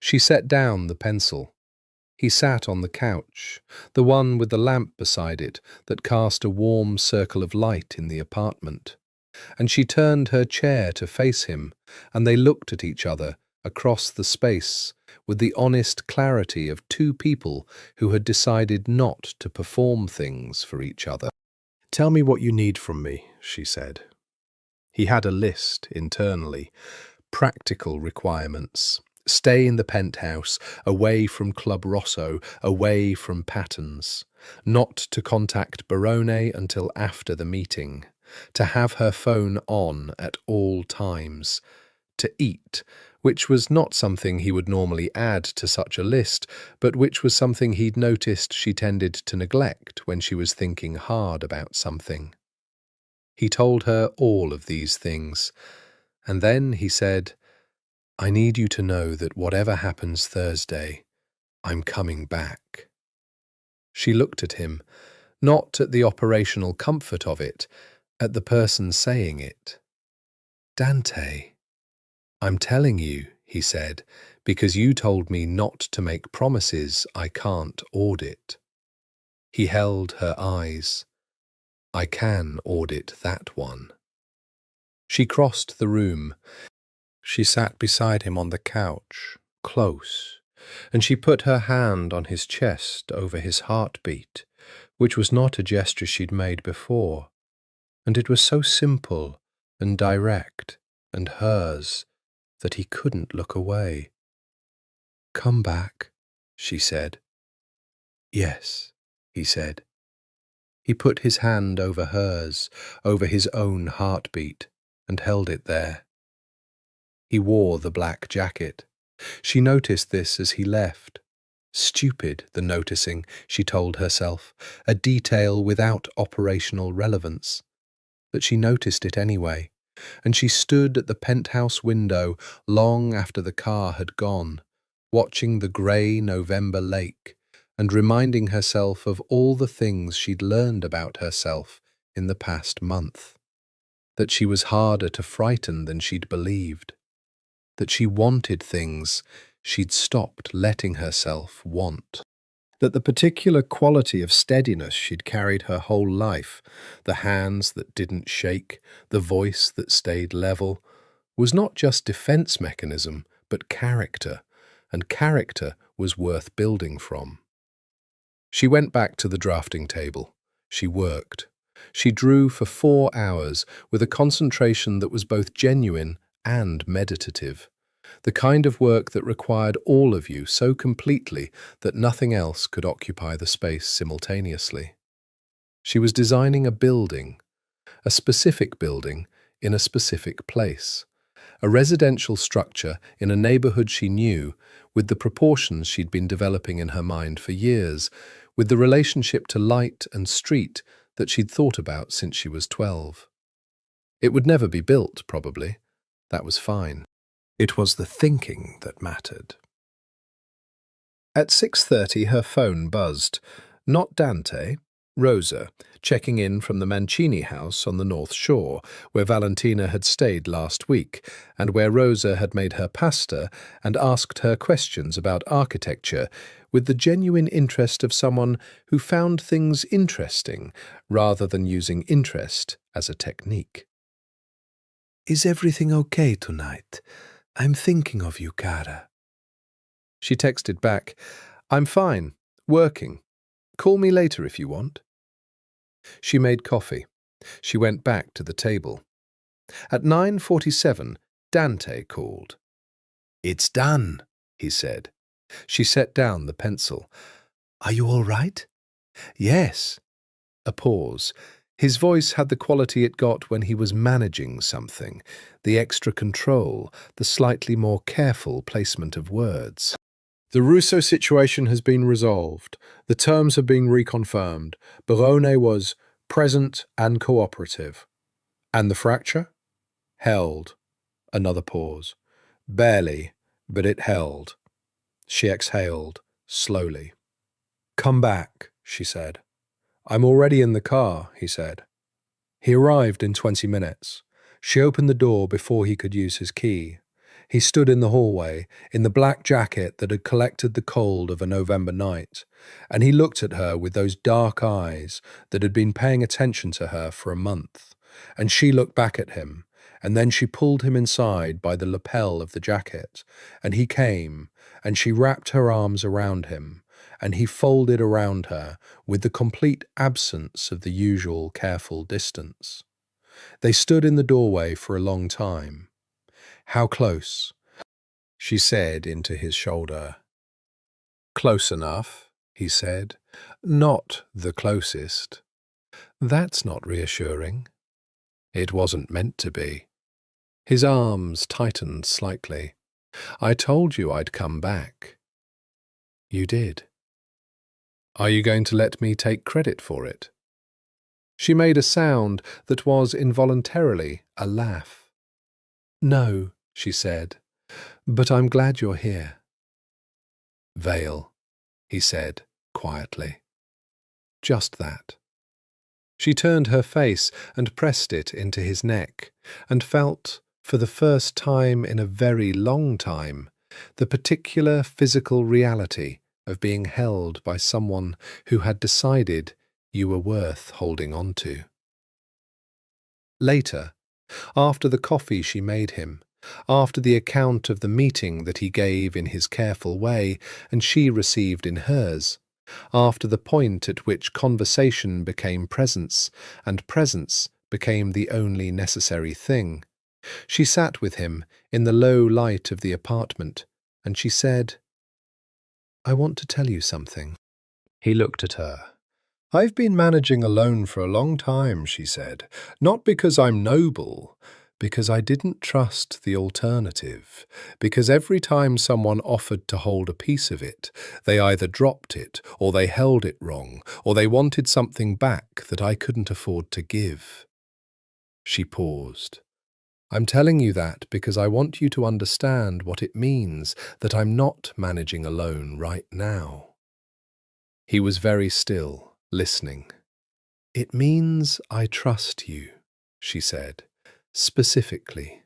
She set down the pencil. He sat on the couch, the one with the lamp beside it that cast a warm circle of light in the apartment, and she turned her chair to face him, and they looked at each other across the space with the honest clarity of two people who had decided not to perform things for each other. "Tell me what you need from me," she said. He had a list internally. Practical requirements. Stay in the penthouse, away from Club Rosso, away from patterns. Not to contact Barone until after the meeting. To have her phone on at all times. To eat, which was not something he would normally add to such a list, but which was something he'd noticed she tended to neglect when she was thinking hard about something. He told her all of these things, and then he said, "I need you to know that whatever happens Thursday, I'm coming back." She looked at him, not at the operational comfort of it, at the person saying it. "Dante, I'm telling you," he said, "because you told me not to make promises I can't audit." He held her eyes. "I can audit that one." She crossed the room. She sat beside him on the couch, close, and she put her hand on his chest over his heartbeat, which was not a gesture she'd made before, and it was so simple and direct and hers that he couldn't look away. "Come back," she said. "Yes," he said. He put his hand over hers, over his own heartbeat, and held it there. He wore the black jacket. She noticed this as he left. Stupid, the noticing, she told herself, a detail without operational relevance. But she noticed it anyway, and she stood at the penthouse window long after the car had gone, watching the grey November lake, and reminding herself of all the things she'd learned about herself in the past month. That she was harder to frighten than she'd believed. That she wanted things she'd stopped letting herself want. That the particular quality of steadiness she'd carried her whole life, the hands that didn't shake, the voice that stayed level, was not just defense mechanism, but character, and character was worth building from. She went back to the drafting table. She worked. She drew for 4 hours with a concentration that was both genuine and meditative. The kind of work that required all of you so completely that nothing else could occupy the space simultaneously. She was designing a building, a specific building in a specific place, a residential structure in a neighborhood she knew, with the proportions she'd been developing in her mind for years, with the relationship to light and street that she'd thought about since she was 12. It would never be built, probably. That was fine. It was the thinking that mattered. At 6:30 her phone buzzed. Not Dante, Rosa, checking in from the Mancini house on the North Shore, where Valentina had stayed last week, and where Rosa had made her pasta and asked her questions about architecture, with the genuine interest of someone who found things interesting, rather than using interest as a technique. "Is everything okay tonight? I'm thinking of you, cara." She texted back, "I'm fine, working. Call me later if you want." She made coffee. She went back to the table. At 9:47, Dante called. "It's done," he said. She set down the pencil. "Are you all right?" "Yes." A pause. His voice had the quality it got when he was managing something, the extra control, the slightly more careful placement of words. The Russo situation has been resolved. The terms have been reconfirmed. Barone was present and cooperative. And the fracture? Held. Another pause. Barely, but it held. She exhaled, slowly. "Come back," she said. "I'm already in the car," he said. He arrived in 20 minutes. She opened the door before he could use his key. He stood in the hallway, in the black jacket that had collected the cold of a November night, and he looked at her with those dark eyes that had been paying attention to her for a month, and she looked back at him, and then she pulled him inside by the lapel of the jacket, and he came, and she wrapped her arms around him, and he folded around her with the complete absence of the usual careful distance. They stood in the doorway for a long time. "How close?" she said into his shoulder. "Close enough," he said. "Not the closest." "That's not reassuring." It wasn't meant to be. His arms tightened slightly. "I told you I'd come back." "You did." "Are you going to let me take credit for it?" She made a sound that was involuntarily a laugh. "No," she said, "but I'm glad you're here." "Veil," he said quietly. Just that. She turned her face and pressed it into his neck, and felt, for the first time in a very long time, the particular physical reality of being held by someone who had decided you were worth holding on to. Later, after the coffee she made him, after the account of the meeting that he gave in his careful way and she received in hers, after the point at which conversation became presence and presence became the only necessary thing, she sat with him in the low light of the apartment, and she said, "I want to tell you something." He looked at her. "I've been managing alone for a long time," she said, "not because I'm noble, because I didn't trust the alternative, because every time someone offered to hold a piece of it, they either dropped it, or they held it wrong, or they wanted something back that I couldn't afford to give." She paused. "I'm telling you that because I want you to understand what it means that I'm not managing alone right now." He was very still, listening. "It means I trust you," she said, "specifically,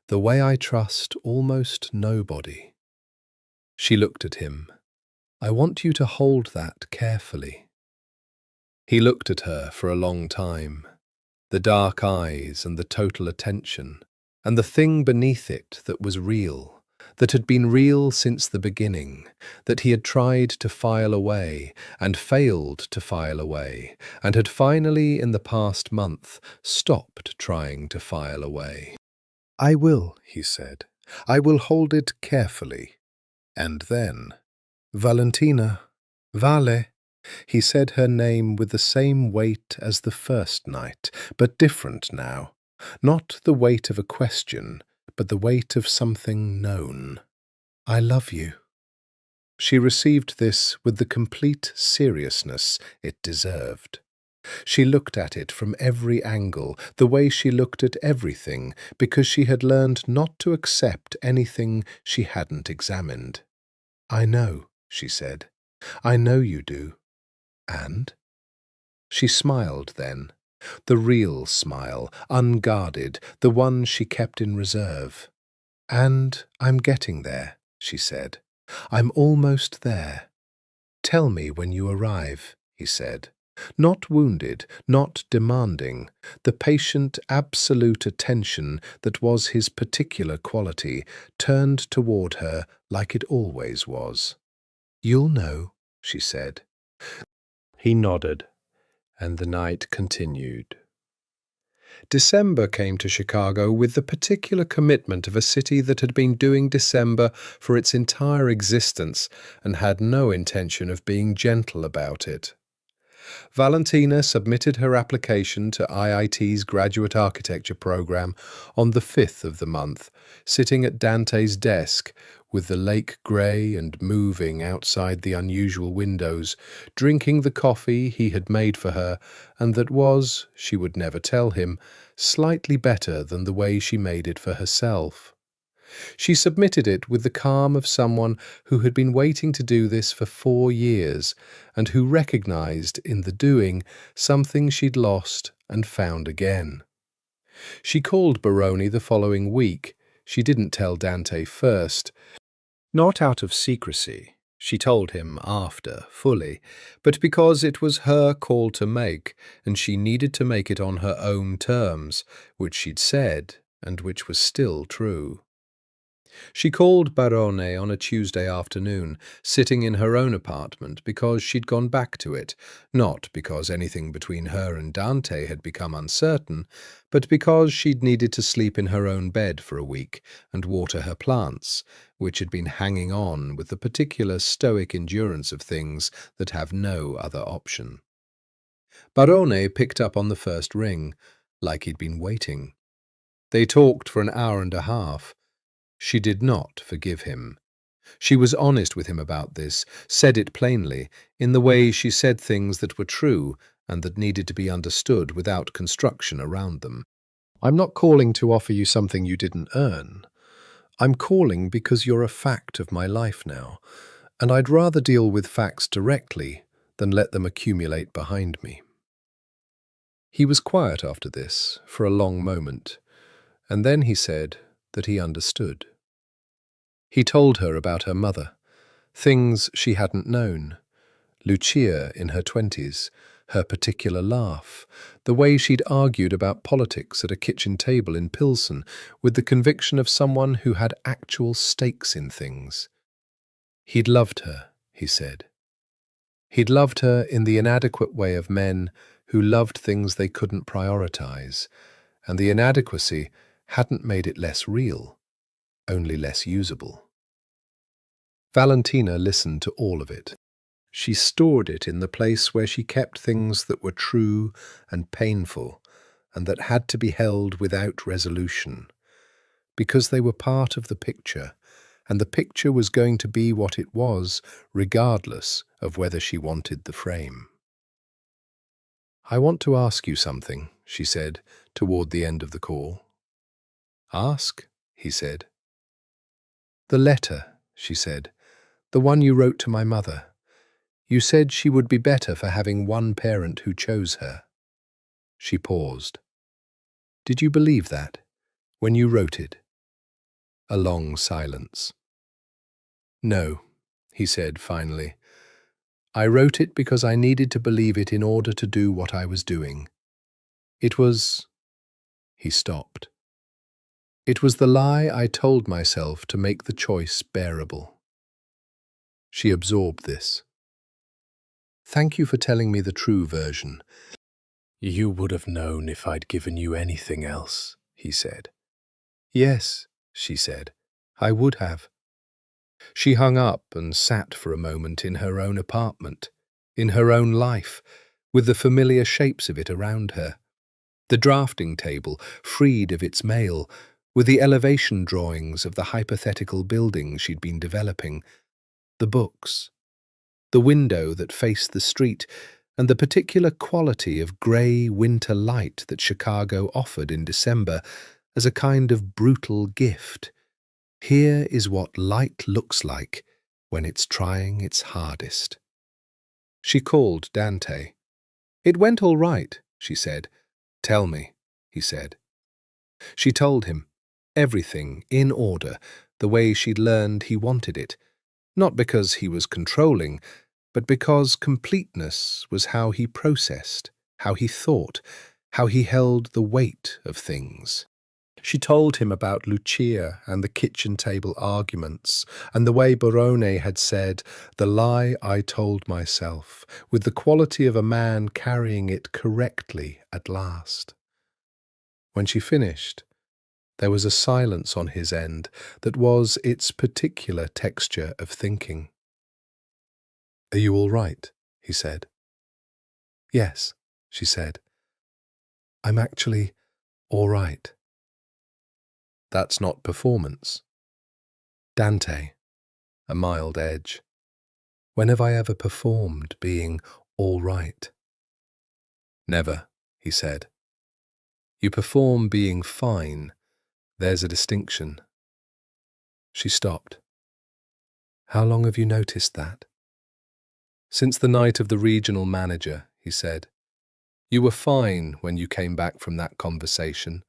the way I trust almost nobody." She looked at him. "I want you to hold that carefully." He looked at her for a long time. The dark eyes and the total attention, and the thing beneath it that was real, that had been real since the beginning, that he had tried to file away and failed to file away, and had finally, in the past month, stopped trying to file away. "I will," he said. "I will hold it carefully." And then, "Valentina, Vale." He said her name with the same weight as the first night, but different now. Not the weight of a question, but the weight of something known. "I love you." She received this with the complete seriousness it deserved. She looked at it from every angle, the way she looked at everything, because she had learned not to accept anything she hadn't examined. "I know," she said. "I know you do." "And?" She smiled then, the real smile, unguarded, the one she kept in reserve. "And I'm getting there," she said. "I'm almost there." "Tell me when you arrive," he said. Not wounded, not demanding, the patient, absolute attention that was his particular quality turned toward her like it always was. "You'll know," she said. He nodded, and the night continued. December came to Chicago with the particular commitment of a city that had been doing December for its entire existence and had no intention of being gentle about it. Valentina submitted her application to IIT's graduate architecture program on the 5th of the month, sitting at Dante's desk with the lake grey and moving outside the unusual windows, drinking the coffee he had made for her and that was, she would never tell him, slightly better than the way she made it for herself. She submitted it with the calm of someone who had been waiting to do this for 4 years and who recognized in the doing something she'd lost and found again. She called Baroni the following week. She didn't tell Dante first. Not out of secrecy. She told him after, fully, but because it was her call to make, and she needed to make it on her own terms, which she'd said, and which was still true. She called Barone on a Tuesday afternoon, sitting in her own apartment because she'd gone back to it, not because anything between her and Dante had become uncertain, but because she'd needed to sleep in her own bed for a week and water her plants, which had been hanging on with the particular stoic endurance of things that have no other option. Barone picked up on the first ring, like he'd been waiting. They talked for an hour and a half. She did not forgive him. She was honest with him about this, said it plainly, in the way she said things that were true and that needed to be understood without construction around them. I'm not calling to offer you something you didn't earn. I'm calling because you're a fact of my life now, and I'd rather deal with facts directly than let them accumulate behind me. He was quiet after this for a long moment, and then he said that he understood. He told her about her mother, things she hadn't known. Lucia in her 20s, her particular laugh, the way she'd argued about politics at a kitchen table in Pilsen with the conviction of someone who had actual stakes in things. He'd loved her, he said. He'd loved her in the inadequate way of men who loved things they couldn't prioritize, and the inadequacy hadn't made it less real, only less usable. Valentina listened to all of it. She stored it in the place where she kept things that were true and painful and that had to be held without resolution, because they were part of the picture, and the picture was going to be what it was, regardless of whether she wanted the frame. I want to ask you something, she said, toward the end of the call. Ask, he said. The letter, she said, the one you wrote to my mother. You said she would be better for having one parent who chose her. She paused. Did you believe that, when you wrote it? A long silence. No, he said finally. I wrote it because I needed to believe it in order to do what I was doing. It was... He stopped. It was the lie I told myself to make the choice bearable. She absorbed this. Thank you for telling me the true version. You would have known if I'd given you anything else, he said. Yes, she said, I would have. She hung up and sat for a moment in her own apartment, in her own life, with the familiar shapes of it around her. The drafting table, freed of its mail, with the elevation drawings of the hypothetical building she'd been developing, the books, the window that faced the street, and the particular quality of grey winter light that Chicago offered in December as a kind of brutal gift. Here is what light looks like when it's trying its hardest. She called Dante. It went all right, she said. Tell me, he said. She told him, everything in order, the way she'd learned he wanted it, not because he was controlling, but because completeness was how he processed, how he thought, how he held the weight of things. She told him about Lucia and the kitchen table arguments, and the way Barone had said, the lie I told myself, with the quality of a man carrying it correctly at last. When she finished, there was a silence on his end that was its particular texture of thinking. Are you all right? He said. Yes, she said. I'm actually all right. That's not performance. Dante, a mild edge. When have I ever performed being all right? Never, he said. You perform being fine. There's a distinction. She stopped. How long have you noticed that? Since the night of the regional manager, he said. You were fine when you came back from that conversation,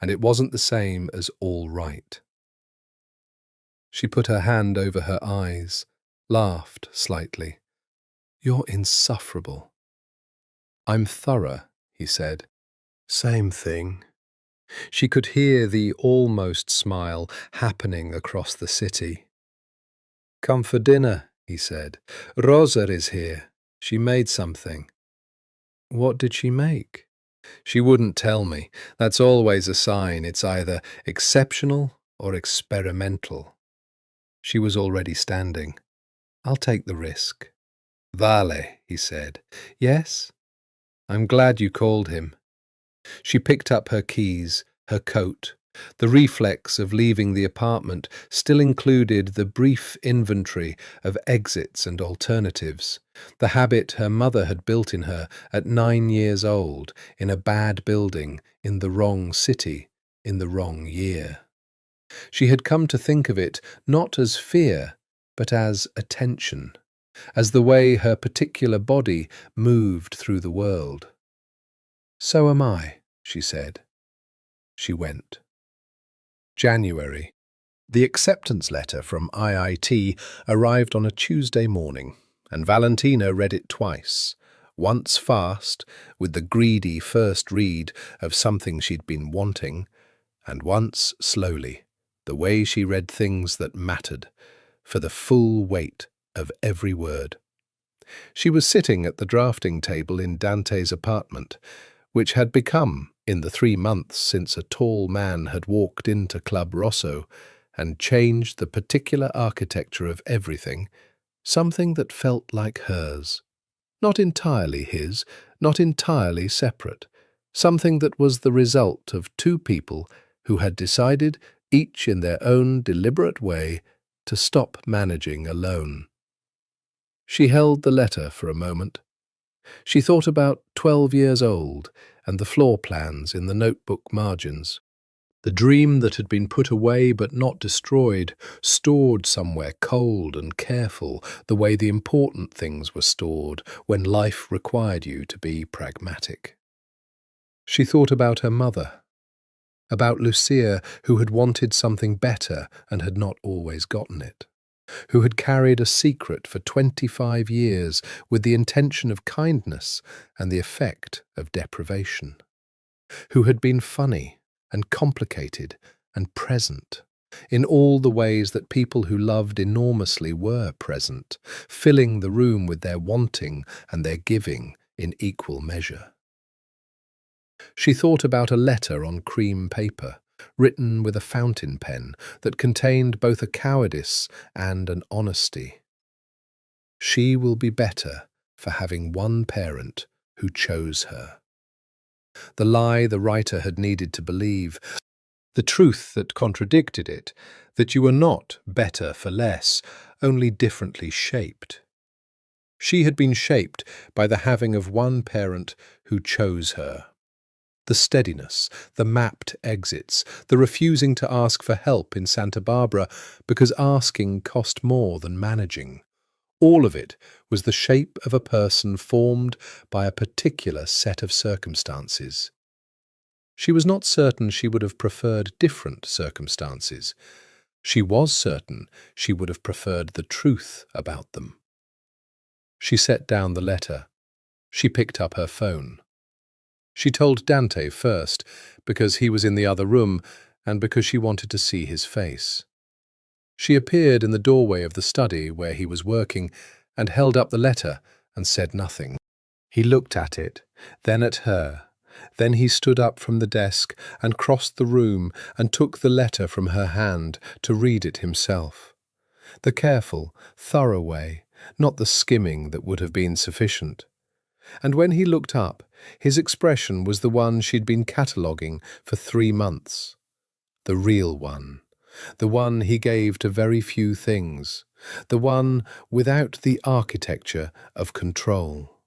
and it wasn't the same as all right. She put her hand over her eyes, laughed slightly. You're insufferable. I'm thorough, he said. Same thing. She could hear the almost smile happening across the city. Come for dinner, he said. Rosa is here. She made something. What did she make? She wouldn't tell me. That's always a sign it's either exceptional or experimental. She was already standing. I'll take the risk. Vale, he said. Yes? I'm glad you called him. She picked up her keys, her coat. The reflex of leaving the apartment still included the brief inventory of exits and alternatives, the habit her mother had built in her at 9 years old, in a bad building, in the wrong city, in the wrong year. She had come to think of it not as fear, but as attention, as the way her particular body moved through the world. So am I, she said. She went. January. The acceptance letter from IIT arrived on a Tuesday morning, and Valentina read it twice, once fast, with the greedy first read of something she'd been wanting, and once slowly, the way she read things that mattered, for the full weight of every word. She was sitting at the drafting table in Dante's apartment, which had become, in the 3 months since a tall man had walked into Club Rosso and changed the particular architecture of everything, something that felt like hers. Not entirely his, not entirely separate, something that was the result of 2 people who had decided, each in their own deliberate way, to stop managing alone. She held the letter for a moment. She thought about 12 years old and the floor plans in the notebook margins. The dream that had been put away but not destroyed, stored somewhere cold and careful, the way the important things were stored when life required you to be pragmatic. She thought about her mother, about Lucia, who had wanted something better and had not always gotten it, who had carried a secret for 25 years with the intention of kindness and the effect of deprivation, who had been funny and complicated and present in all the ways that people who loved enormously were present, filling the room with their wanting and their giving in equal measure. She thought about a letter on cream paper, written with a fountain pen that contained both a cowardice and an honesty. She will be better for having one parent who chose her. The lie the writer had needed to believe, the truth that contradicted it, that you were not better for less, only differently shaped. She had been shaped by the having of one parent who chose her. The steadiness, the mapped exits, the refusing to ask for help in Santa Barbara because asking cost more than managing. All of it was the shape of a person formed by a particular set of circumstances. She was not certain she would have preferred different circumstances. She was certain she would have preferred the truth about them. She set down the letter. She picked up her phone. She told Dante first, because he was in the other room and because she wanted to see his face. She appeared in the doorway of the study where he was working and held up the letter and said nothing. He looked at it, then at her. Then he stood up from the desk and crossed the room and took the letter from her hand to read it himself. The careful, thorough way, not the skimming that would have been sufficient. And when he looked up, his expression was the one she'd been cataloguing for 3 months. The real one. The one he gave to very few things. The one without the architecture of control.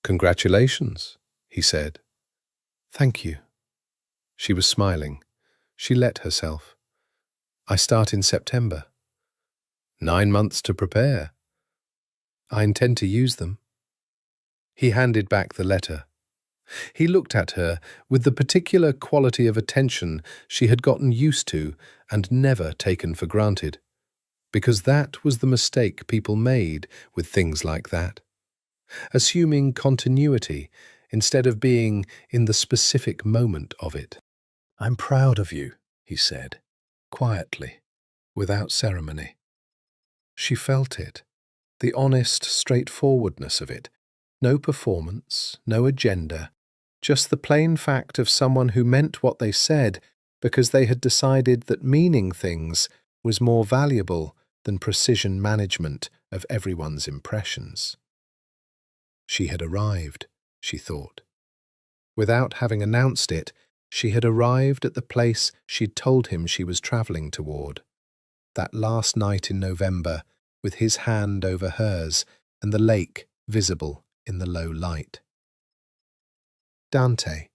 "Congratulations," he said. "Thank you." She was smiling. She let herself. "I start in September." 9 months to prepare. "I intend to use them." He handed back the letter. He looked at her with the particular quality of attention she had gotten used to and never taken for granted, because that was the mistake people made with things like that, assuming continuity instead of being in the specific moment of it. "I'm proud of you," he said, quietly, without ceremony. She felt it, the honest straightforwardness of it. No performance, no agenda, just the plain fact of someone who meant what they said because they had decided that meaning things was more valuable than precision management of everyone's impressions. She had arrived, she thought. Without having announced it, she had arrived at the place she'd told him she was travelling toward. That last night in November, with his hand over hers and the lake visible in the low light. "Dante,"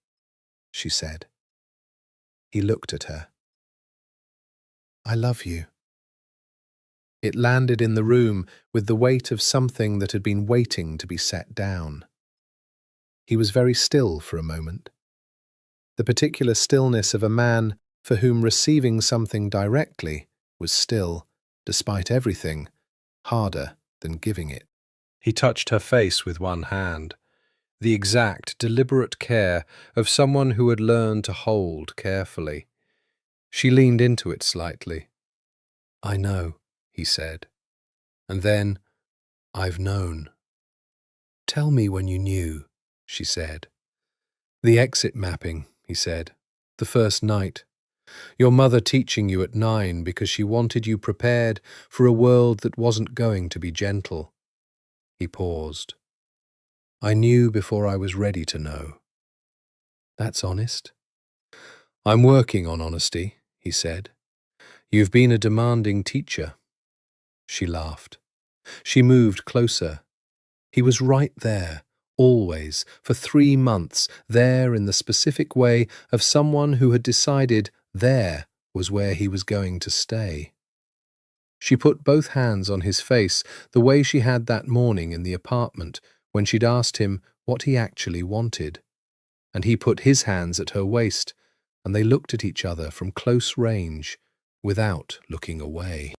she said. He looked at her. "I love you." It landed in the room with the weight of something that had been waiting to be set down. He was very still for a moment. The particular stillness of a man for whom receiving something directly was still, despite everything, harder than giving it. He touched her face with one hand, the exact, deliberate care of someone who had learned to hold carefully. She leaned into it slightly. "I know," he said. And then, "I've known." "Tell me when you knew," she said. "The exit mapping," he said. "The first night. Your mother teaching you at 9 because she wanted you prepared for a world that wasn't going to be gentle." He paused. "I knew before I was ready to know." "That's honest." "I'm working on honesty," he said. "You've been a demanding teacher." She laughed. She moved closer. He was right there, always, for 3 months, there in the specific way of someone who had decided there was where he was going to stay. She put both hands on his face the way she had that morning in the apartment when she'd asked him what he actually wanted. And he put his hands at her waist, and they looked at each other from close range, without looking away.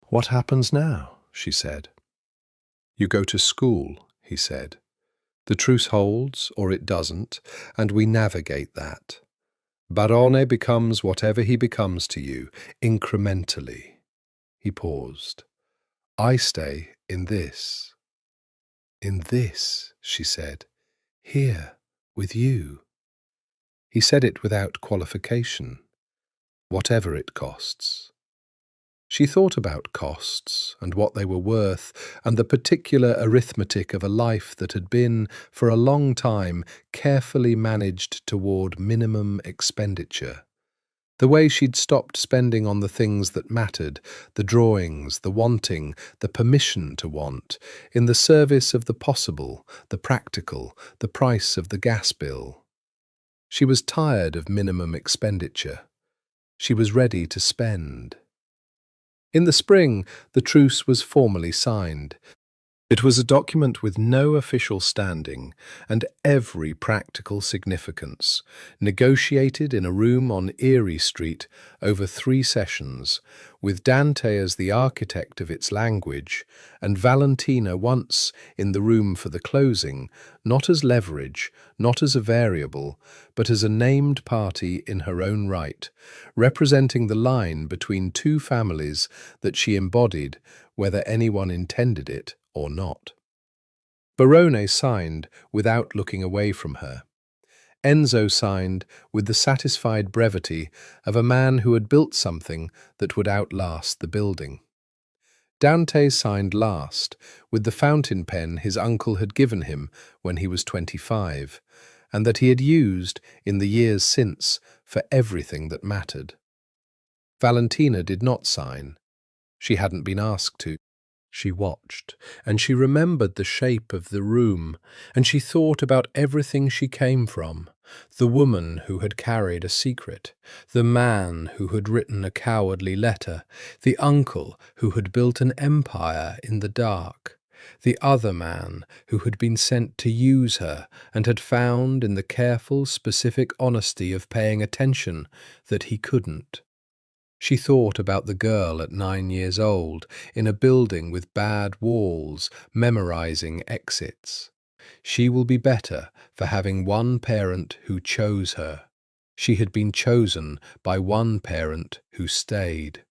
"What happens now?" she said. "You go to school," he said. "The truce holds, or it doesn't, and we navigate that. Barone becomes whatever he becomes to you, incrementally." He paused. "I stay in this." "In this," she said. "Here, with you." He said it without qualification. "Whatever it costs." She thought about costs and what they were worth and the particular arithmetic of a life that had been, for a long time, carefully managed toward minimum expenditure. The way she'd stopped spending on the things that mattered, the drawings, the wanting, the permission to want, in the service of the possible, the practical, the price of the gas bill. She was tired of minimum expenditure. She was ready to spend. In the spring, the truce was formally signed. It was a document with no official standing and every practical significance, negotiated in a room on Erie Street over 3 sessions, with Dante as the architect of its language, and Valentina once in the room for the closing, not as leverage, not as a variable, but as a named party in her own right, representing the line between 2 families that she embodied, whether anyone intended it or not. Barone signed without looking away from her. Enzo signed with the satisfied brevity of a man who had built something that would outlast the building. Dante signed last, with the fountain pen his uncle had given him when he was 25, and that he had used in the years since for everything that mattered. Valentina did not sign. She hadn't been asked to. She watched, and she remembered the shape of the room, and she thought about everything she came from, the woman who had carried a secret, the man who had written a cowardly letter, the uncle who had built an empire in the dark, the other man who had been sent to use her and had found in the careful, specific honesty of paying attention that he couldn't. She thought about the girl at 9 years old, in a building with bad walls, memorizing exits. She will be better for having one parent who chose her. She had been chosen by one parent who stayed.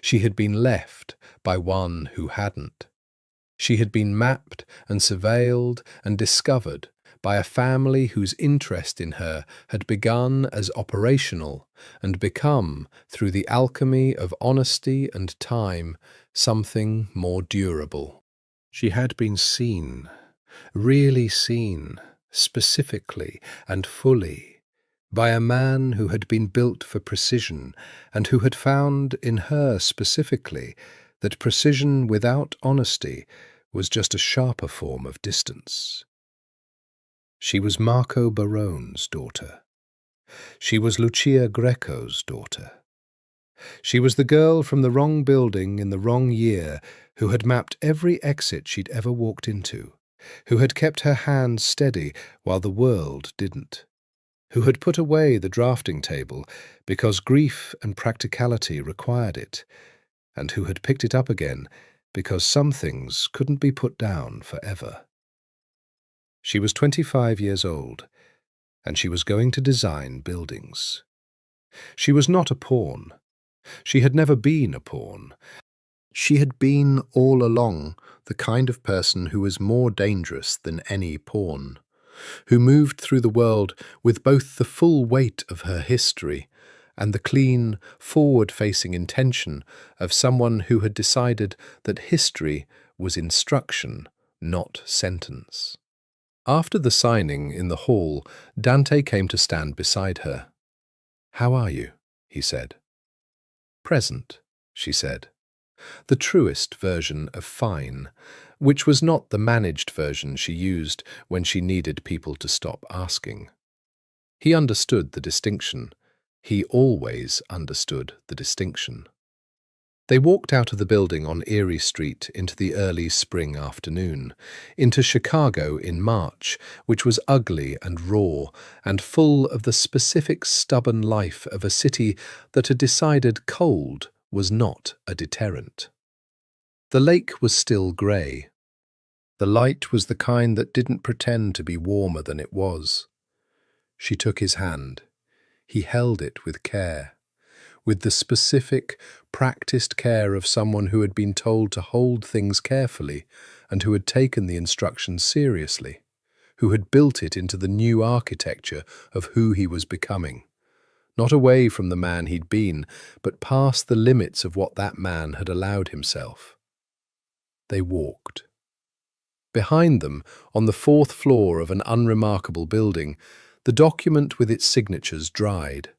She had been left by one who hadn't. She had been mapped and surveilled and discovered by a family whose interest in her had begun as operational and become, through the alchemy of honesty and time, something more durable. She had been seen, really seen, specifically and fully, by a man who had been built for precision and who had found in her specifically that precision without honesty was just a sharper form of distance. She was Marco Barone's daughter. She was Lucia Greco's daughter. She was the girl from the wrong building in the wrong year who had mapped every exit she'd ever walked into, who had kept her hands steady while the world didn't, who had put away the drafting table because grief and practicality required it, and who had picked it up again because some things couldn't be put down forever. She was 25 years old, and she was going to design buildings. She was not a pawn. She had never been a pawn. She had been all along the kind of person who was more dangerous than any pawn, who moved through the world with both the full weight of her history and the clean, forward-facing intention of someone who had decided that history was instruction, not sentence. After the signing in the hall, Dante came to stand beside her. "How are you?" he said. "Present," she said. The truest version of fine, which was not the managed version she used when she needed people to stop asking. He understood the distinction. He always understood the distinction. They walked out of the building on Erie Street into the early spring afternoon, into Chicago in March, which was ugly and raw and full of the specific stubborn life of a city that had decided cold was not a deterrent. The lake was still grey. The light was the kind that didn't pretend to be warmer than it was. She took his hand. He held it with care, with the specific, practiced care of someone who had been told to hold things carefully and who had taken the instructions seriously, who had built it into the new architecture of who he was becoming, not away from the man he'd been, but past the limits of what that man had allowed himself. They walked. Behind them, on the 4th floor of an unremarkable building, the document with its signatures dried.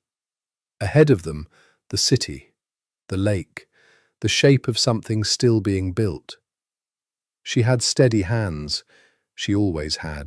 Ahead of them, the city, the lake, the shape of something still being built. She had steady hands. She always had.